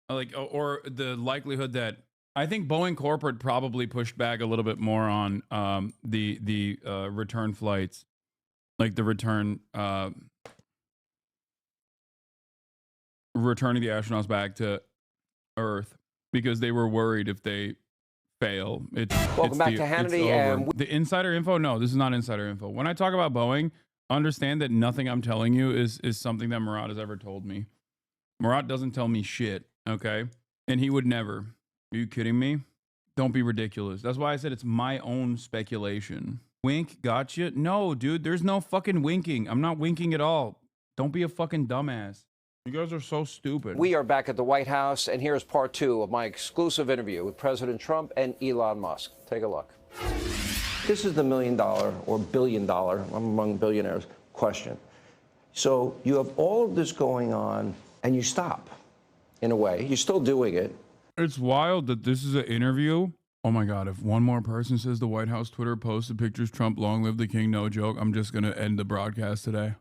like, or the likelihood that I think Boeing corporate probably pushed back a little bit more on the return flights, like the returning the astronauts back to Earth, because they were worried if they fail. Welcome back to Hannity. The insider info? No, this is not insider info. When I talk about Boeing, understand that nothing I'm telling you is something that Murat has ever told me. Murat doesn't tell me shit, okay? And he would never. Are you kidding me? Don't be ridiculous. That's why I said it's my own speculation. Wink, gotcha? No, dude, there's no fucking winking. I'm not winking at all. Don't be a fucking dumbass. You guys are so stupid. We are back at the White House, and here's part 2 of my exclusive interview with President Trump and Elon Musk. Take a look. This is the $1 million or $1 billion, I'm among billionaires, question. So you have all of this going on, and you stop, in a way. You're still doing it. It's wild that this is an interview. Oh my God, if one more person says the White House Twitter posted pictures Trump, long live the king, no joke, I'm just going to end the broadcast today.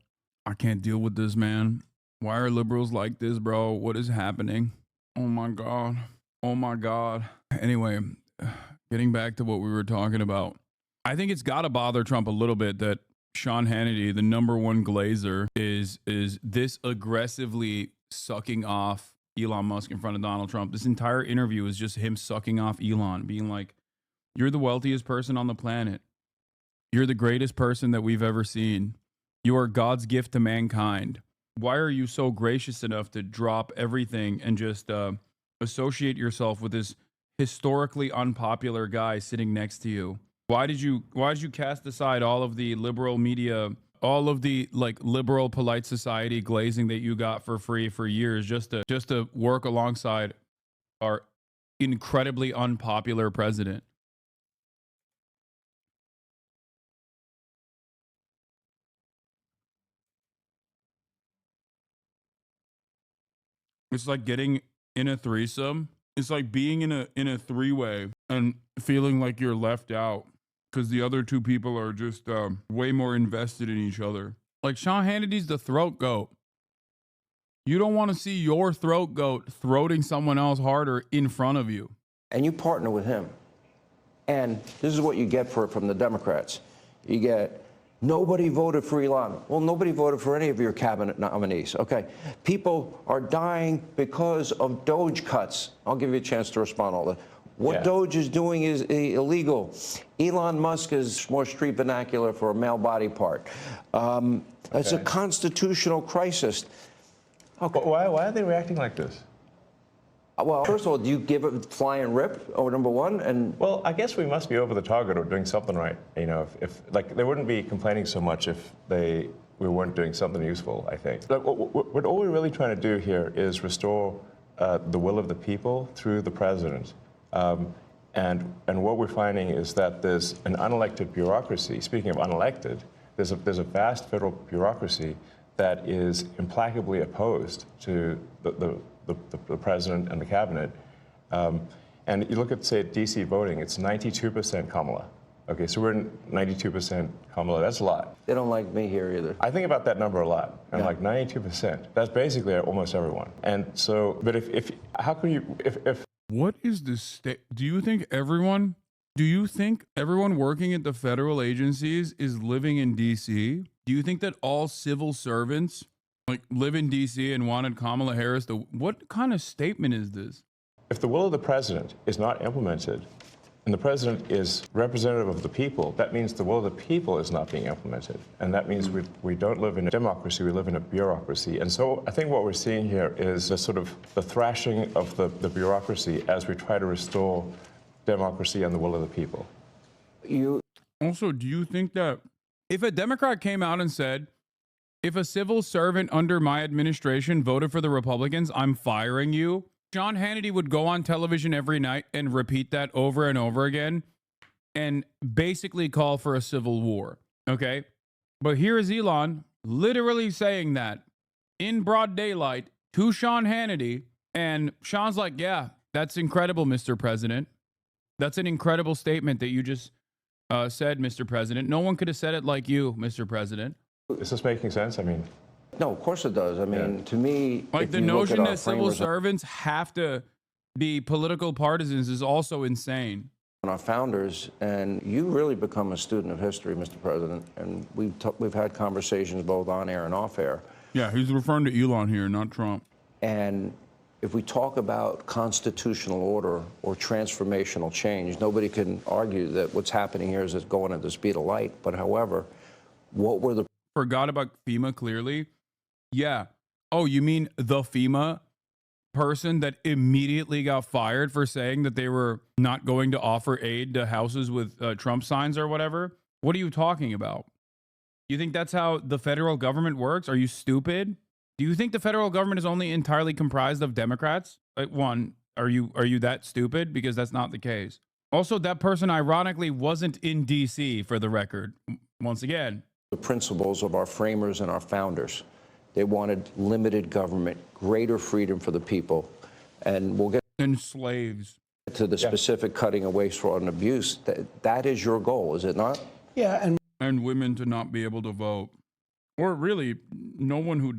I can't deal with this, man. Why are liberals like this, bro? What is happening? Oh my God. Oh my God. Anyway, getting back to what we were talking about. I think it's got to bother Trump a little bit that Sean Hannity, the #1 glazer, is this aggressively sucking off Elon Musk in front of Donald Trump. This entire interview is just him sucking off Elon, being like, you're the wealthiest person on the planet. You're the greatest person that we've ever seen. You are God's gift to mankind. Why are you so gracious enough to drop everything and just associate yourself with this historically unpopular guy sitting next to you? Why did you cast aside all of the liberal media, all of the like liberal polite society glazing that you got for free for years just to work alongside our incredibly unpopular president? It's like getting in a threesome. It's like being in a three-way and feeling like you're left out because the other two people are just way more invested in each other. Like Sean Hannity's the throat goat. You don't want to see your throat goat throating someone else harder in front of you. And you partner with him. And this is what you get from the Democrats. You get, nobody voted for Elon. Well, nobody voted for any of your cabinet nominees. Okay. People are dying because of DOGE cuts. I'll give you a chance to respond to all that. What DOGE is doing is illegal. Elon Musk is more street vernacular for a male body part. It's a constitutional crisis. Okay. Why are they reacting like this? Well, first of all, do you give it flying rip, number one? And well, I guess we must be over the target or doing something right. You know, if like they wouldn't be complaining so much if we weren't doing something useful, I think. Like, what all we're really trying to do here is restore the will of the people through the president. And what we're finding is that there's an unelected bureaucracy. Speaking of unelected, there's a vast federal bureaucracy that is implacably opposed to the president and the cabinet. And you look at, say, DC voting, it's 92% Kamala. Okay, so we're 92% Kamala. That's a lot. They don't like me here either. I think about that number a lot. And like 92%, that's basically almost everyone. And so, but how can you, if what is the state? Do you think everyone working at the federal agencies is living in DC? Do you think that all civil servants live in DC and wanted Kamala Harris? What kind of statement is this? If the will of the president is not implemented, and the president is representative of the people, that means the will of the people is not being implemented. And that means we don't live in a democracy, we live in a bureaucracy. And so I think what we're seeing here is the thrashing of the bureaucracy as we try to restore democracy and the will of the people. Also, do you think that if a Democrat came out and said, if a civil servant under my administration voted for the Republicans, I'm firing you, Sean Hannity would go on television every night and repeat that over and over again and basically call for a civil war, okay? But here is Elon literally saying that in broad daylight to Sean Hannity, and Sean's like, yeah, that's incredible, Mr. President. That's an incredible statement that you just said, Mr. President. No one could have said it like you, Mr. President. Is this making sense? I mean... No, of course it does. I mean, to me... Like, the notion that civil servants have to be political partisans is also insane. Our founders, and you really become a student of history, Mr. President, and we've had conversations both on air and off air. Yeah, he's referring to Elon here, not Trump. And if we talk about constitutional order or transformational change, nobody can argue that what's happening here is it's going at the speed of light. But however, what were the... Forgot about FEMA clearly. Yeah. Oh, you mean the FEMA person that immediately got fired for saying that they were not going to offer aid to houses with Trump signs or whatever? What are you talking about? You think that's how the federal government works? Are you stupid? Do you think the federal government is only entirely comprised of Democrats? One, are you that stupid? Because that's not the case. Also, that person ironically wasn't in DC, for the record. Once again. The principles of our framers and our founders. They wanted limited government, greater freedom for the people, and we'll get and slaves to the specific cutting of waste, fraud, and abuse. That is your goal, is it not? Yeah, and women to not be able to vote, or really, no one who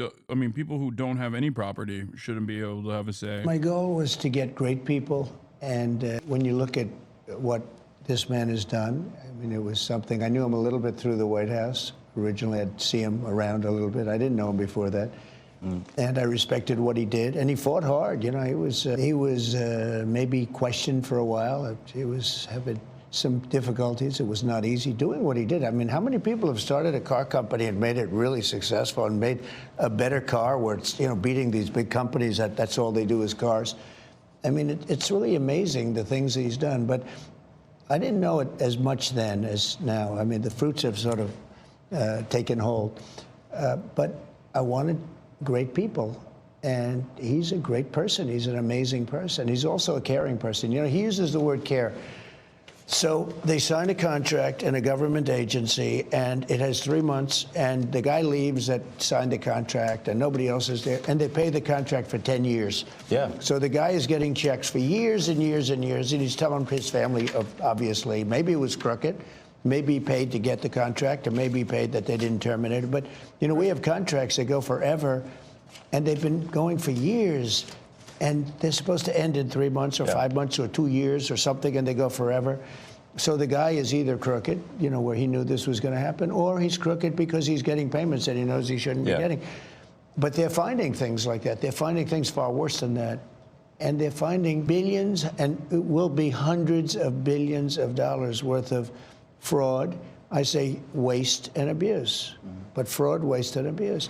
people who don't have any property shouldn't be able to have a say. My goal was to get great people, and when you look at what this man has done, I mean, it was something. I knew him a little bit through the White House. Originally, I'd see him around a little bit. I didn't know him before that. And I respected what he did. And he fought hard. You know, he was maybe questioned for a while. He was having some difficulties. It was not easy doing what he did. I mean, how many people have started a car company and made it really successful and made a better car where it's, beating these big companies that's all they do is cars? I mean, it's really amazing the things that he's done. But I didn't know it as much then as now. I mean, the fruits have sort of taken hold. But I wanted great people. And he's a great person. He's an amazing person. He's also a caring person. He uses the word care. So they signed a contract in a government agency, and it has 3 months, and the guy leaves that signed the contract, and nobody else is there, and they pay the contract for 10 years. Yeah. So the guy is getting checks for years and years and years, and he's telling his family, obviously, maybe it was crooked, maybe he paid to get the contract, or maybe he paid that they didn't terminate it. But, we have contracts that go forever, And they've been going for years. And they're supposed to end in 3 months or 5 months or 2 years or something, and they go forever. So the guy is either crooked, you know, where he knew this was going to happen, or he's crooked because he's getting payments that he knows he shouldn't be getting. But they're finding things like that. They're finding things far worse than that. And they're finding billions, and it will be hundreds of billions of dollars worth of fraud. I say waste and abuse, but fraud, waste, and abuse.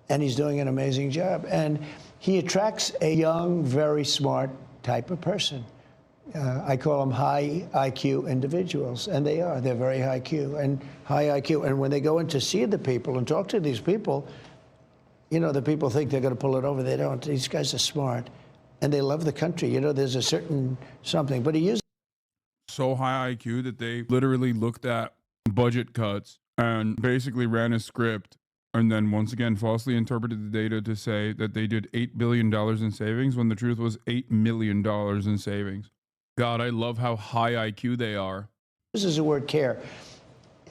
And he's doing an amazing job. And he attracts a young, very smart type of person. I call them high IQ individuals, and they are. They're very high IQ and high IQ. And when they go in to see the people and talk to these people, you know, the people think they're going to pull it over. They don't. These guys are smart, and they love the country. You know, there's a certain something. But he uses so high IQ that they literally looked at budget cuts and basically ran a script, and then once again falsely interpreted the data to say that they did $8 billion in savings when the truth was $8 million in savings. God, I love how high IQ they are. This is the word care.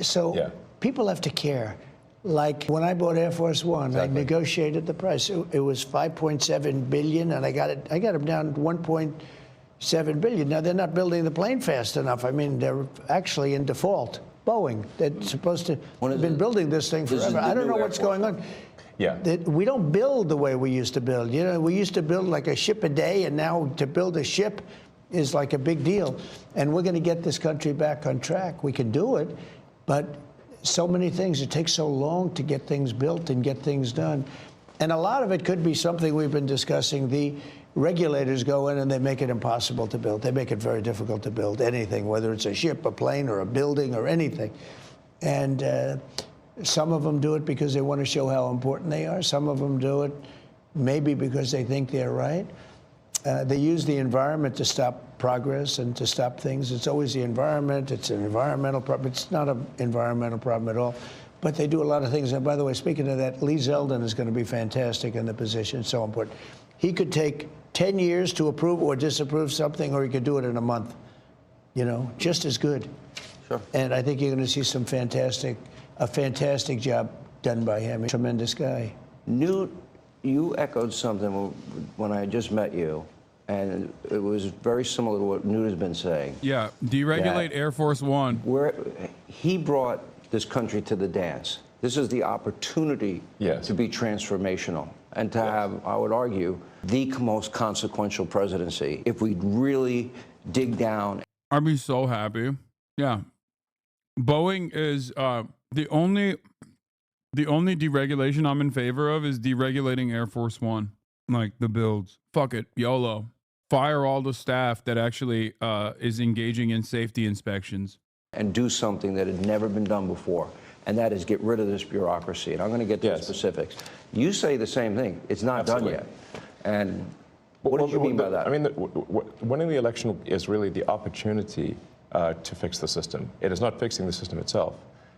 So people have to care. Like when I bought Air Force One, I negotiated the price. It was $5.7 billion, and I got them down to $1.7 billion. Now they're not building the plane fast enough. I mean, they're actually in default. Boeing, they're supposed to have been building this thing forever. I don't know what's going on. We don't build the way we used to build. You know, we used to build like a ship a day, and now to build a ship is like a big deal. And we're going to get this country back on track. We can do it, but so many things. It takes so long to get things built and get things done. And a lot of it could be something we've been discussing. The regulators go in and they make it impossible to build. They make it very difficult to build anything, whether it's a ship, a plane, or a building, or anything. And some of them do it because they want to show how important they are. Some of them do it maybe because they think they're right. They use the environment to stop progress and to stop things. It's always the environment. It's an environmental problem. It's not an environmental problem at all. But they do a lot of things. And by the way, speaking of that, Lee Zeldin is going to be fantastic in the position. It's so important. He could take 10 years to approve or disapprove something, or he could do it in a month. You know, just as good. Sure. And I think you're going to see a fantastic job done by him. He's a tremendous guy. Newt, you echoed something when I just met you, and it was very similar to what Newt has been saying. Yeah, deregulate Air Force One. He brought this country to the dance. This is the opportunity to be transformational and to have, I would argue, the most consequential presidency if we really dig down. I'd be so happy. Yeah. Boeing is the only deregulation I'm in favor of is deregulating Air Force One. Like the builds. Fuck it. YOLO. Fire all the staff that actually is engaging in safety inspections. And do something that had never been done before. And that is get rid of this bureaucracy. And I'm going to get to the specifics. You say the same thing. It's not done yet. And what do you mean by that? I mean, winning the election is really the opportunity to fix the system. It is not fixing the system itself.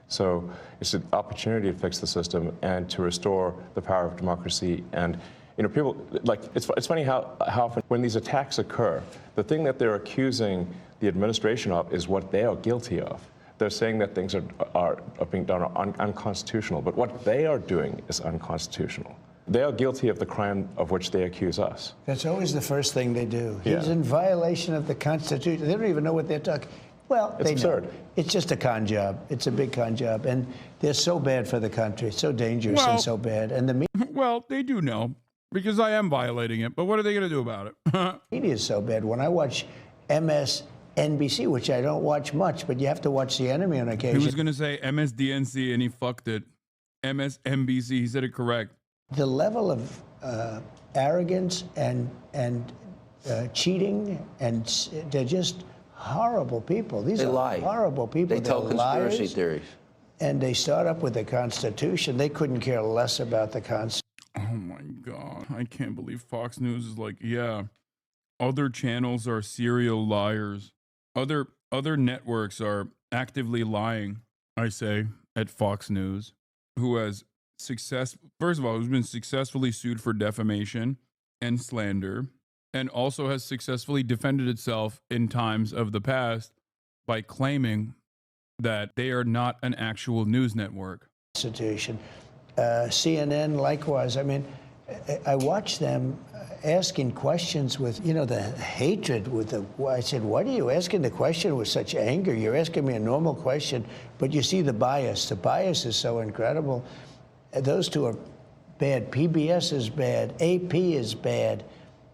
So it's an opportunity to fix the system and to restore the power of democracy. And you know, people like it's funny how often when these attacks occur, the thing that they're accusing the administration of is what they are guilty of. They're saying that things are being done unconstitutional, but what they are doing is unconstitutional. They are guilty of the crime of which they accuse us. That's always the first thing they do. He's in violation of the Constitution. They don't even know what they're talking. Well, it's absurd. Know. It's just a con job. It's a big con job, and they're so bad for the country, so dangerous and so bad. And the well, they do know because I am violating it. But what are they going to do about it? media is so bad. When I watch MSNBC, which I don't watch much, but you have to watch the enemy on occasion. He was going to say MSDNC, and he fucked it. MSNBC. He said it correct. The level of arrogance and cheating, and they're just horrible people. These are horrible people. They tell conspiracy theories. And they start up with the Constitution. They couldn't care less about the Constitution. Oh my God. I can't believe Fox News is like, yeah, other channels are serial liars. Other networks are actively lying, I say, at Fox News, who has first of all, who's been successfully sued for defamation and slander, and also has successfully defended itself in times of the past by claiming that they are not an actual news network. Constitution. CNN, likewise. I mean, I watched them asking questions with, you know, the hatred with the, I said, why are you asking the question with such anger? You're asking me a normal question, but you see the bias. The bias is so incredible. Those two are bad. PBS is bad. AP is bad.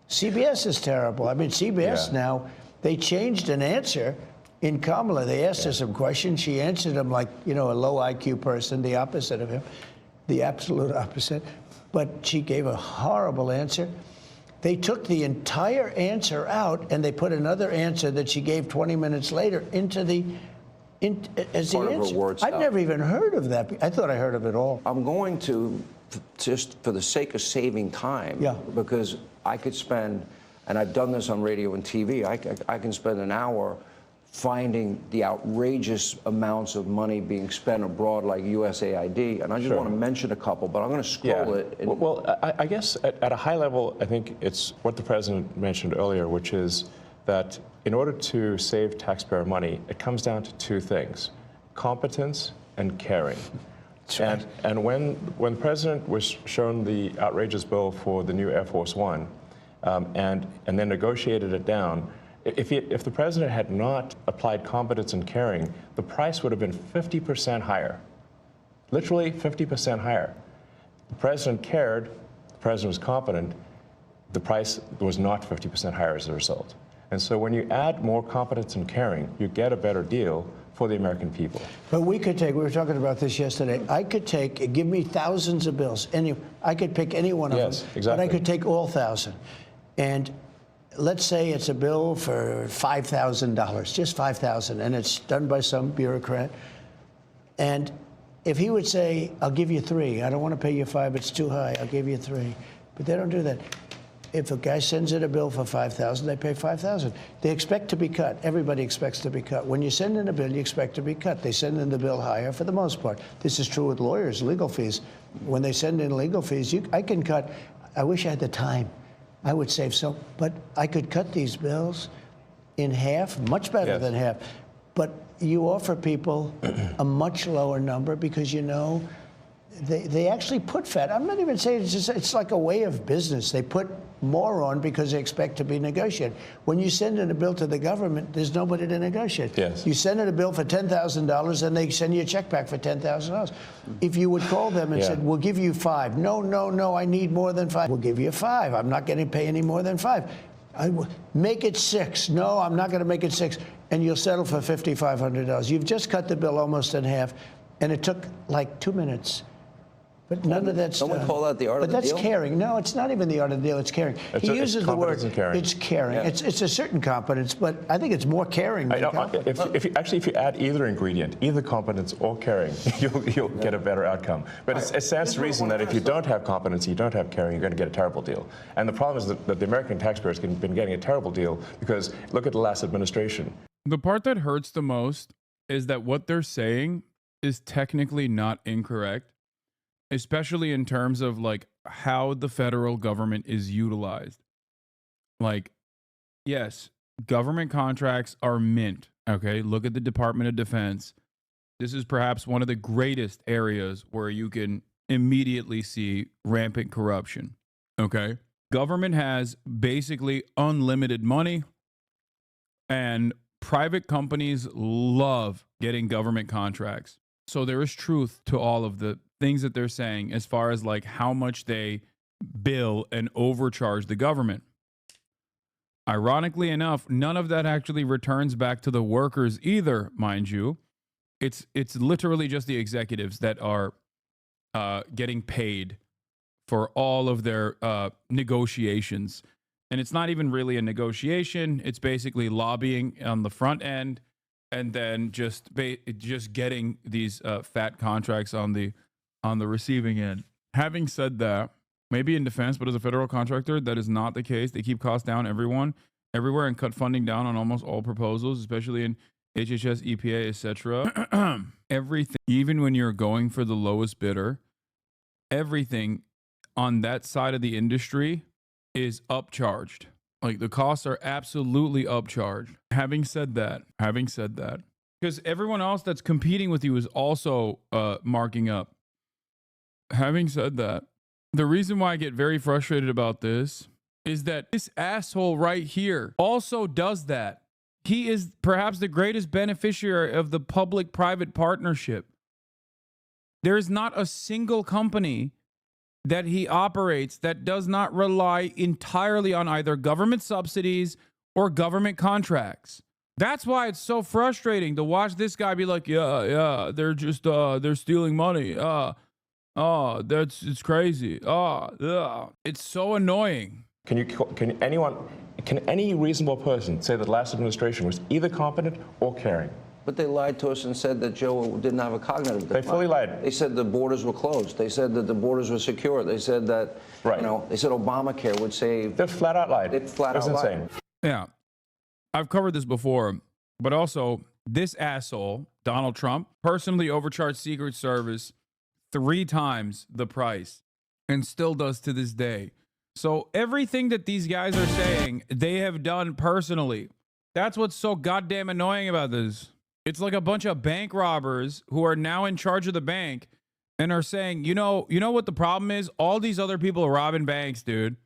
CBS is terrible. I mean, CBS now, they changed an answer in Kamala. They asked her some questions. She answered them like, you know, a low IQ person, the opposite of him, the absolute opposite. But she gave a horrible answer. They took the entire answer out and they put another answer that she gave 20 minutes later into the as the answer. I've never even heard of that. I thought I heard of it all. I'm going to, just for the sake of saving time, because I could spend, and I've done this on radio and TV, I can spend an hour finding the outrageous amounts of money being spent abroad, like USAID, and I just want to mention a couple, but I'm going to scroll it. And well, I guess at a high level, I think it's what the president mentioned earlier, which is that in order to save taxpayer money, it comes down to two things: competence and caring. And when the president was shown the outrageous bill for the new Air Force One, and then negotiated it down, if the president had not applied competence and caring, the price would have been 50% higher, literally 50% higher. The president cared, the president was competent, the price was not 50% higher as a result. And so when you add more competence and caring, you get a better deal for the American people. But we could take, we were talking about this yesterday, I could take, give me thousands of bills, I could pick any one of them, exactly. But I could take all 1,000. And let's say it's a bill for $5,000, just $5,000, and it's done by some bureaucrat. And if he would say, I'll give you 3, I don't want to pay you 5, it's too high, I'll give you 3. But they don't do that. If a guy sends in a bill for $5,000, they pay $5,000. They expect to be cut. Everybody expects to be cut. When you send in a bill, you expect to be cut. They send in the bill higher for the most part. This is true with lawyers, legal fees. When they send in legal fees, I can cut. I wish I had the time. I would save so, but I could cut these bills in half, much better than half. But you offer people a much lower number because, you know, they actually put fat. I'm not even saying it's like a way of business. They put more on because they expect to be negotiated. When you send in a bill to the government, there's nobody to negotiate. Yes. You send in a bill for $10,000 and they send you a check back for $10,000. If you would call them and said, we'll give you 5. No, I need more than 5. We'll give you 5. I'm not going to pay any more than 5. Make it 6. No, I'm not going to make it 6. And you'll settle for $5,500. You've just cut the bill almost in half, and it took like 2 minutes. But none of that's Someone call that the art of the deal? But that's caring. No, it's not even the art of the deal. It's caring. He uses the word. It's caring. Yeah. It's a certain competence, but I think it's more caring than competence. If you add either ingredient, either competence or caring, you'll get a better outcome. But it stands to reason that if you don't have competence, you don't have caring, you're going to get a terrible deal. And the problem is that the American taxpayers have been getting a terrible deal because look at the last administration. The part that hurts the most is that what they're saying is technically not incorrect, especially in terms of like how the federal government is utilized. Like, yes, government contracts are mint. Okay, look at the Department of Defense. This is perhaps one of the greatest areas where you can immediately see rampant corruption. Okay, government has basically unlimited money, and private companies love getting government contracts. So there is truth to all of the things that they're saying as far as like how much they bill and overcharge the government. Ironically enough, none of that actually returns back to the workers either, mind you. It's literally just the executives that are getting paid for all of their negotiations. And it's not even really a negotiation. It's basically lobbying on the front end and then just getting these fat contracts on the receiving end. Having said that, maybe in defense, but as a federal contractor, that is not the case. They keep costs down everywhere and cut funding down on almost all proposals, especially in HHS, EPA, etc. Everything, even when you're going for the lowest bidder, everything on that side of the industry is upcharged. Like the costs are absolutely upcharged. Having said that, because everyone else that's competing with you is also marking up. Having said that, The reason why I get very frustrated about this is that this asshole right here also does that. He is perhaps the greatest beneficiary of the public-private partnership. There is not a single company that he operates that does not rely entirely on either government subsidies or government contracts. That's why it's so frustrating to watch this guy be like, yeah, they're just, they're stealing money. It's crazy. It's so annoying. Can any reasonable person say that last administration was either competent or caring? But they lied to us and said that Joe didn't have a cognitive decline. They fully lied. They said the borders were closed. They said that the borders were secure. They said that, right. They said Obamacare would save. They flat out lied. It flat out lied. Insane. Yeah. I've covered this before, but also this asshole, Donald Trump, personally overcharged Secret Service 3 times the price and still does to this day. So everything that these guys are saying, they have done personally. That's what's so goddamn annoying about this. It's like a bunch of bank robbers who are now in charge of the bank and are saying, you know what the problem is? All these other people are robbing banks, dude.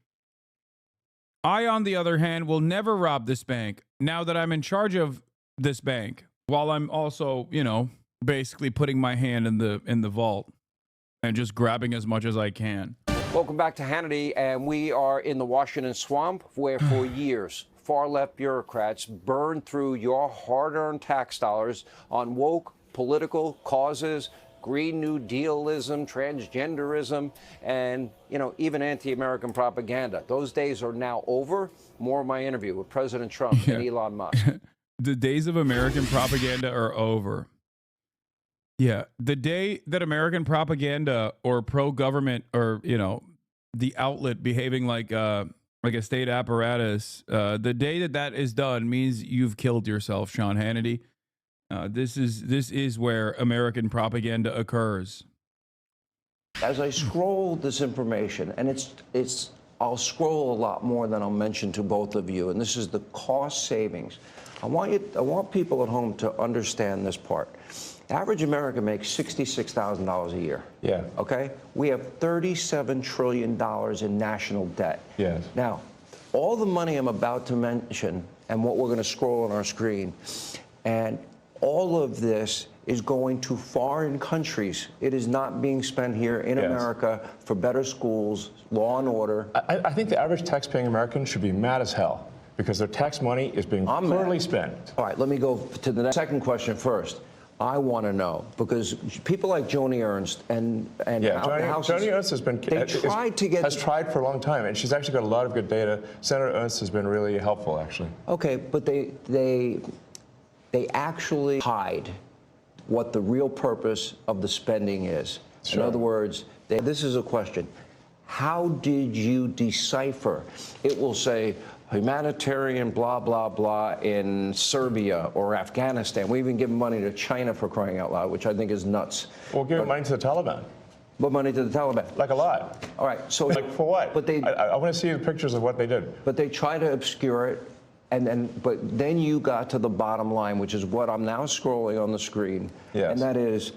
I, on the other hand, will never rob this bank now that I'm in charge of this bank, while I'm also, basically putting my hand in the vault and just grabbing as much as I can. Welcome back to Hannity, and we are in the Washington swamp where for years far-left bureaucrats burned through your hard-earned tax dollars on woke political causes, Green New Dealism, transgenderism, and, even anti-American propaganda. Those days are now over. More of my interview with President Trump and Elon Musk. The days of American propaganda are over. Yeah, the day that American propaganda or pro-government or, the outlet behaving like a state apparatus, the day that is done means you've killed yourself, Sean Hannity. This is where American propaganda occurs. As I scroll this information, and I'll scroll a lot more than I'll mention to both of you, and this is the cost savings. I want people at home to understand this part. Average American makes $66,000 a year. Yeah. Okay? We have $37 trillion in national debt. Yes. Now, all the money I'm about to mention and what we're going to scroll on our screen, and all of this is going to foreign countries. It is not being spent here in America for better schools, law and order. I think the average tax-paying American should be mad as hell because their tax money is being poorly spent. All right, let me go to the second question first. I want to know, because people like Joni Ernst and Joni Ernst has tried for a long time, and she's actually got a lot of good data. Senator Ernst has been really helpful, actually. Okay, but they actually hide what the real purpose of the spending is. Sure. In other words, this is a question. How did you decipher? It will say humanitarian blah, blah, blah in Serbia or Afghanistan. We even give money to China, for crying out loud, which I think is nuts. We'll give money to the Taliban. What money to the Taliban? Like a lot. All right. So like for what? But I want to see the pictures of what they did. But they try to obscure it. But then you got to the bottom line, which is what I'm now scrolling on the screen. Yes. And that is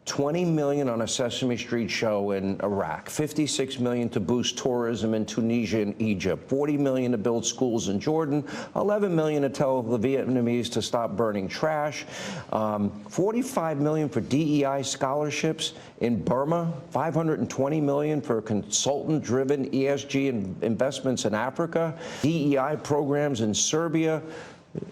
$20 million on a Sesame Street show in Iraq, $56 million to boost tourism in Tunisia and Egypt, $40 million to build schools in Jordan, $11 million to tell the Vietnamese to stop burning trash, $45 million for DEI scholarships in Burma, $520 million for consultant-driven ESG investments in Africa, DEI programs in Serbia.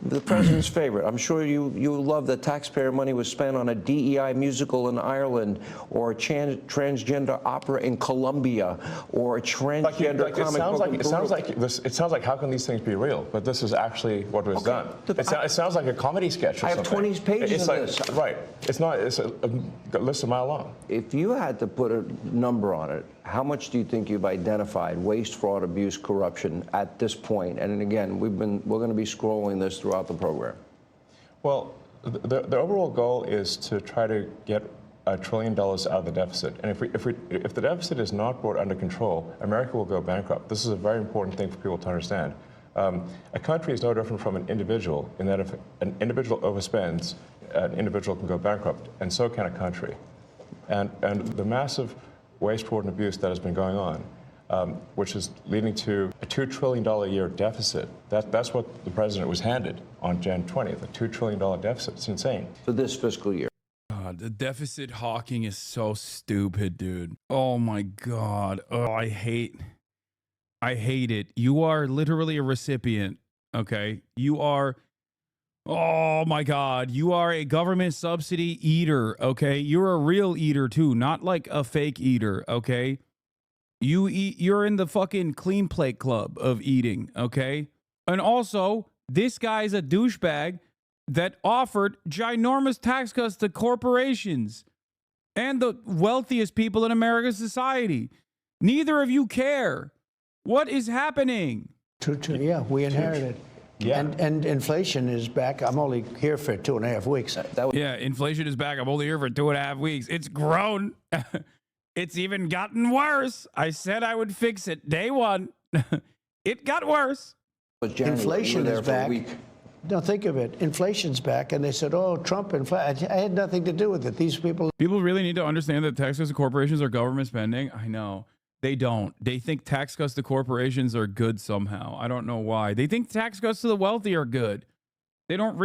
The president's favorite. I'm sure you love that taxpayer money was spent on a DEI musical in Ireland, or a transgender opera in Colombia, or a transgender comic book in Peru. It sounds like how can these things be real? But this is actually what was done. It sounds like a comedy sketch or something. I have 20 pages of this. Right. It's not. It's a list a mile long. If you had to put a number on it, how much do you think you've identified waste, fraud, abuse, corruption at this point? And again, we're going to be scrolling this throughout the program. Well, the overall goal is to try to get $1 trillion out of the deficit. And if the deficit is not brought under control, America will go bankrupt. This is a very important thing for people to understand. A country is no different from an individual in that if an individual overspends, an individual can go bankrupt, and so can a country. And the massive waste, fraud, and abuse that has been going on, which is leading to a $2 trillion a year deficit. That's what the president was handed on Jan 20th, a $2 trillion deficit. It's insane. For this fiscal year. God, the deficit hawking is so stupid, dude. Oh my God. Oh, I hate it. You are literally a recipient, okay? You are, oh my God, you are a government subsidy eater, okay? You're a real eater too, not like a fake eater, okay? You're in the fucking clean plate club of eating, okay? And also, this guy's a douchebag that offered ginormous tax cuts to corporations and the wealthiest people in American society. Neither of you care. What is happening? True. Yeah, we inherited. Yeah. And inflation is back. I'm only here for 2.5 weeks. Yeah, inflation is back. I'm only here for 2.5 weeks. It's grown. It's even gotten worse. I said I would fix it day one. It got worse. Inflation is back. No, think of it. Inflation's back. And they said, oh, Trump, I had nothing to do with it. These people really need to understand that tax cuts to corporations are government spending. I know. They don't. They think tax cuts to corporations are good somehow. I don't know why. They think tax cuts to the wealthy are good. They don't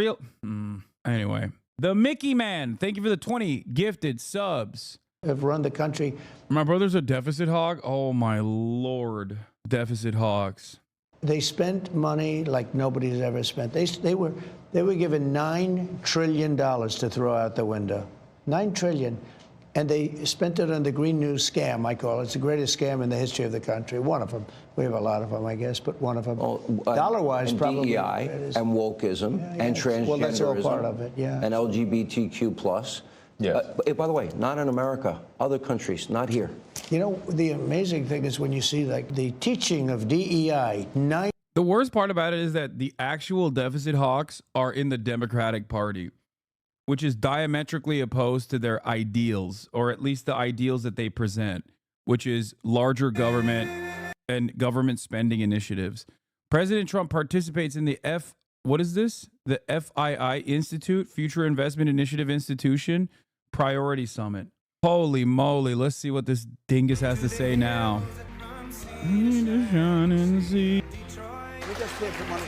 Anyway. The Mickey Man. Thank you for the 20 gifted subs. Have run the country. My brother's a deficit hog. Oh, my Lord. Deficit hogs. They spent money like nobody's ever spent. They were given $9 trillion to throw out the window. $9 trillion. And they spent it on the Green News scam, I call it. It's the greatest scam in the history of the country. One of them. We have a lot of them, I guess, but one of them. Dollar-wise, probably. DEI and wokeism and transgenderism. Well, that's all part of it, yeah. And LGBTQ+. Yeah. By the way, not in America. Other countries, not here. You know, the amazing thing is when you see like the teaching of DEI. The worst part about it is that the actual deficit hawks are in the Democratic Party, which is diametrically opposed to their ideals, or at least the ideals that they present, which is larger government and government spending initiatives. President Trump participates in the what is this? The FII Institute, Future Investment Initiative Institution, Priority Summit. Holy moly, let's see what this dingus has to say now.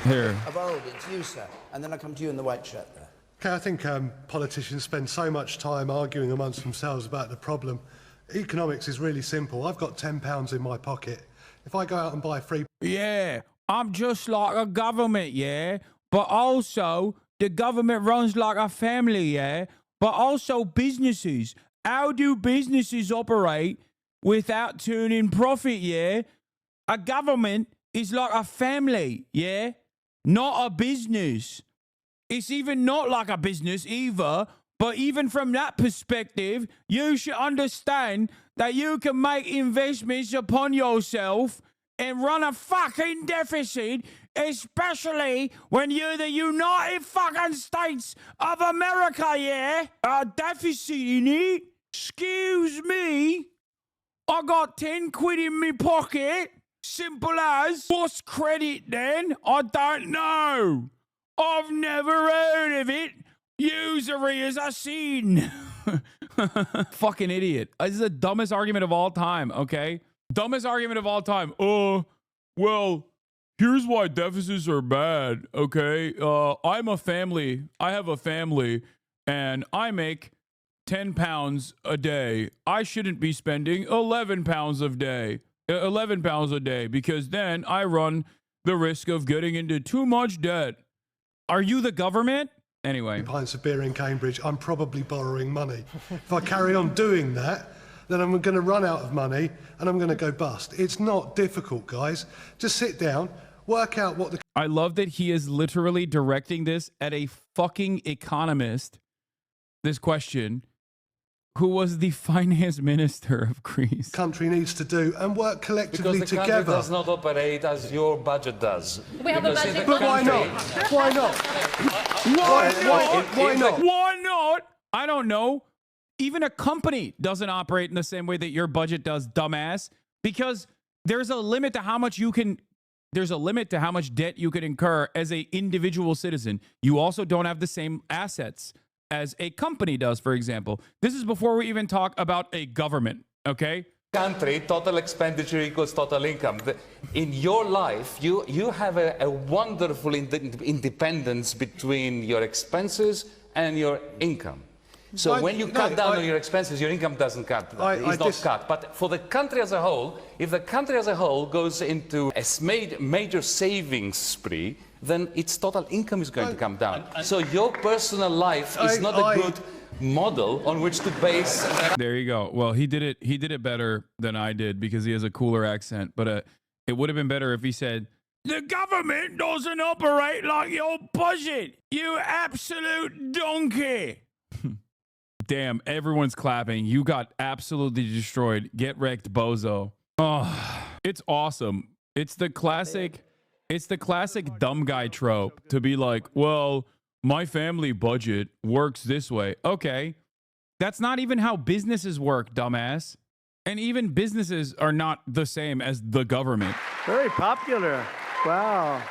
Here. Of old, it's you, sir. And then I come to you in the white shirt there. Okay, I think politicians spend so much time arguing amongst themselves about the problem. Economics is really simple. I've got £10 in my pocket. If I go out and buy free... Yeah, I'm just like a government, yeah? But also, the government runs like a family, yeah? But also businesses. How do businesses operate without turning profit, yeah? A government is like a family, yeah? Not a business. It's even not like a business either, but even from that perspective, you should understand that you can make investments upon yourself and run a fucking deficit, especially when you're the United fucking States of America, yeah? A deficit in it? Excuse me? I got 10 quid in my pocket. Simple as. What's credit then? I don't know. I've never heard of it. Usury is a sin. Fucking idiot. This is the dumbest argument of all time, okay? Dumbest argument of all time. Well, here's why deficits are bad, okay? I'm a family. I have a family, and I make 10 pounds a day. I shouldn't be spending 11 pounds a day. 11 pounds a day, because then I run the risk of getting into too much debt. Are you the government? Anyway. Pints of beer in Cambridge, I'm probably borrowing money. If I carry on doing that, then I'm going to run out of money and I'm going to go bust. It's not difficult, guys. Just sit down, work out what the... I love that he is literally directing this at a fucking economist, this question, who was the finance minister of Greece. Country needs to do and work collectively because the together. Country does not operate as your budget does. We have a budget. But why not? Why not? Why not? Why not? I don't know. Even a company doesn't operate in the same way that your budget does, dumbass, because there's a limit to how much you can... There's a limit to how much debt you can incur as an individual citizen. You also don't have the same assets as a company does, for example. This is before we even talk about a government, okay? country, total expenditure equals total income. In your life, you have a wonderful independence between your expenses and your income. So when you cut down on your expenses, your income doesn't cut. It's not cut. But for the country as a whole, if the country as a whole goes into a major savings spree, then its total income is going to come down. So your personal life is not a good model on which to base. There you go. Well, he did it better than I did because he has a cooler accent. But it would have been better if he said, "The government doesn't operate like your budget, you absolute donkey." Damn, everyone's clapping. You got absolutely destroyed. Get wrecked, bozo. Oh, it's awesome. It's the classic dumb guy trope to be like, well, my family budget works this way. Okay, that's not even how businesses work, dumbass. And even businesses are not the same as the government. Very popular. Wow.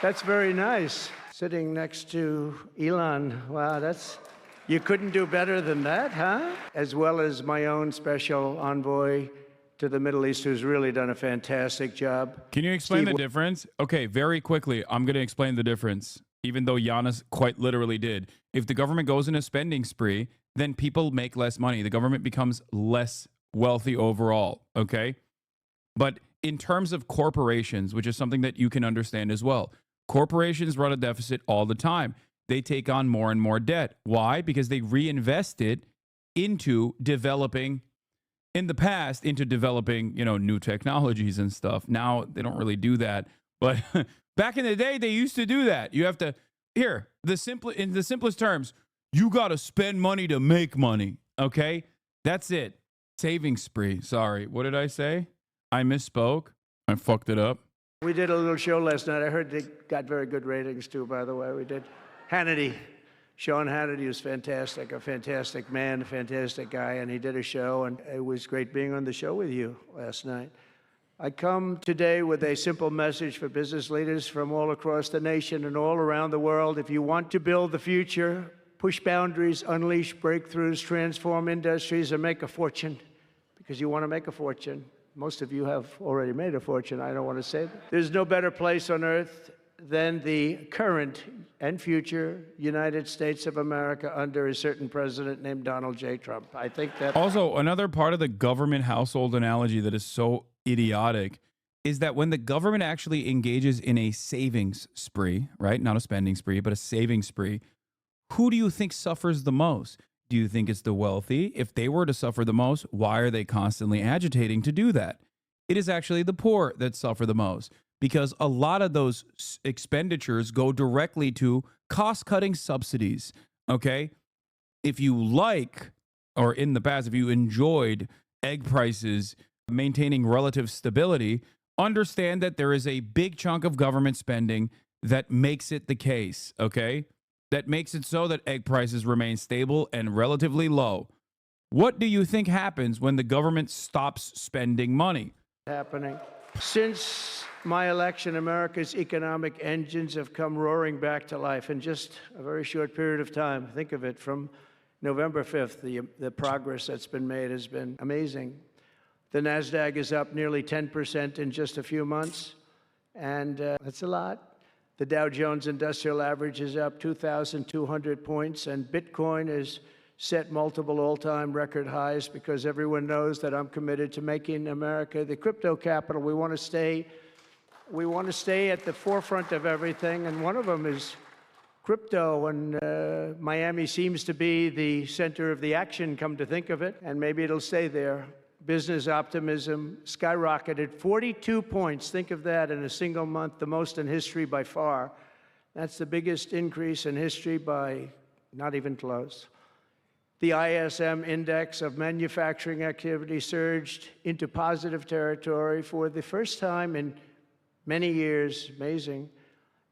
That's very nice. Sitting next to Elon. Wow, you couldn't do better than that, huh? As well as my own special envoy to the Middle East, who's really done a fantastic job. Can you explain the difference? Okay, very quickly, I'm going to explain the difference, even though Giannis quite literally did. If the government goes in a spending spree, then people make less money. The government becomes less wealthy overall, okay? But in terms of corporations, which is something that you can understand as well, corporations run a deficit all the time. They take on more and more debt. Why? Because they reinvest it into developing, in the past, into developing, new technologies and stuff. Now they don't really do that. But back in the day, they used to do that. You have to, in the simplest terms, you got to spend money to make money. Okay? That's it. Saving spree. Sorry. What did I say? I misspoke. I fucked it up. We did a little show last night. I heard they got very good ratings too, by the way. We did. Hannity. Sean Hannity was fantastic, a fantastic man, a fantastic guy, and he did a show, and it was great being on the show with you last night. I come today with a simple message for business leaders from all across the nation and all around the world. If you want to build the future, push boundaries, unleash breakthroughs, transform industries, and make a fortune, because you want to make a fortune. Most of you have already made a fortune. I don't want to say that. There's no better place on earth than the current and future United States of America under a certain president named Donald J. Trump. I think that... Also, another part of the government household analogy that is so idiotic is that when the government actually engages in a savings spree, right? Not a spending spree, but a savings spree, who do you think suffers the most? Do you think it's the wealthy? If they were to suffer the most, why are they constantly agitating to do that? It is actually the poor that suffer the most, because a lot of those expenditures go directly to cost-cutting subsidies, okay? If you like, or in the past, if you enjoyed egg prices maintaining relative stability, understand that there is a big chunk of government spending that makes it the case, okay? That makes it so that egg prices remain stable and relatively low. What do you think happens when the government stops spending money? Happening. Since my election, America's economic engines have come roaring back to life in just a very short period of time. Think of it, from November 5th, the progress that's been made has been amazing. The NASDAQ is up nearly 10% in just a few months, and that's a lot. The Dow Jones Industrial Average is up 2,200 points, and Bitcoin has set multiple all-time record highs because everyone knows that I'm committed to making America the crypto capital. We want to stay at the forefront of everything, and one of them is crypto, and Miami seems to be the center of the action, come to think of it, and maybe it'll stay there. Business optimism skyrocketed 42 points. Think of that in a single month, the most in history by far. That's the biggest increase in history by not even close. The ISM index of manufacturing activity surged into positive territory for the first time in many years. Amazing.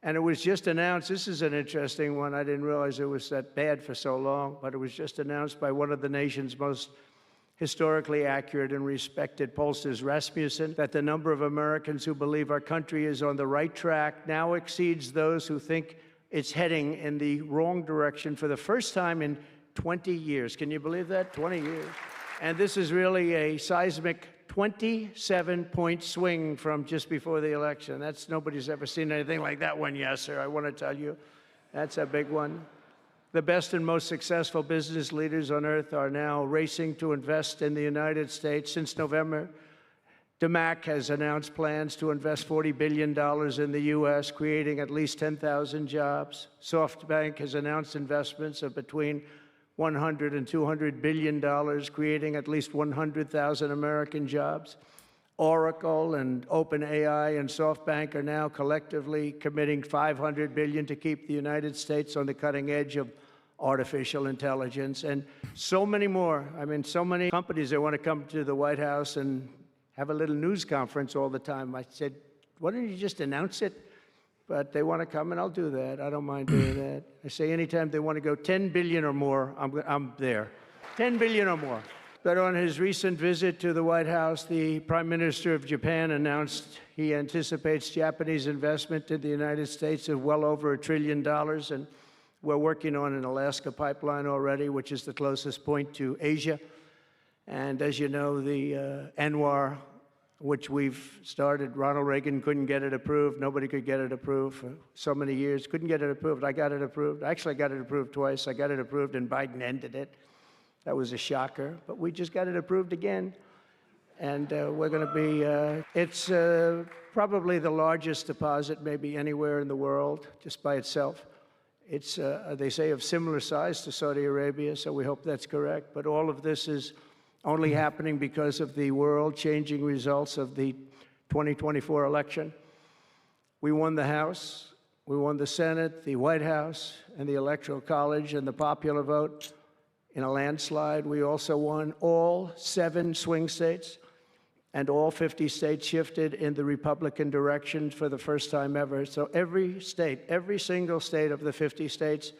And it was just announced, this is an interesting one, I didn't realize it was that bad for so long, but it was just announced by one of the nation's most historically accurate and respected pollsters, Rasmussen, that the number of Americans who believe our country is on the right track now exceeds those who think it's heading in the wrong direction for the first time in 20 years. Can you believe that? 20 years. And this is really a seismic 27-point swing from just before the election. Nobody's ever seen anything like that one, yes, sir. I want to tell you, that's a big one. The best and most successful business leaders on earth are now racing to invest in the United States. Since November, DMAC has announced plans to invest $40 billion in the U.S., creating at least 10,000 jobs. SoftBank has announced investments of between $100 and $200 billion, creating at least 100,000 American jobs. Oracle and OpenAI and SoftBank are now collectively committing $500 billion to keep the United States on the cutting edge of artificial intelligence, and so many more. I mean, so many companies that want to come to the White House and have a little news conference all the time. I said, why don't you just announce it? But they want to come, and I'll do that. I don't mind doing that. I say anytime they want to go 10 billion or more, I'm there. 10 billion or more. But on his recent visit to the White House, the Prime Minister of Japan announced he anticipates Japanese investment in the United States of well over $1 trillion. And we're working on an Alaska pipeline already, which is the closest point to Asia. And as you know, the ANWR, which we've started, Ronald Reagan couldn't get it approved. Nobody could get it approved for so many years. Couldn't get it approved. I got it approved. Actually, I got it approved twice. I got it approved, and Biden ended it. That was a shocker. But we just got it approved again. And we're going to be, it's probably the largest deposit maybe anywhere in the world, just by itself. It's, they say, of similar size to Saudi Arabia, so we hope that's correct. But all of this is only happening because of the world-changing results of the 2024 election. We won the House, we won the Senate, the White House, and the Electoral College, and the popular vote in a landslide. We also won all 7 swing states, and all 50 states shifted in the Republican direction for the first time ever. So every state, every single state of the 50 states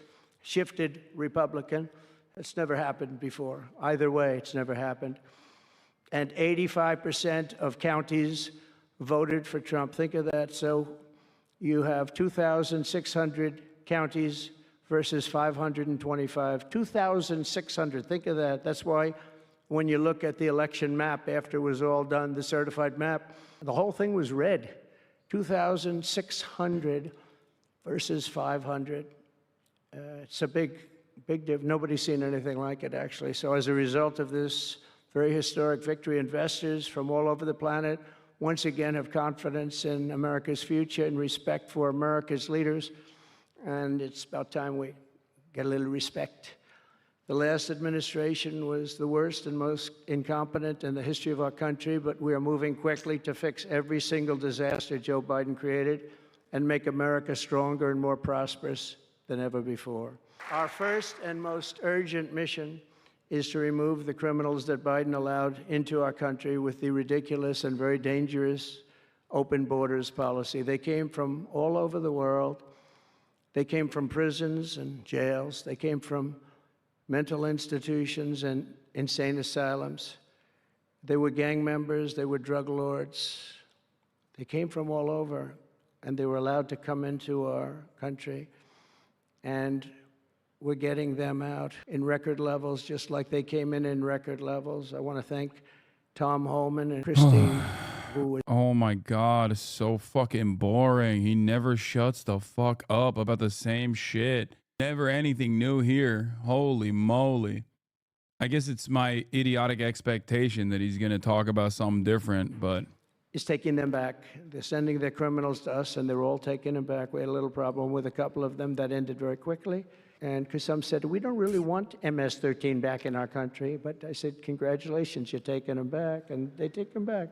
shifted Republican. It's never happened before. Either way, it's never happened. And 85% of counties voted for Trump. Think of that. So you have 2,600 counties versus 525. 2,600. Think of that. That's why when you look at the election map after it was all done, the certified map, the whole thing was red. 2,600 versus 500. It's a big difference. Nobody's seen anything like it, actually. So as a result of this very historic victory, investors from all over the planet once again have confidence in America's future and respect for America's leaders. And it's about time we get a little respect. The last administration was the worst and most incompetent in the history of our country, but we are moving quickly to fix every single disaster Joe Biden created and make America stronger and more prosperous than ever before. Our first and most urgent mission is to remove the criminals that Biden allowed into our country with the ridiculous and very dangerous open borders policy. They came from all over the world. They came from prisons and jails. They came from mental institutions and insane asylums. They were gang members. They were drug lords. They came from all over, and they were allowed to come into our country. And we're getting them out in record levels, just like they came in record levels. I want to thank Tom Holman and Christine, who was... Oh my God, it's so fucking boring. He never shuts the fuck up about the same shit. Never anything new here. Holy moly. I guess it's my idiotic expectation that he's going to talk about something different, but... is taking them back. They're sending their criminals to us, and they're all taking them back. We had a little problem with a couple of them that ended very quickly. And because some said, we don't really want MS-13 back in our country. But I said, congratulations, you're taking them back. And they take them back.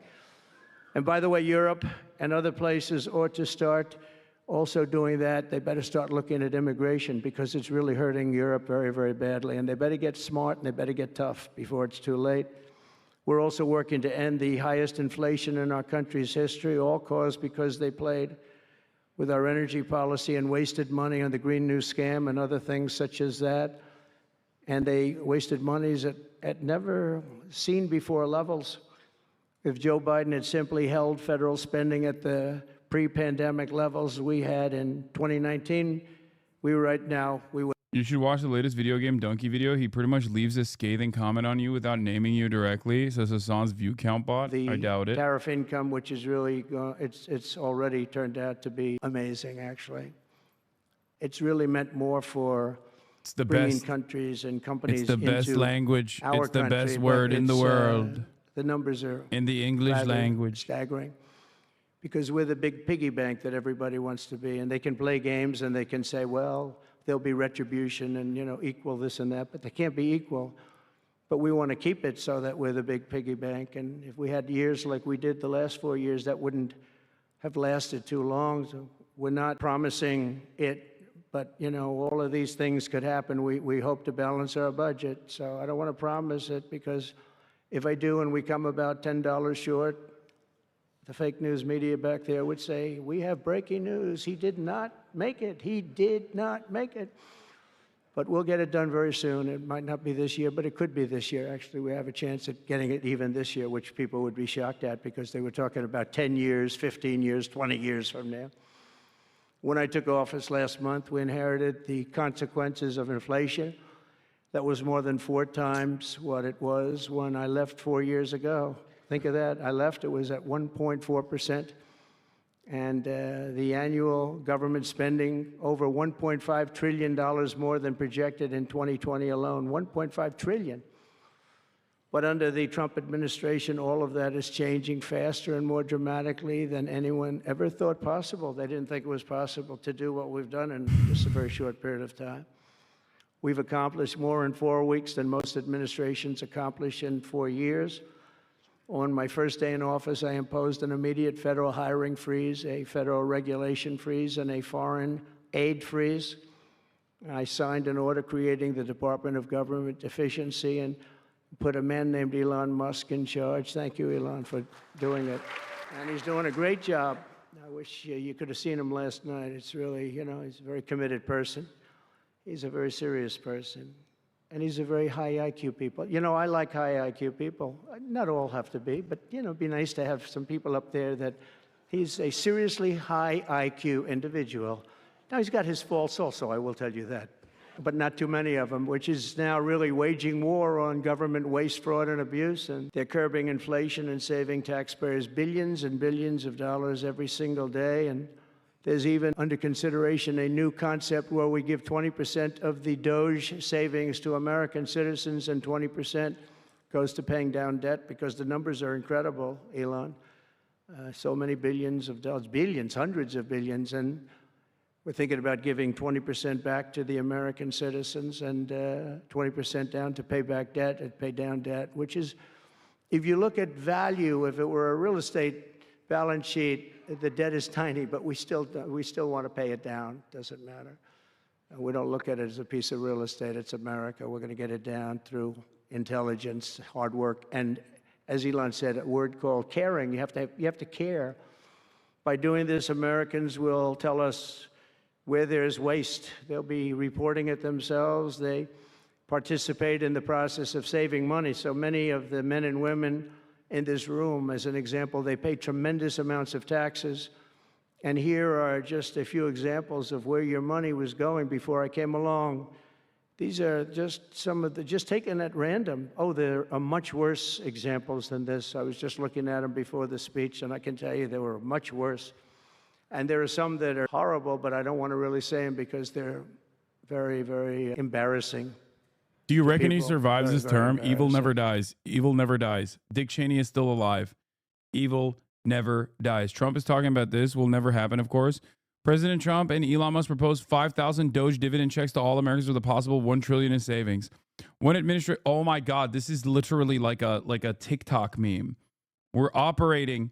And by the way, Europe and other places ought to start also doing that. They better start looking at immigration, because it's really hurting Europe very, very badly. And they better get smart, and they better get tough before it's too late. We're also working to end the highest inflation in our country's history, all caused because they played with our energy policy and wasted money on the Green New Scam and other things such as that. And they wasted monies at never seen before levels. If Joe Biden had simply held federal spending at the pre-pandemic levels we had in 2019, we would You should watch the latest video game donkey video. He pretty much leaves a scathing comment on you without naming you directly. Says Hassan's view count bot. I doubt it. Tariff income, which is really, it's already turned out to be amazing, actually. It's really meant more for bringing countries and companies into our country. It's the best language. It's the best word in the world. The numbers are in the English language. Staggering. Because we're the big piggy bank that everybody wants to be. And they can play games and they can say, well, there'll be retribution and, you know, equal this and that, but they can't be equal. But we want to keep it so that we're the big piggy bank. And if we had years like we did the last 4 years, that wouldn't have lasted too long. So we're not promising it, but, you know, all of these things could happen. We hope to balance our budget. So I don't want to promise it, because if I do and we come about $10 short, the fake news media back there would say, we have breaking news. He did not make it. He did not make it. But we'll get it done very soon. It might not be this year, but it could be this year. Actually, we have a chance at getting it even this year, which people would be shocked at, because they were talking about 10 years, 15 years, 20 years from now. When I took office last month, we inherited the consequences of inflation. That was more than 4 times what it was when I left 4 years ago. Think of that. I left, it was at 1.4%. And the annual government spending over $1.5 trillion more than projected in 2020 alone. $1.5 trillion. But under the Trump administration, all of that is changing faster and more dramatically than anyone ever thought possible. They didn't think it was possible to do what we've done in just a very short period of time. We've accomplished more in 4 weeks than most administrations accomplish in 4 years. On my first day in office, I imposed an immediate federal hiring freeze, a federal regulation freeze, and a foreign aid freeze. I signed an order creating the Department of Government Efficiency and put a man named Elon Musk in charge. Thank you, Elon, for doing it. And he's doing a great job. I wish you could have seen him last night. It's really, you know, he's a very committed person. He's a very serious person. And he's a very high IQ people. You know, I like high IQ people. Not all have to be, but, you know, it'd be nice to have some people up there that he's a seriously high IQ individual. Now, he's got his faults also, I will tell you that, but not too many of them, which is now really waging war on government waste, fraud, and abuse. And they're curbing inflation and saving taxpayers billions and billions of dollars every single day. And there's even under consideration a new concept where we give 20% of the DOGE savings to American citizens and 20% goes to paying down debt, because the numbers are incredible, Elon. So many billions of dollars, billions, hundreds of billions, and we're thinking about giving 20% back to the American citizens and 20% down to pay back debt and pay down debt, which is, if you look at value, if it were a real estate balance sheet, the debt is tiny, but we still want to pay it down. Doesn't matter. And we don't look at it as a piece of real estate. It's America. We're going to get it down through intelligence, hard work, and, as Elon said, a word called caring. You have to care. By doing this, Americans will tell us where there's waste. They'll be reporting it themselves. They participate in the process of saving money. So many of the men and women in this room, as an example, they pay tremendous amounts of taxes. And here are just a few examples of where your money was going before I came along. These are just some of the, just taken at random. Oh, there are much worse examples than this. I was just looking at them before the speech, and I can tell you they were much worse. And there are some that are horrible, but I don't want to really say them because they're very, very embarrassing. Do you reckon he survives this term? Evil never dies. Evil never dies. Dick Cheney is still alive. Evil never dies. Trump is talking about this. Will never happen, of course. President Trump and Elon Musk proposed 5,000 DOGE dividend checks to all Americans with a possible $1 trillion in savings. Oh my God, this is literally like a TikTok meme. We're operating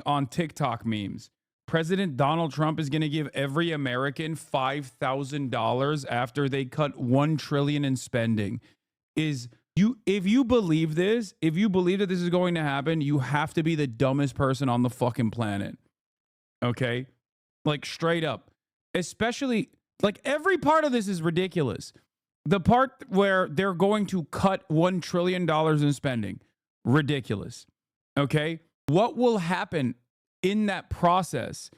on TikTok memes. President Donald Trump is going to give every American $5,000 after they cut $1 trillion in spending. If you believe this, if you believe that this is going to happen, you have to be the dumbest person on the fucking planet. Okay? Like, straight up. Especially, like, every part of this is ridiculous. The part where they're going to cut $1 trillion in spending, ridiculous. Okay? What will happen in that process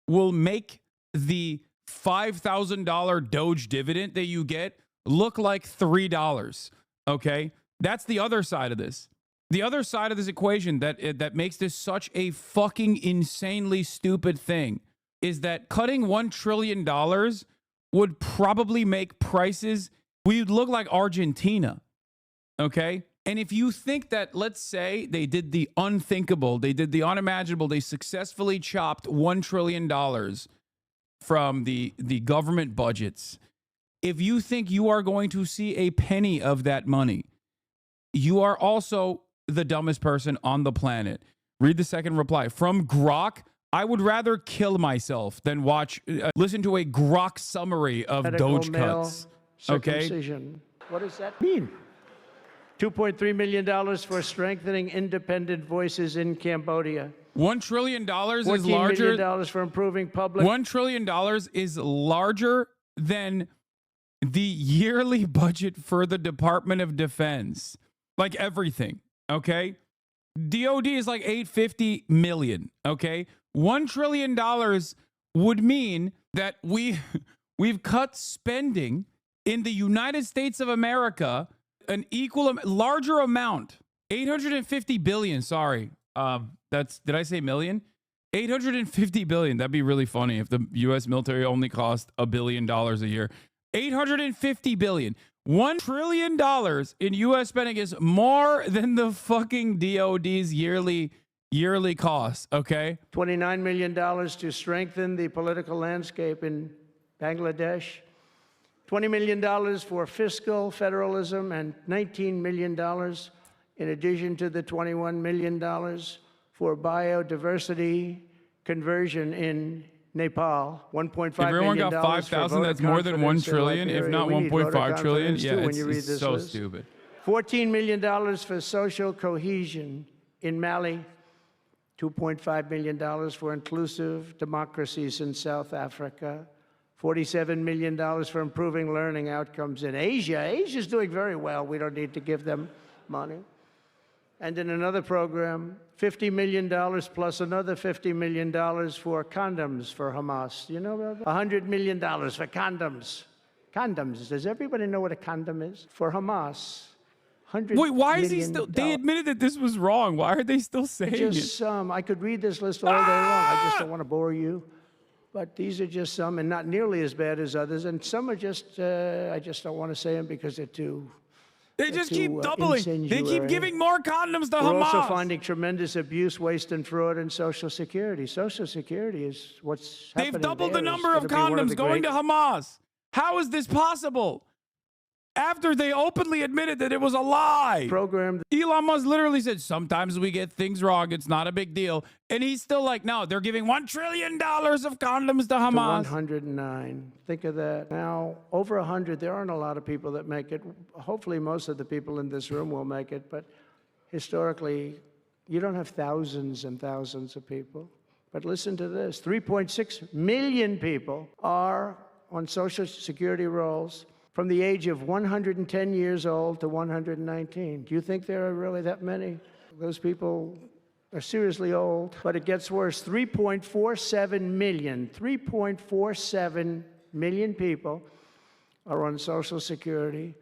will make the $5,000 DOGE dividend that you get look like $3. Okay? That's the other side of this. The other side of this equation that makes this such a fucking insanely stupid thing is that cutting $1 trillion would probably make prices, we'd look like Argentina. Okay? And if you think that, let's say they did the unthinkable, they did the unimaginable, they successfully chopped $1 trillion from the government budgets. If you think you are going to see a penny of that money, you are also the dumbest person on the planet. Read the second reply. From Grok, I would rather kill myself than listen to a Grok summary of DOGE cuts. Okay? What does that mean? $2.3 million for strengthening independent voices in Cambodia. $1 trillion is larger. $14 million for improving public. $1 trillion is larger than the yearly budget for the Department of Defense. Like everything, okay? DOD is like $850 million, okay? $1 trillion would mean that we've cut spending in the United States of America an larger amount. 850 billion, sorry. Did I say million? 850 billion. That'd be really funny if the US military only cost $1 billion a year. 850 billion. $1 trillion in US spending is more than the fucking DOD's yearly costs, okay? $29 million to strengthen the political landscape in Bangladesh. $20 million for fiscal federalism and $19 million in addition to the $21 million for biodiversity conversion in Nepal. $1.5 million. Everyone got 5,000. That's more than 1 trillion, if not 1.5 trillion. Yeah, it's so stupid. $14 million for social cohesion in Mali. $2.5 million for inclusive democracies in South Africa. $47 million for improving learning outcomes in Asia. Asia's doing very well. We don't need to give them money. And in another program, $50 million plus another $50 million for condoms for Hamas. You know about that? $100 million for condoms. Condoms. Does everybody know what a condom is? For Hamas. Wait, why is he still? They admitted that this was wrong. Why are they still saying it? Just some. I could read this list all day long. I just don't want to bore you. But these are just some, and not nearly as bad as others. And some are just, I just don't want to say them because they're too. They just keep doubling. They keep giving more condoms to Hamas. We're also finding tremendous abuse, waste, and fraud in Social Security. Social Security is what's happening. They've doubled the number of condoms going to Hamas. How is this possible? After they openly admitted that it was a lie. Elon Musk literally said, sometimes we get things wrong. It's not a big deal. And he's still like, no, they're giving $1 trillion of condoms to Hamas. 109. Think of that. Now, over 100, there aren't a lot of people that make it. Hopefully, most of the people in this room will make it. But historically, you don't have thousands and thousands of people. But listen to this. 3.6 million people are on Social Security rolls from the age of 110 years old to 119. Do you think there are really that many? Those people are seriously old, but it gets worse. 3.47 million people are on Social Security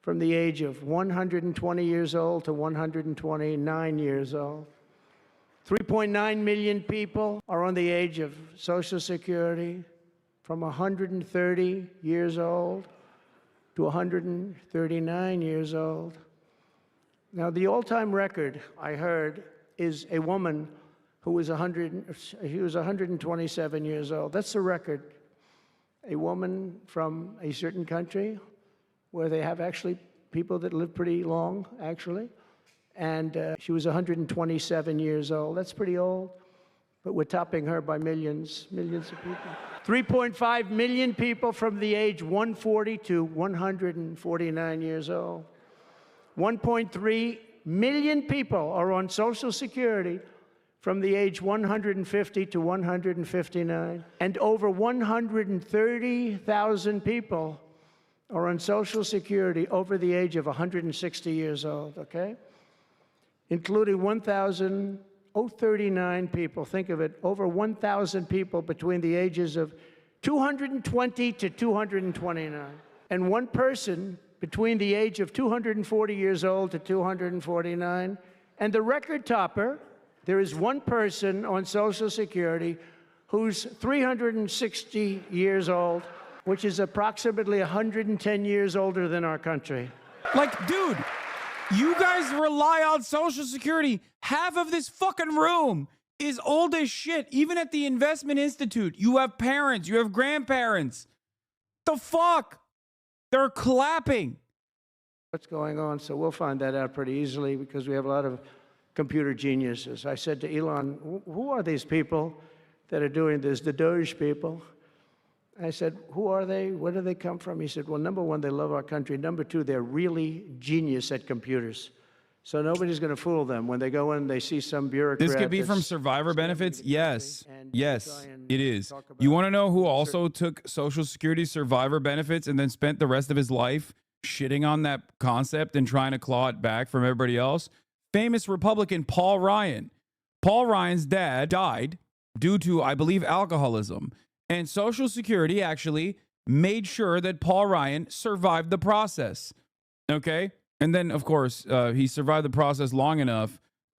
from the age of 120 years old to 129 years old. 3.9 million people are on the age of Social Security from 130 years old to 139 years old. Now, the all-time record, I heard, is a woman who was 127 years old. That's the record. A woman from a certain country where they have actually people that live pretty long, actually. And she was 127 years old. That's pretty old. But we're topping her by millions of people. 3.5 million people from the age 140 to 149 years old. 1.3 million people are on Social Security from the age 150 to 159. And over 130,000 people are on Social Security over the age of 160 years old, okay? Including 1,039 people, think of it, over 1,000 people between the ages of 220 to 229. And one person between the age of 240 years old to 249. And the record topper, there is one person on Social Security who's 360 years old, which is approximately 110 years older than our country. Like, dude, you guys rely on Social Security. Half of this fucking room is old as shit. Even at the Investment Institute, you have parents, you have grandparents. The fuck? They're clapping. What's going on? So we'll find that out pretty easily because we have a lot of computer geniuses. I said to Elon, who are these people that are doing this, the DOGE people? I said, who are they? Where do they come from? He said, well, number one, they love our country. Number two, they're really genius at computers. So nobody's going to fool them. When they go in, they see some bureaucrat. This could be from survivor benefits? Yes. Yes, it is. You want to know who also took Social Security survivor benefits and then spent the rest of his life shitting on that concept and trying to claw it back from everybody else? Famous Republican Paul Ryan. Paul Ryan's dad died due to, I believe, alcoholism. And Social Security actually made sure that Paul Ryan survived the process. Okay? And then, of course, he survived the process long enough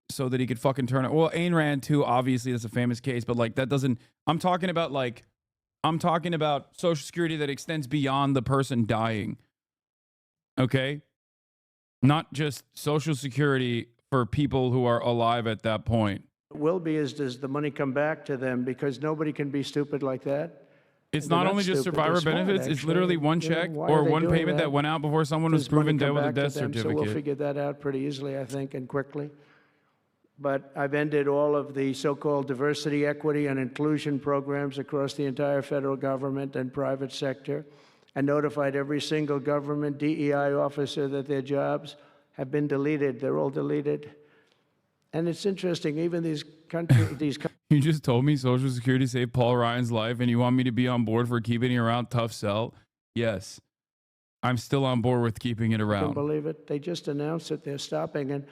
so that he could fucking turn it. Well, Ayn Rand, too, obviously, that's a famous case. But, like, that doesn't... I'm talking about Social Security that extends beyond the person dying. Okay? Not just Social Security for people who are alive at that point. Will be is, does the money come back to them? Because nobody can be stupid like that. It's not only just survivor benefits, it's literally one check or one payment that went out before someone was proven dead with a death certificate. So we'll figure that out pretty easily, I think, and quickly. But I've ended all of the so-called diversity, equity, and inclusion programs across the entire federal government and private sector, and notified every single government DEI officer that their jobs have been deleted. They're all deleted. And it's interesting, even these countries... You just told me Social Security saved Paul Ryan's life, and you want me to be on board for keeping it around? Tough sell. Yes. I'm still on board with keeping it around. I can't believe it. They just announced that they're stopping. And,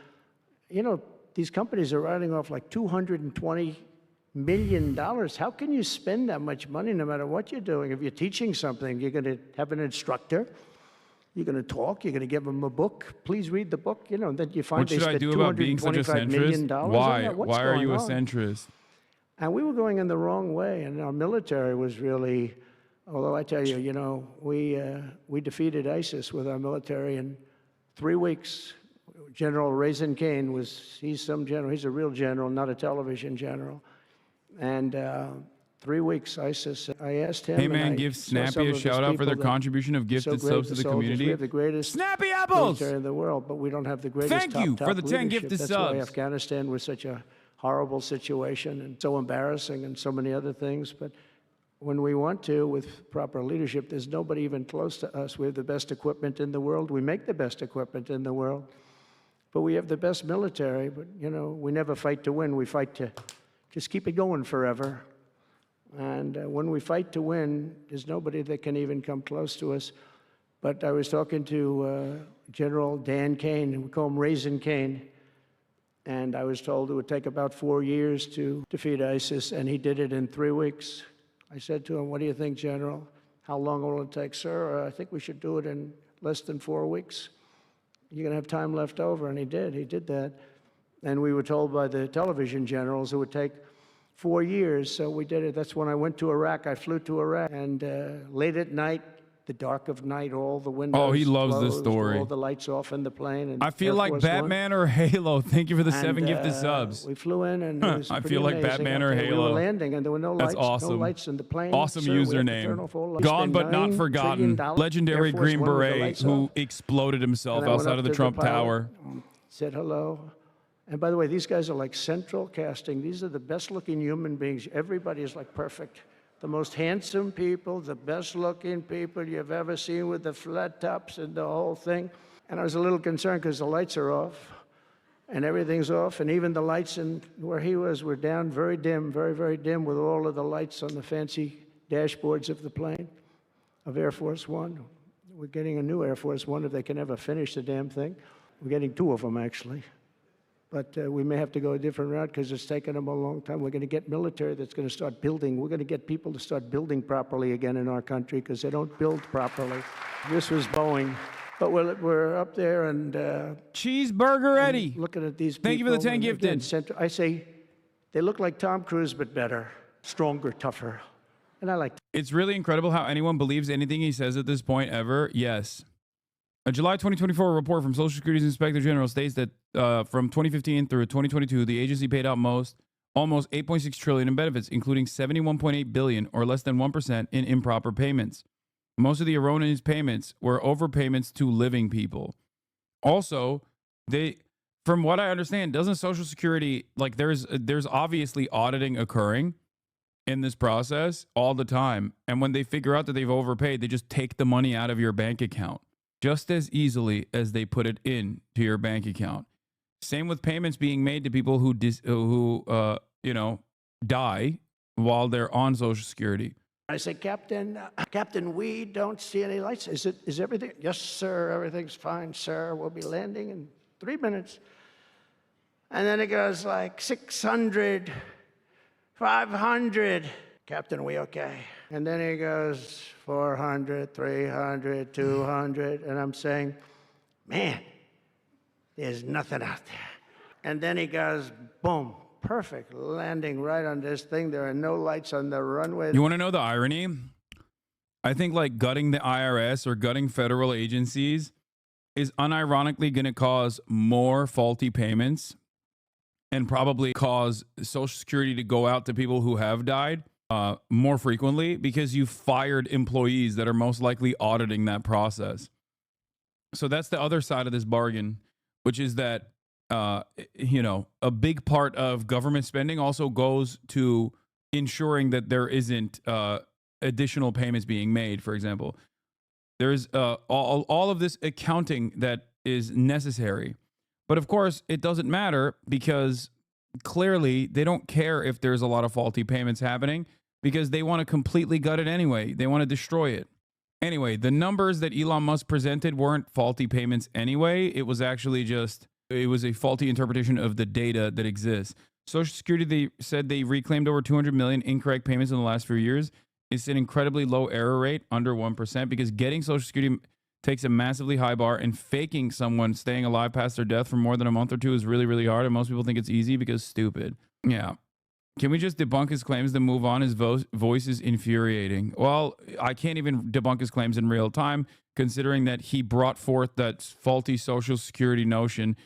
you know, these companies are writing off like $220 million. How can you spend that much money no matter what you're doing? If you're teaching something, you're going to have an instructor. You're going to talk. You're going to give them a book. Please read the book. You know, then you find what should I do about being such a centrist? Why? Why are you a centrist? And we were going in the wrong way. And our military was really, although I tell you, you know, we defeated ISIS with our military in 3 weeks. General Raisin Kane he's some general. He's a real general, not a television general. And 3 weeks, ISIS. I asked him. Hey man, give Snappy a shout out for their contribution of gifted subs to the community. We have the greatest Snappy Apples military in the world, but we don't have the greatest. Thank you for the 10 gifted subs. That's why Afghanistan was such a horrible situation and so embarrassing and so many other things. But when we want to, with proper leadership, there's nobody even close to us. We have the best equipment in the world. We make the best equipment in the world. But we have the best military. But, you know, we never fight to win. We fight to just keep it going forever. And when we fight to win, there's nobody that can even come close to us. But I was talking to General Dan Kane, we call him Raisin Kane, and I was told it would take about 4 years to defeat ISIS, and he did it in 3 weeks. I said to him, what do you think, General? How long will it take? Sir, I think we should do it in less than 4 weeks. You're going to have time left over, and he did that. And we were told by the television generals it would take 4 years, so we did it. That's when I went to Iraq. I flew to Iraq, and late at night, the dark of night, all the windows Oh, he loves closed, this story. all the lights off in the plane. And I feel like Batman or Halo. Thank you for the 7 gifted subs. We flew in, and it was I feel like amazing. Batman or Halo. We were landing, and there were no lights. That's awesome. No lights in the plane. Awesome Sir, username. Gone but not forgotten. Legendary Green Beret who exploded himself outside of the Trump Tower. Said hello. And by the way, these guys are like central casting. These are the best looking human beings. Everybody is like perfect. The most handsome people, the best looking people you've ever seen with the flat tops and the whole thing. And I was a little concerned because the lights are off and everything's off. And even the lights in where he was were down, very dim, very, very dim, with all of the lights on the fancy dashboards of the plane, of Air Force One. We're getting a new Air Force One if they can ever finish the damn thing. We're getting 2 of them, actually. But we may have to go a different route because it's taken them a long time. We're going to get military that's going to start building. We're going to get people to start building properly again in our country because they don't build properly. This was Boeing. But we're up there and... Cheeseburger Eddie. Looking at these people. Thank you for the 10 gifted. I say, they look like Tom Cruise, but better, stronger, tougher. And I like that. It's really incredible how anyone believes anything he says at this point ever. Yes. A July 2024 report from Social Security's Inspector General states that from 2015 through 2022, the agency paid out almost 8.6 trillion in benefits, including 71.8 billion, or less than 1%, in improper payments. Most of the erroneous payments were overpayments to living people. Also, from what I understand, doesn't Social Security, like there's obviously auditing occurring in this process all the time. And when they figure out that they've overpaid, they just take the money out of your bank account just as easily as they put it in to your bank account. Same with payments being made to people who die while they're on Social Security. I say, Captain, we don't see any lights. Is everything? Yes, sir, everything's fine, sir. We'll be landing in 3 minutes. And then it goes like 600, 500. Captain, we okay? And then he goes 400, 300, 200. And I'm saying, man, there's nothing out there. And then he goes, boom. Perfect landing right on this thing. There are no lights on the runway. You want to know the irony? I think like gutting the IRS or gutting federal agencies is unironically going to cause more faulty payments and probably cause Social Security to go out to people who have died more frequently because you fired employees that are most likely auditing that process. So that's the other side of this bargain, which is that a big part of government spending also goes to ensuring that there isn't additional payments being made. For example, there's all of this accounting that is necessary. But of course, it doesn't matter because clearly they don't care if there's a lot of faulty payments happening because they want to completely gut it anyway. They want to destroy it. Anyway, the numbers that Elon Musk presented weren't faulty payments anyway. It was actually it was a faulty interpretation of the data that exists. Social Security, they said they reclaimed over 200 million incorrect payments in the last few years. It's an incredibly low error rate, under 1%, because getting Social Security takes a massively high bar, and faking someone staying alive past their death for more than a month or two is really, really hard, and most people think it's easy because stupid. Yeah. Can we just debunk his claims and move on? His voice is infuriating. Well, I can't even debunk his claims in real time, considering that he brought forth that faulty Social Security notion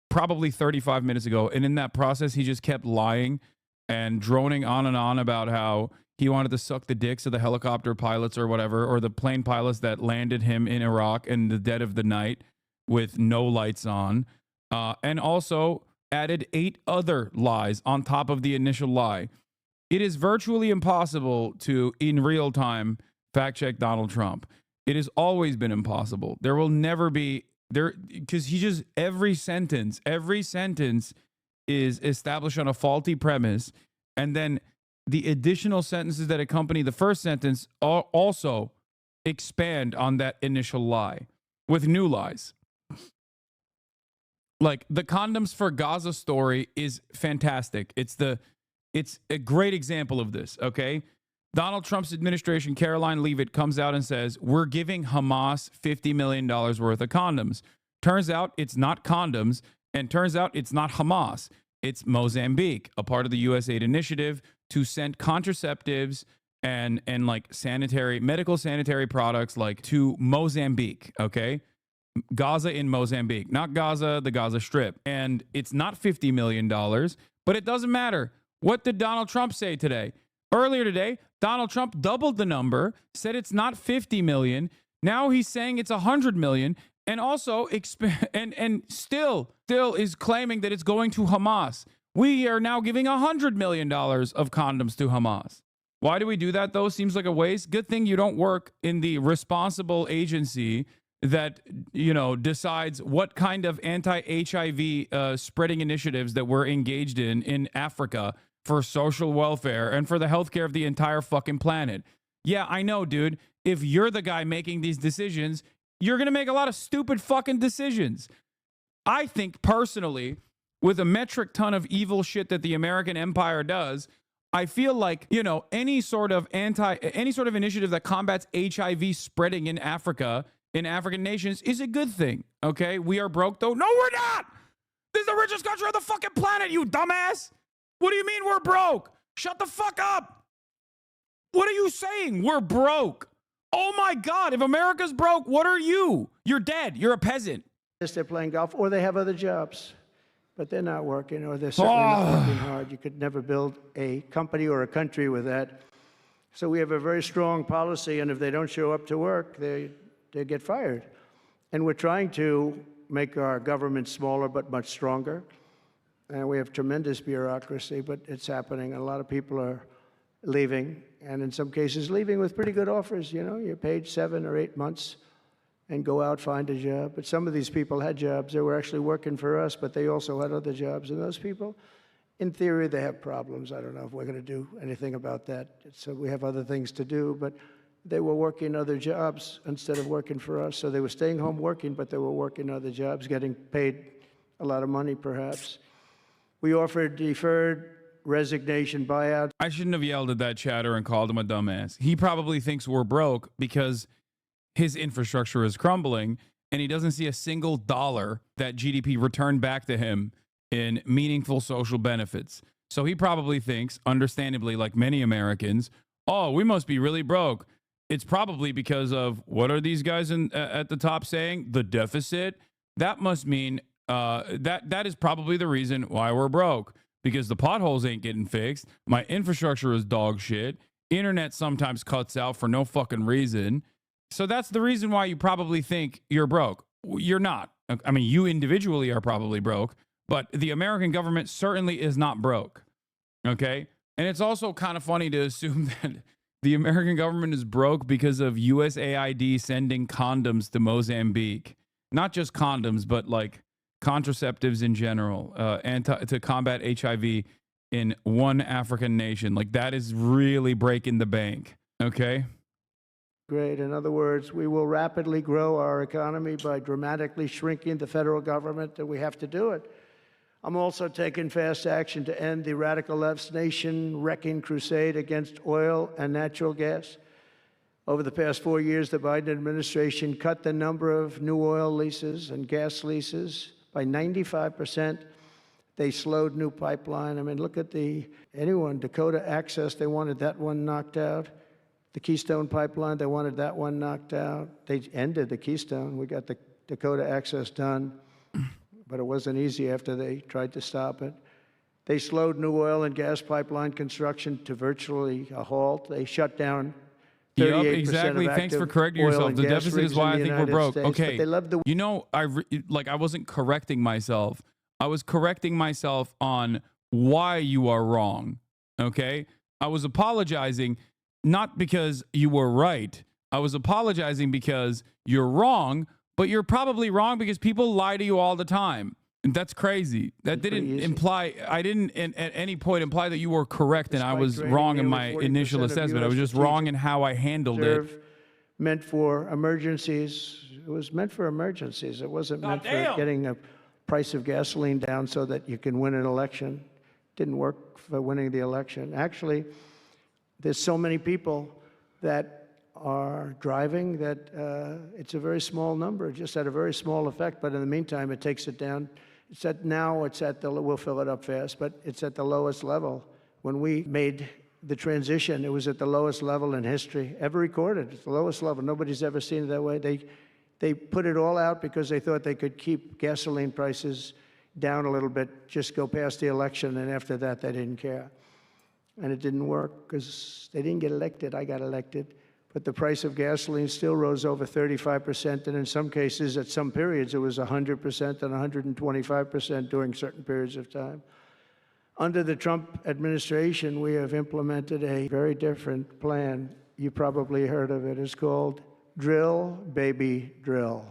probably 35 minutes ago. And in that process, he just kept lying and droning on and on about how he wanted to suck the dicks of the helicopter pilots or whatever, or the plane pilots that landed him in Iraq in the dead of the night with no lights on. And also added 8 other lies on top of the initial lie. It is virtually impossible to, in real time, fact check Donald Trump. It has always been impossible. There will never be because every sentence is established on a faulty premise, and then the additional sentences that accompany the first sentence also expand on that initial lie with new lies. Like the condoms for Gaza story is fantastic. It's a great example of this, okay? Donald Trump's administration, Caroline Leavitt, comes out and says, we're giving Hamas $50 million worth of condoms. Turns out it's not condoms, and turns out it's not Hamas. It's Mozambique, a part of the U.S. aid initiative to send contraceptives and like medical sanitary products like to Mozambique, okay? Gaza in Mozambique, not Gaza, the Gaza Strip. And it's not $50 million, but it doesn't matter. What did Donald Trump say today? Earlier today, Donald Trump doubled the number, said it's not 50 million. Now he's saying it's 100 million, and also and still is claiming that it's going to Hamas. We are now giving $100 million of condoms to Hamas. Why do we do that, though? Seems like a waste. Good thing you don't work in the responsible agency that, decides what kind of anti-HIV spreading initiatives that we're engaged in Africa for social welfare and for the healthcare of the entire fucking planet. Yeah, I know, dude. If you're the guy making these decisions, you're going to make a lot of stupid fucking decisions. I think personally with a metric ton of evil shit that the American empire does, I feel like, you know, any sort of initiative that combats HIV spreading in Africa, in African nations, is a good thing. Okay? We are broke though. No, we're not. This is the richest country on the fucking planet, you dumbass. What do you mean we're broke? Shut the fuck up. What are you saying? We're broke. Oh my God. If America's broke, what are you? You're dead. You're a peasant. They're playing golf, or they have other jobs, but they're not working, or they're certainly not working hard. You could never build a company or a country with that. So we have a very strong policy, and if they don't show up to work, they get fired. And we're trying to make our government smaller but much stronger. And we have tremendous bureaucracy, but it's happening. A lot of people are leaving, and in some cases leaving with pretty good offers. You know, you're paid 7 or 8 months and go out, find a job. But some of these people had jobs. They were actually working for us, but they also had other jobs. And those people, in theory, they have problems. I don't know if we're going to do anything about that. So we have other things to do, but they were working other jobs instead of working for us. So they were staying home working, but they were working other jobs, getting paid a lot of money, perhaps. We offered deferred resignation buyouts. I shouldn't have yelled at that chatter and called him a dumbass. He probably thinks we're broke because his infrastructure is crumbling and he doesn't see a single dollar that GDP returned back to him in meaningful social benefits. So he probably thinks, understandably, like many Americans, oh, we must be really broke. It's probably because of, what are these guys at the top saying? The deficit. That must mean that is probably the reason why we're broke, because the potholes ain't getting fixed. My infrastructure is dog shit. Internet sometimes cuts out for no fucking reason. So that's the reason why you probably think you're broke. You're not. I mean, you individually are probably broke, but the American government certainly is not broke. Okay? And it's also kind of funny to assume that the American government is broke because of USAID sending condoms to Mozambique. Not just condoms, but like contraceptives in general, to combat HIV in one African nation. Like, that is really breaking the bank. Okay? Great. In other words, we will rapidly grow our economy by dramatically shrinking the federal government, and we have to do it. I'm also taking fast action to end the radical left's nation-wrecking crusade against oil and natural gas. Over the past 4 years, the Biden administration cut the number of new oil leases and gas leases by 95%. They slowed new pipeline. I mean, look at Dakota Access, they wanted that one knocked out. The Keystone Pipeline, they wanted that one knocked out. They ended the Keystone. We got the Dakota Access done, but it wasn't easy after they tried to stop it. They slowed new oil and gas pipeline construction to virtually a halt. They shut down 38% Yep, exactly. of Thanks for active correcting oil yourself. and The gas deficit rigs is why in I the think we're United broke. States, but Okay. they love the You know, I wasn't correcting myself. I was correcting myself on why you are wrong. Okay? I was apologizing not because you were right. I was apologizing because you're wrong, but you're probably wrong because people lie to you all the time. And that's crazy. That didn't imply, I didn't at any point imply that you were correct and I was wrong in my initial assessment. I was just wrong in how I handled it. Meant for emergencies. It was meant for emergencies. It wasn't meant for getting the price of gasoline down so that you can win an election. Didn't work for winning the election. Actually, there's so many people that are driving that it's a very small number. It just had a very small effect, but in the meantime, it takes it down. We'll fill it up fast, but it's at the lowest level. When we made the transition, it was at the lowest level in history, ever recorded. It's the lowest level. Nobody's ever seen it that way. They put it all out because they thought they could keep gasoline prices down a little bit, just go past the election, and after that, they didn't care. And it didn't work because they didn't get elected. I got elected. But the price of gasoline still rose over 35%, and in some cases, at some periods, it was 100% and 125% during certain periods of time. Under the Trump administration, we have implemented a very different plan. You probably heard of it. It's called Drill, Baby, Drill.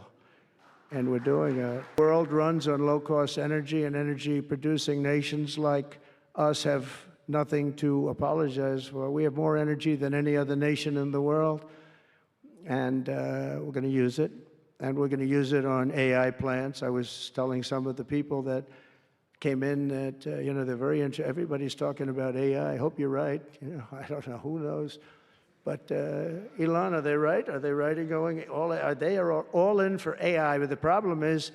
And we're doing it. The world runs on low-cost energy, and energy-producing nations like us have nothing to apologize for. We have more energy than any other nation in the world, and we're going to use it. And we're going to use it on AI plants. I was telling some of the people that came in that, they're very into, everybody's talking about AI. I hope you're right. I don't know, who knows? But Elon, are they right? Are they right in going, they are all in for AI, but the problem is,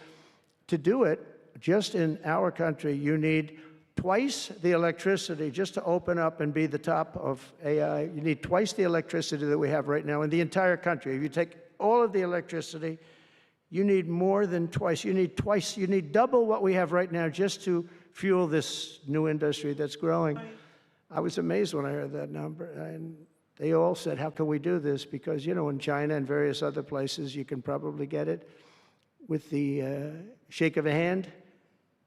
to do it, just in our country, you need twice the electricity just to open up and be the top of AI. You need twice the electricity that we have right now in the entire country. If you take all of the electricity, you need more than twice. You need double what we have right now just to fuel this new industry that's growing. I was amazed when I heard that number. And they all said, how can we do this? Because, in China and various other places, you can probably get it with the shake of a hand.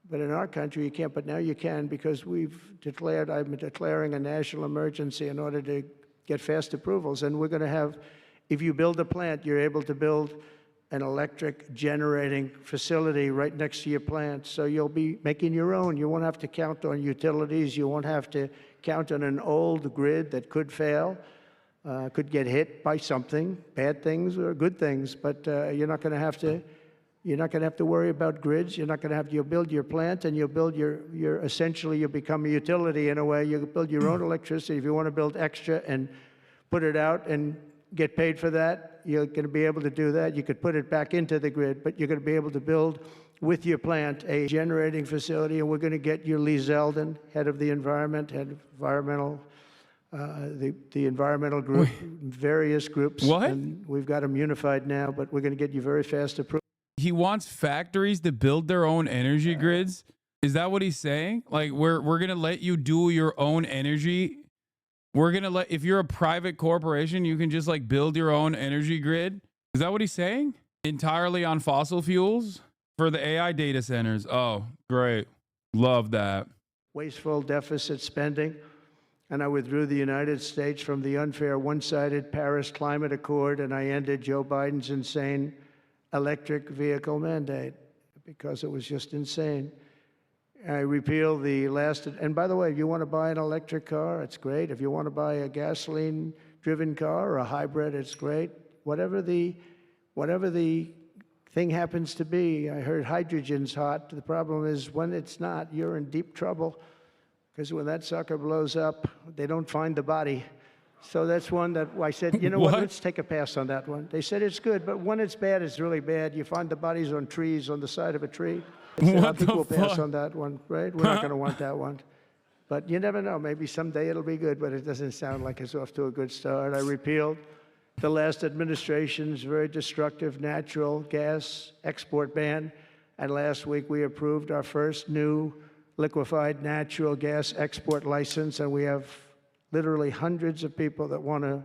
But in our country, you can't. But now you can, because I'm declaring a national emergency in order to get fast approvals. And we're going to have, if you build a plant, you're able to build an electric generating facility right next to your plant. So you'll be making your own. You won't have to count on utilities. You won't have to count on an old grid that could fail, could get hit by something, bad things or good things. But you're not going to have to worry about grids. You'll build your plant, and you'll build essentially you'll become a utility in a way. You'll build your own electricity. If you want to build extra and put it out and get paid for that, you're going to be able to do that. You could put it back into the grid, but you're going to be able to build with your plant a generating facility, and we're going to get you Lee Zeldin, head of the environmental group, various groups. What? And we've got them unified now, but we're going to get you very fast approved. He wants factories to build their own energy grids. Is that what he's saying? Like, we're going to let you do your own energy. We're going to let, if you're a private corporation, you can just like build your own energy grid. Is that what he's saying? Entirely on fossil fuels for the AI data centers. Oh, great. Love that. Wasteful deficit spending. And I withdrew the United States from the unfair one-sided Paris Climate Accord, and I ended Joe Biden's insane electric vehicle mandate because it was just insane. I repealed the last, and by the way, if you want to buy an electric car, it's great. If you want to buy a gasoline-driven car or a hybrid, it's great. Whatever the thing happens to be. I heard hydrogen's hot. The problem is when it's not, you're in deep trouble, because when that sucker blows up, they don't find the body. So that's one that I said, you know what, let's take a pass on that one. They said it's good, but when it's bad, it's really bad. You find the bodies on trees, on the side of a tree. I think we'll pass on that one, right? We're not going to want that one. But you never know. Maybe someday it'll be good, but it doesn't sound like it's off to a good start. I repealed the last administration's very destructive natural gas export ban. And last week we approved our first new liquefied natural gas export license, and we have literally hundreds of people that want to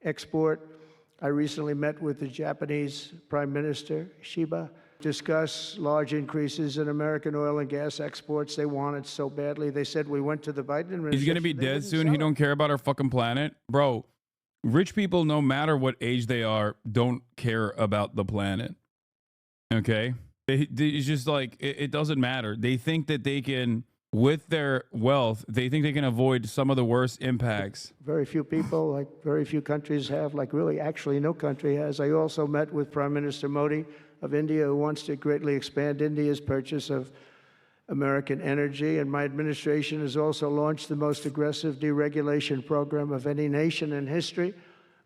export. I recently met with the Japanese Prime Minister, Shiba, discuss large increases in American oil and gas exports. They want it so badly. They said we went to the Biden administration. He's going to be dead soon. He don't care about our fucking planet. Bro, rich people, no matter what age they are, don't care about the planet. Okay? It's just like, it doesn't matter. They think that they can, with their wealth, they think they can avoid some of the worst impacts. Very few people, like very few countries have, like really actually no country has. I also met with Prime Minister Modi of India, who wants to greatly expand India's purchase of American energy. And my administration has also launched the most aggressive deregulation program of any nation in history.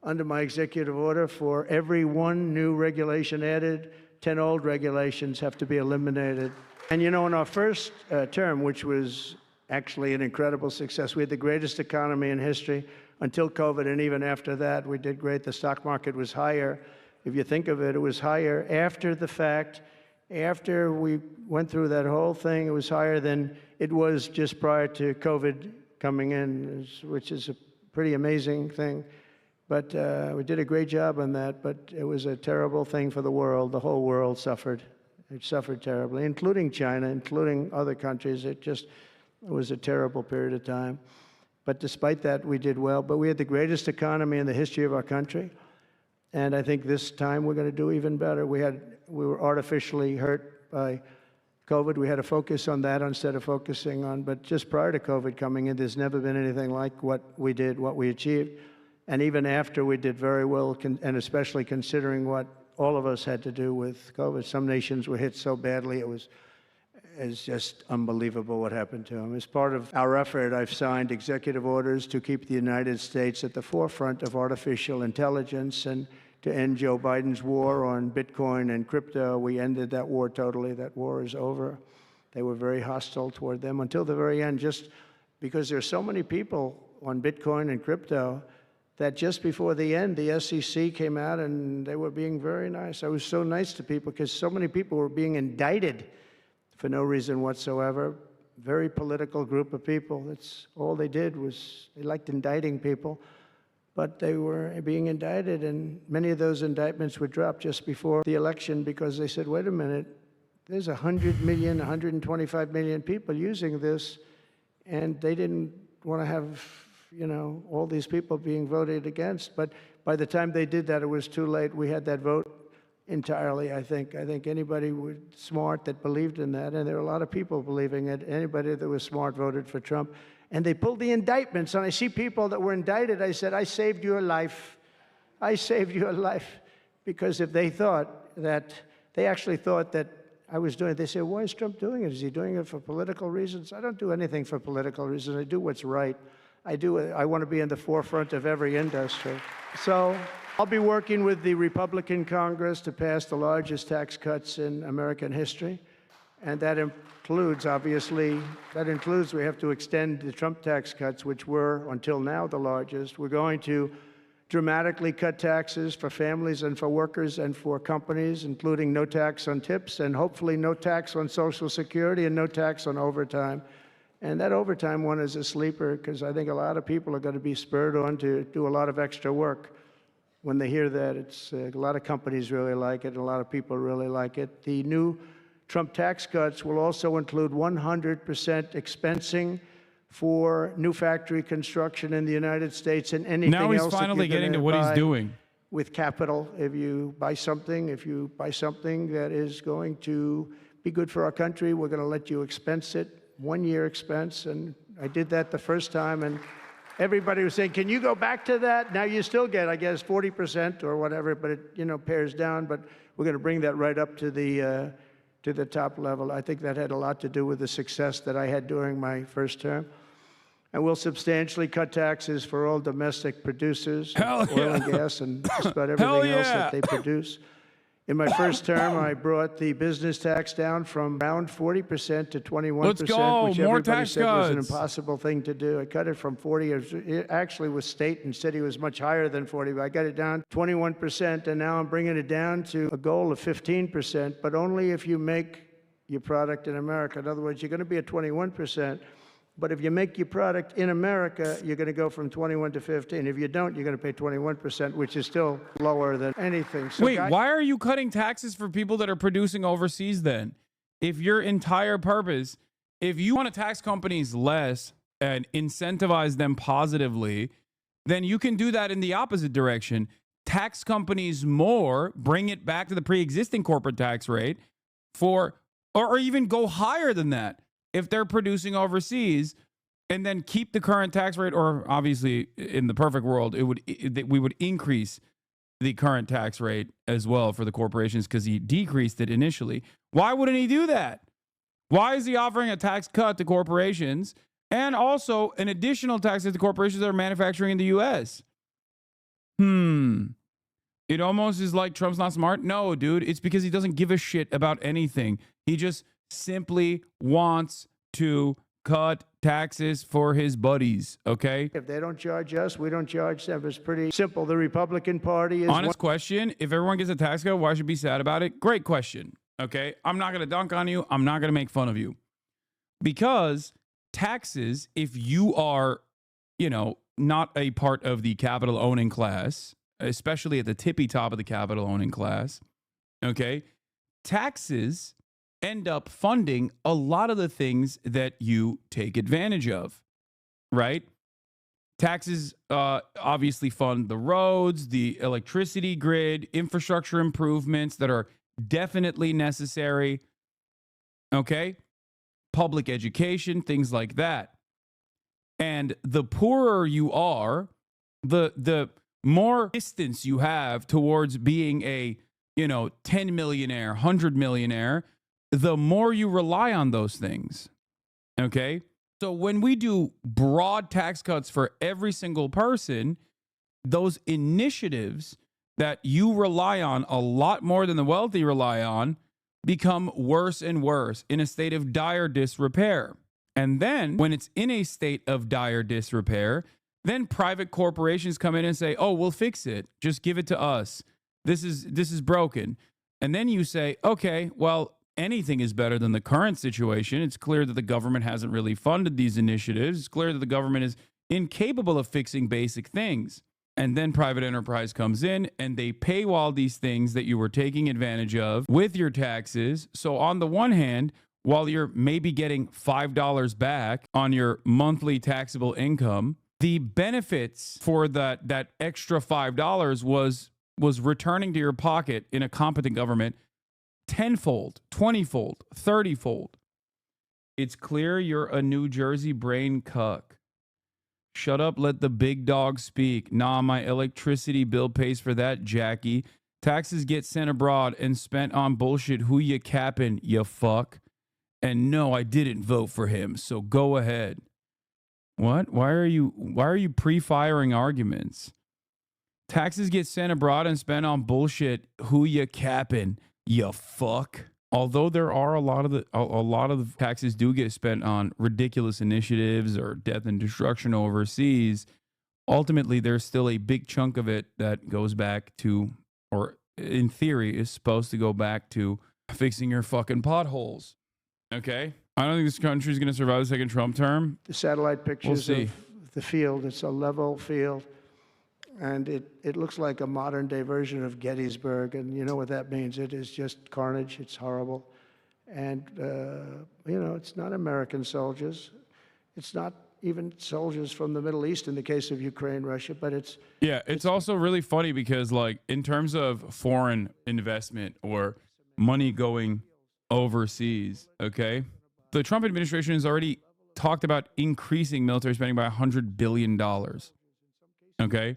Under my executive order, for every one new regulation added, 10 old regulations have to be eliminated. And in our first term, which was actually an incredible success, we had the greatest economy in history until COVID, and even after that, we did great. The stock market was higher. If you think of it, it was higher after the fact. After we went through that whole thing, it was higher than it was just prior to COVID coming in, which is a pretty amazing thing. But we did a great job on that, but it was a terrible thing for the world. The whole world suffered. It suffered terribly, including China, including other countries. It was a terrible period of time. But despite that, we did well. But we had the greatest economy in the history of our country. And I think this time we're going to do even better. We were artificially hurt by COVID. We had to focus on that instead of focusing on, but just prior to COVID coming in, there's never been anything like what we did, what we achieved. And even after, we did very well, and especially considering what all of us had to do with COVID. Some nations were hit so badly, it is just unbelievable what happened to him. As part of our effort, I've signed executive orders to keep the United States at the forefront of artificial intelligence and to end Joe Biden's war on Bitcoin and crypto. We ended that war totally. That war is over. They were very hostile toward them until the very end, just because there's so many people on Bitcoin and crypto that just before the end, the SEC came out and they were being very nice. I was so nice to people because so many people were being indicted for no reason whatsoever. Very political group of people. That's all they did was they liked indicting people, but they were being indicted, and many of those indictments were dropped just before the election because they said, wait a minute, there's 100 million, 125 million people using this, and they didn't want to have, you know, all these people being voted against. But by the time they did that, it was too late. We had that vote entirely, I think. I think anybody was smart that believed in that, and there were a lot of people believing it. Anybody that was smart voted for Trump. And they pulled the indictments, and I see people that were indicted. I said, I saved your life. I saved your life. Because if they thought that, they actually thought that I was doing it, they said, why is Trump doing it? Is he doing it for political reasons? I don't do anything for political reasons. I do what's right. I want to be in the forefront of every industry. So I'll be working with the Republican Congress to pass the largest tax cuts in American history. And that includes, obviously, we have to extend the Trump tax cuts, which were, until now, the largest. We're going to dramatically cut taxes for families and for workers and for companies, including no tax on tips and hopefully no tax on Social Security and no tax on overtime. And that overtime one is a sleeper because I think a lot of people are going to be spurred on to do a lot of extra work. When they hear that, it's a lot of companies really like it and a lot of people really like it. The new Trump tax cuts will also include 100% expensing for new factory construction in the United States and anything else. Now he's finally getting to what he's doing. With capital, if you buy something that is going to be good for our country, we're going to let you expense it, 1 year expense. And I did that the first time, and everybody was saying, can you go back to that? Now you still get, I guess, 40% or whatever, but it, you know, pares down. But we're going to bring that right up to the top level. I think that had a lot to do with the success that I had during my first term. And we'll substantially cut taxes for all domestic producers, oil and gas, and just about everything else that they produce. In my first term, I brought the business tax down from around 40% to 21%, Let's go. which More everybody tax said was an cuts. impossible thing to do. I cut it from 40. It actually was state and city was much higher than 40, but I got it down 21%, and now I'm bringing it down to a goal of 15%, but only if you make your product in America. In other words, you're going to be at 21%. But if you make your product in America, you're going to go from 21 to 15. If you don't, you're going to pay 21%, which is still lower than anything. So wait, why are you cutting taxes for people that are producing overseas then? If your entire purpose, if you want to tax companies less and incentivize them positively, then you can do that in the opposite direction. Tax companies more, bring it back to the pre-existing corporate tax rate or even go higher than that if they're producing overseas, and then keep the current tax rate, or obviously in the perfect world, we would increase the current tax rate as well for the corporations because he decreased it initially. Why wouldn't he do that? Why is he offering a tax cut to corporations and also an additional tax to the corporations that are manufacturing in the U.S.? It almost is like Trump's not smart. No, dude, it's because he doesn't give a shit about anything. He just simply wants to cut taxes for his buddies, okay? If they don't charge us, we don't charge them. It's pretty simple. The Republican Party is... Honest question, if everyone gets a tax cut, why should be sad about it? Great question, okay? I'm not going to dunk on you. I'm not going to make fun of you. Because taxes, if you are, you know, not a part of the capital owning class, especially at the tippy top of the capital owning class, okay, taxes end up funding a lot of the things that you take advantage of, right? Taxes obviously fund the roads, the electricity grid, infrastructure improvements that are definitely necessary, okay? Public education, things like that. And the poorer you are, the more distance you have towards being a, you know, 10 millionaire, 100 millionaire, the more you rely on those things. Okay? So when we do broad tax cuts for every single person, those initiatives that you rely on a lot more than the wealthy rely on become worse and worse in a state of dire disrepair. And then when it's in a state of dire disrepair, then private corporations come in and say, "Oh, we'll fix it. Just give it to us. This is broken." And then you say, "Okay, well, anything is better than the current situation. It's clear that the government hasn't really funded these initiatives. It's clear that the government is incapable of fixing basic things." And then private enterprise comes in and they paywall these things that you were taking advantage of with your taxes. So on the one hand, while you're maybe getting $5 back on your monthly taxable income, the benefits for that extra $5 was returning to your pocket in a competent government tenfold, 20-fold, 30-fold. It's clear you're a New Jersey brain cuck. Shut up, let the big dog speak. Nah, my electricity bill pays for that, Jackie. Taxes get sent abroad and spent on bullshit. Who you capping, you fuck? And no, I didn't vote for him, so go ahead. What? Why are you pre-firing arguments? Taxes get sent abroad and spent on bullshit. Who you capping, you fuck? Although there are a lot of the taxes do get spent on ridiculous initiatives or death and destruction overseas, ultimately there's still a big chunk of it that goes back to, or in theory is supposed to go back to, fixing your fucking potholes. Okay? I don't think this country is going to survive the second Trump term. The satellite pictures We'll see. of the field, it's a level field. And it looks like a modern day version of Gettysburg. And you know what that means. It is just carnage. It's horrible. And, it's not American soldiers. It's not even soldiers from the Middle East in the case of Ukraine, Russia, but it's... Yeah, it's also really funny because, like, in terms of foreign investment or money going overseas, okay, the Trump administration has already talked about increasing military spending by $100 billion. Okay?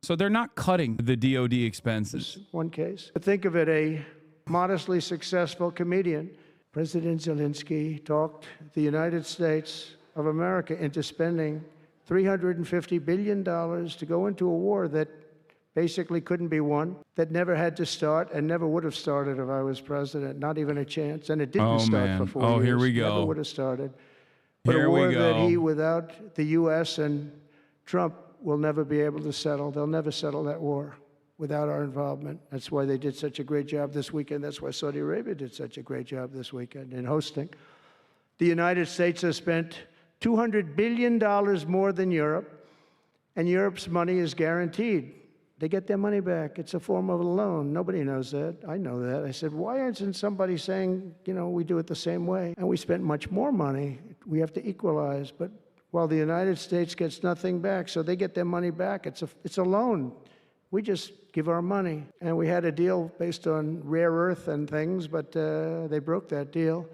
So they're not cutting the DOD expenses. One case. Think of it, a modestly successful comedian. President Zelensky talked the United States of America into spending $350 billion to go into a war that basically couldn't be won, that never had to start and never would have started if I was president, not even a chance. And it didn't start for 4 years. Here we go. Never would have started. But Here a war we go. that he, without the U.S. and Trump, will never be able to settle. They'll never settle that war without our involvement. That's why they did such a great job this weekend. That's why Saudi Arabia did such a great job this weekend in hosting. The United States has spent $200 billion more than Europe, and Europe's money is guaranteed. They get their money back. It's a form of a loan. Nobody knows that. I know that. I said, why isn't somebody saying, we do it the same way? And we spent much more money. We have to equalize. But while the United States gets nothing back, so they get their money back. It's a loan. We just give our money. And we had a deal based on rare earth and things, but they broke that deal.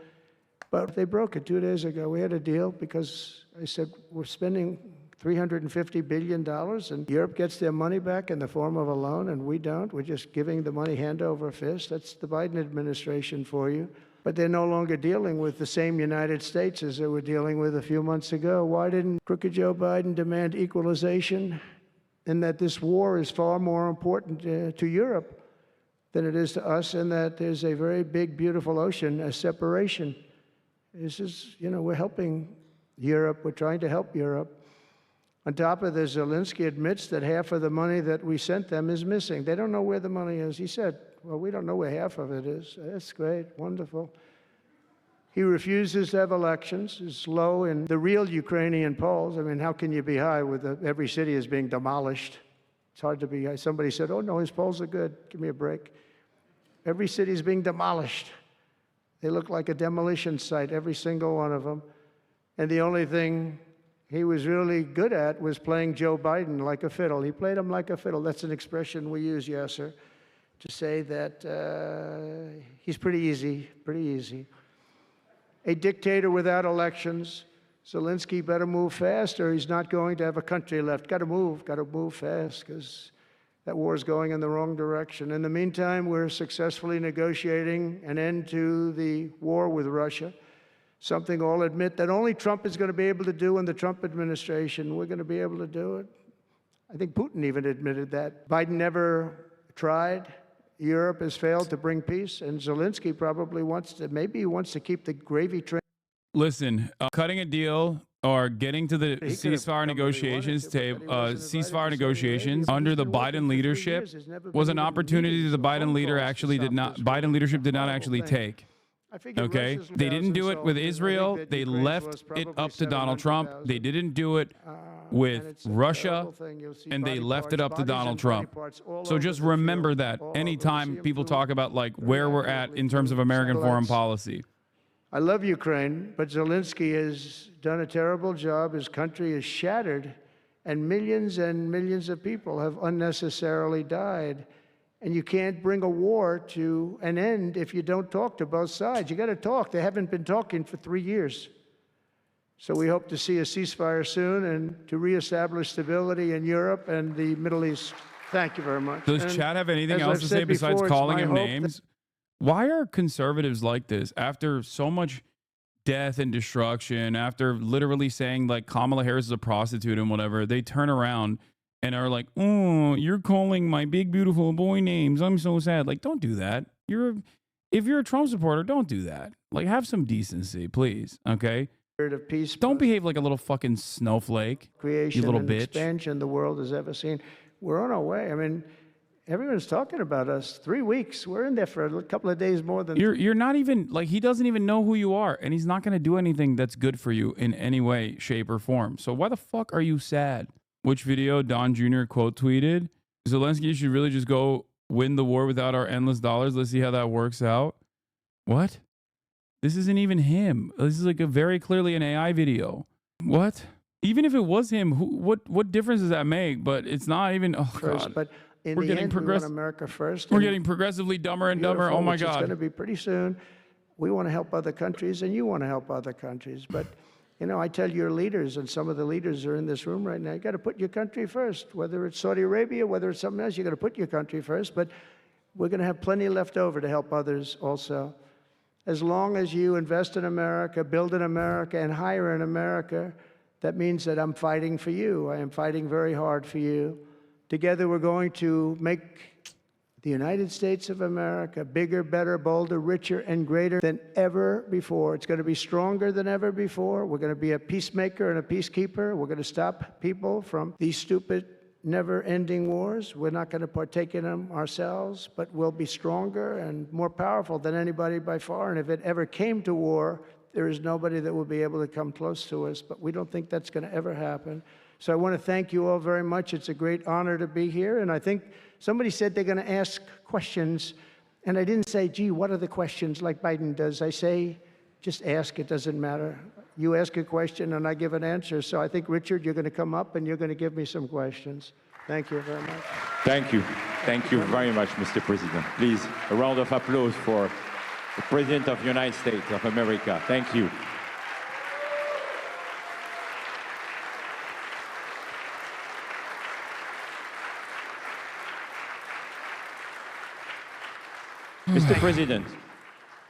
But they broke it 2 days ago. We had a deal because I said, we're spending $350 billion, and Europe gets their money back in the form of a loan, and we don't. We're just giving the money hand over fist. That's the Biden administration for you. But they're no longer dealing with the same United States as they were dealing with a few months ago. Why didn't crooked Joe Biden demand equalization? And that this war is far more important to Europe than it is to us, and that there's a very big, beautiful ocean, a separation. This is, we're helping Europe. We're trying to help Europe. On top of this, Zelensky admits that half of the money that we sent them is missing. They don't know where the money is. He said, well, we don't know where half of it is. That's great, wonderful. He refuses to have elections. It's low in the real Ukrainian polls. I mean, how can you be high with every city is being demolished? It's hard to be high. Somebody said, oh, no, his polls are good. Give me a break. Every city is being demolished. They look like a demolition site, every single one of them. And the only thing he was really good at was playing Joe Biden like a fiddle. He played him like a fiddle. That's an expression we use, Yasser, to say that he's pretty easy, pretty easy. A dictator without elections. Zelensky better move fast or he's not going to have a country left. Got to move fast because That war is going in the wrong direction. In the meantime, we're successfully negotiating an end to the war with Russia, something I'll admit that only Trump is going to be able to do in the Trump administration. We're going to be able to do it. I think Putin even admitted that. Biden never tried. Europe has failed to bring peace, and Zelensky probably wants to, maybe he wants to keep the gravy train. Listen, cutting a deal or getting to the ceasefire negotiations ceasefire negotiations under the Biden leadership was an opportunity that the Biden leadership did not actually take. Okay, they didn't do it with Israel. They left it up to Donald Trump. They didn't do it with Russia, and they left it up to Donald Trump. So just remember that anytime people talk about like where we're at in terms of American foreign policy. I love Ukraine, but Zelensky has done a terrible job. His country is shattered, and millions of people have unnecessarily died. And you can't bring a war to an end if you don't talk to both sides. You got to talk. They haven't been talking for 3 years. So we hope to see a ceasefire soon and to reestablish stability in Europe and the Middle East. Thank you very much. Does Chad have anything else to say besides calling him names? Why are conservatives like this? After so much death and destruction, after literally saying like Kamala Harris is a prostitute and whatever, they turn around and are like, oh, you're calling my big, beautiful boy names. I'm so sad. Like, don't do that. If you're a Trump supporter, don't do that. Like, have some decency, please. Okay? Of peace, don't behave like a little fucking snowflake, creation, you little and bitch. Expansion the world has ever seen. We're on our way. I mean, everyone's talking about us. 3 weeks. We're in there for a couple of days more than. You're not even like, he doesn't even know who you are, and he's not going to do anything that's good for you in any way, shape, or form. So why the fuck are you sad? Which video Don Jr. quote tweeted? Zelensky should really just go win the war without our endless dollars. Let's see how that works out. What? This isn't even him. This is like a very clearly an AI video. What? Even if it was him, what difference does that make? But it's not even. Oh God. But in the end, we want America first. We're getting progressively dumber and dumber. Oh my God. It's going to be pretty soon. We want to help other countries, and you want to help other countries. But you know, I tell your leaders, and some of the leaders are in this room right now, you got to put your country first. Whether it's Saudi Arabia, whether it's something else, you got to put your country first. But we're going to have plenty left over to help others also. As long as you invest in America, build in America, and hire in America, that means that I'm fighting for you. I am fighting very hard for you. Together, we're going to make the United States of America bigger, better, bolder, richer, and greater than ever before. It's going to be stronger than ever before. We're going to be a peacemaker and a peacekeeper. We're going to stop people from these stupid, never-ending wars. We're not going to partake in them ourselves, but we'll be stronger and more powerful than anybody by far. And if it ever came to war, there is nobody that will be able to come close to us. But we don't think that's going to ever happen. So I want to thank you all very much. It's a great honor to be here. And I think somebody said they're going to ask questions. And I didn't say, gee, what are the questions like Biden does? I say, just ask. It doesn't matter. You ask a question and I give an answer. So I think, Richard, you're going to come up and you're going to give me some questions. Thank you very much. Thank you. Thank you very much, Mr. President. Please, a round of applause for the President of the United States of America. Thank you. Mr. President,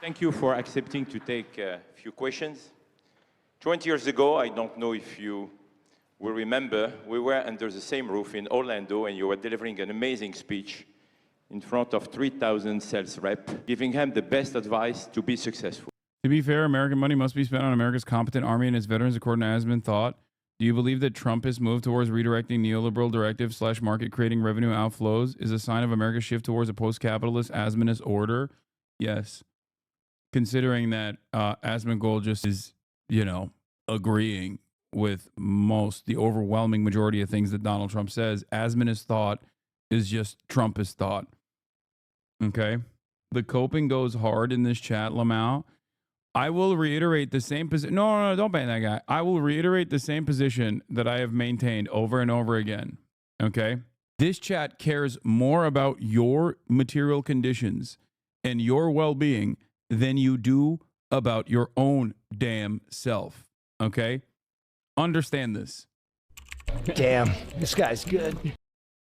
thank you for accepting to take a few questions. 20 years ago, I don't know if you will remember, we were under the same roof in Orlando and you were delivering an amazing speech in front of 3,000 sales reps, giving them the best advice to be successful. To be fair, American money must be spent on America's competent army and its veterans, according to Asman Thought. Do you believe that Trump's move towards redirecting neoliberal directives / market creating revenue outflows is a sign of America's shift towards a post-capitalist Asmanist order? Yes. Considering that Asmongold just is, you know, agreeing with the overwhelming majority of things that Donald Trump says, Asmanist thought is just Trumpist thought. Okay? The coping goes hard in this chat, Lamau. I will reiterate the same position. No, don't ban that guy. I will reiterate the same position that I have maintained over and over again. Okay? This chat cares more about your material conditions and your well-being than you do about your own damn self. Okay? Understand this. Damn, this guy's good.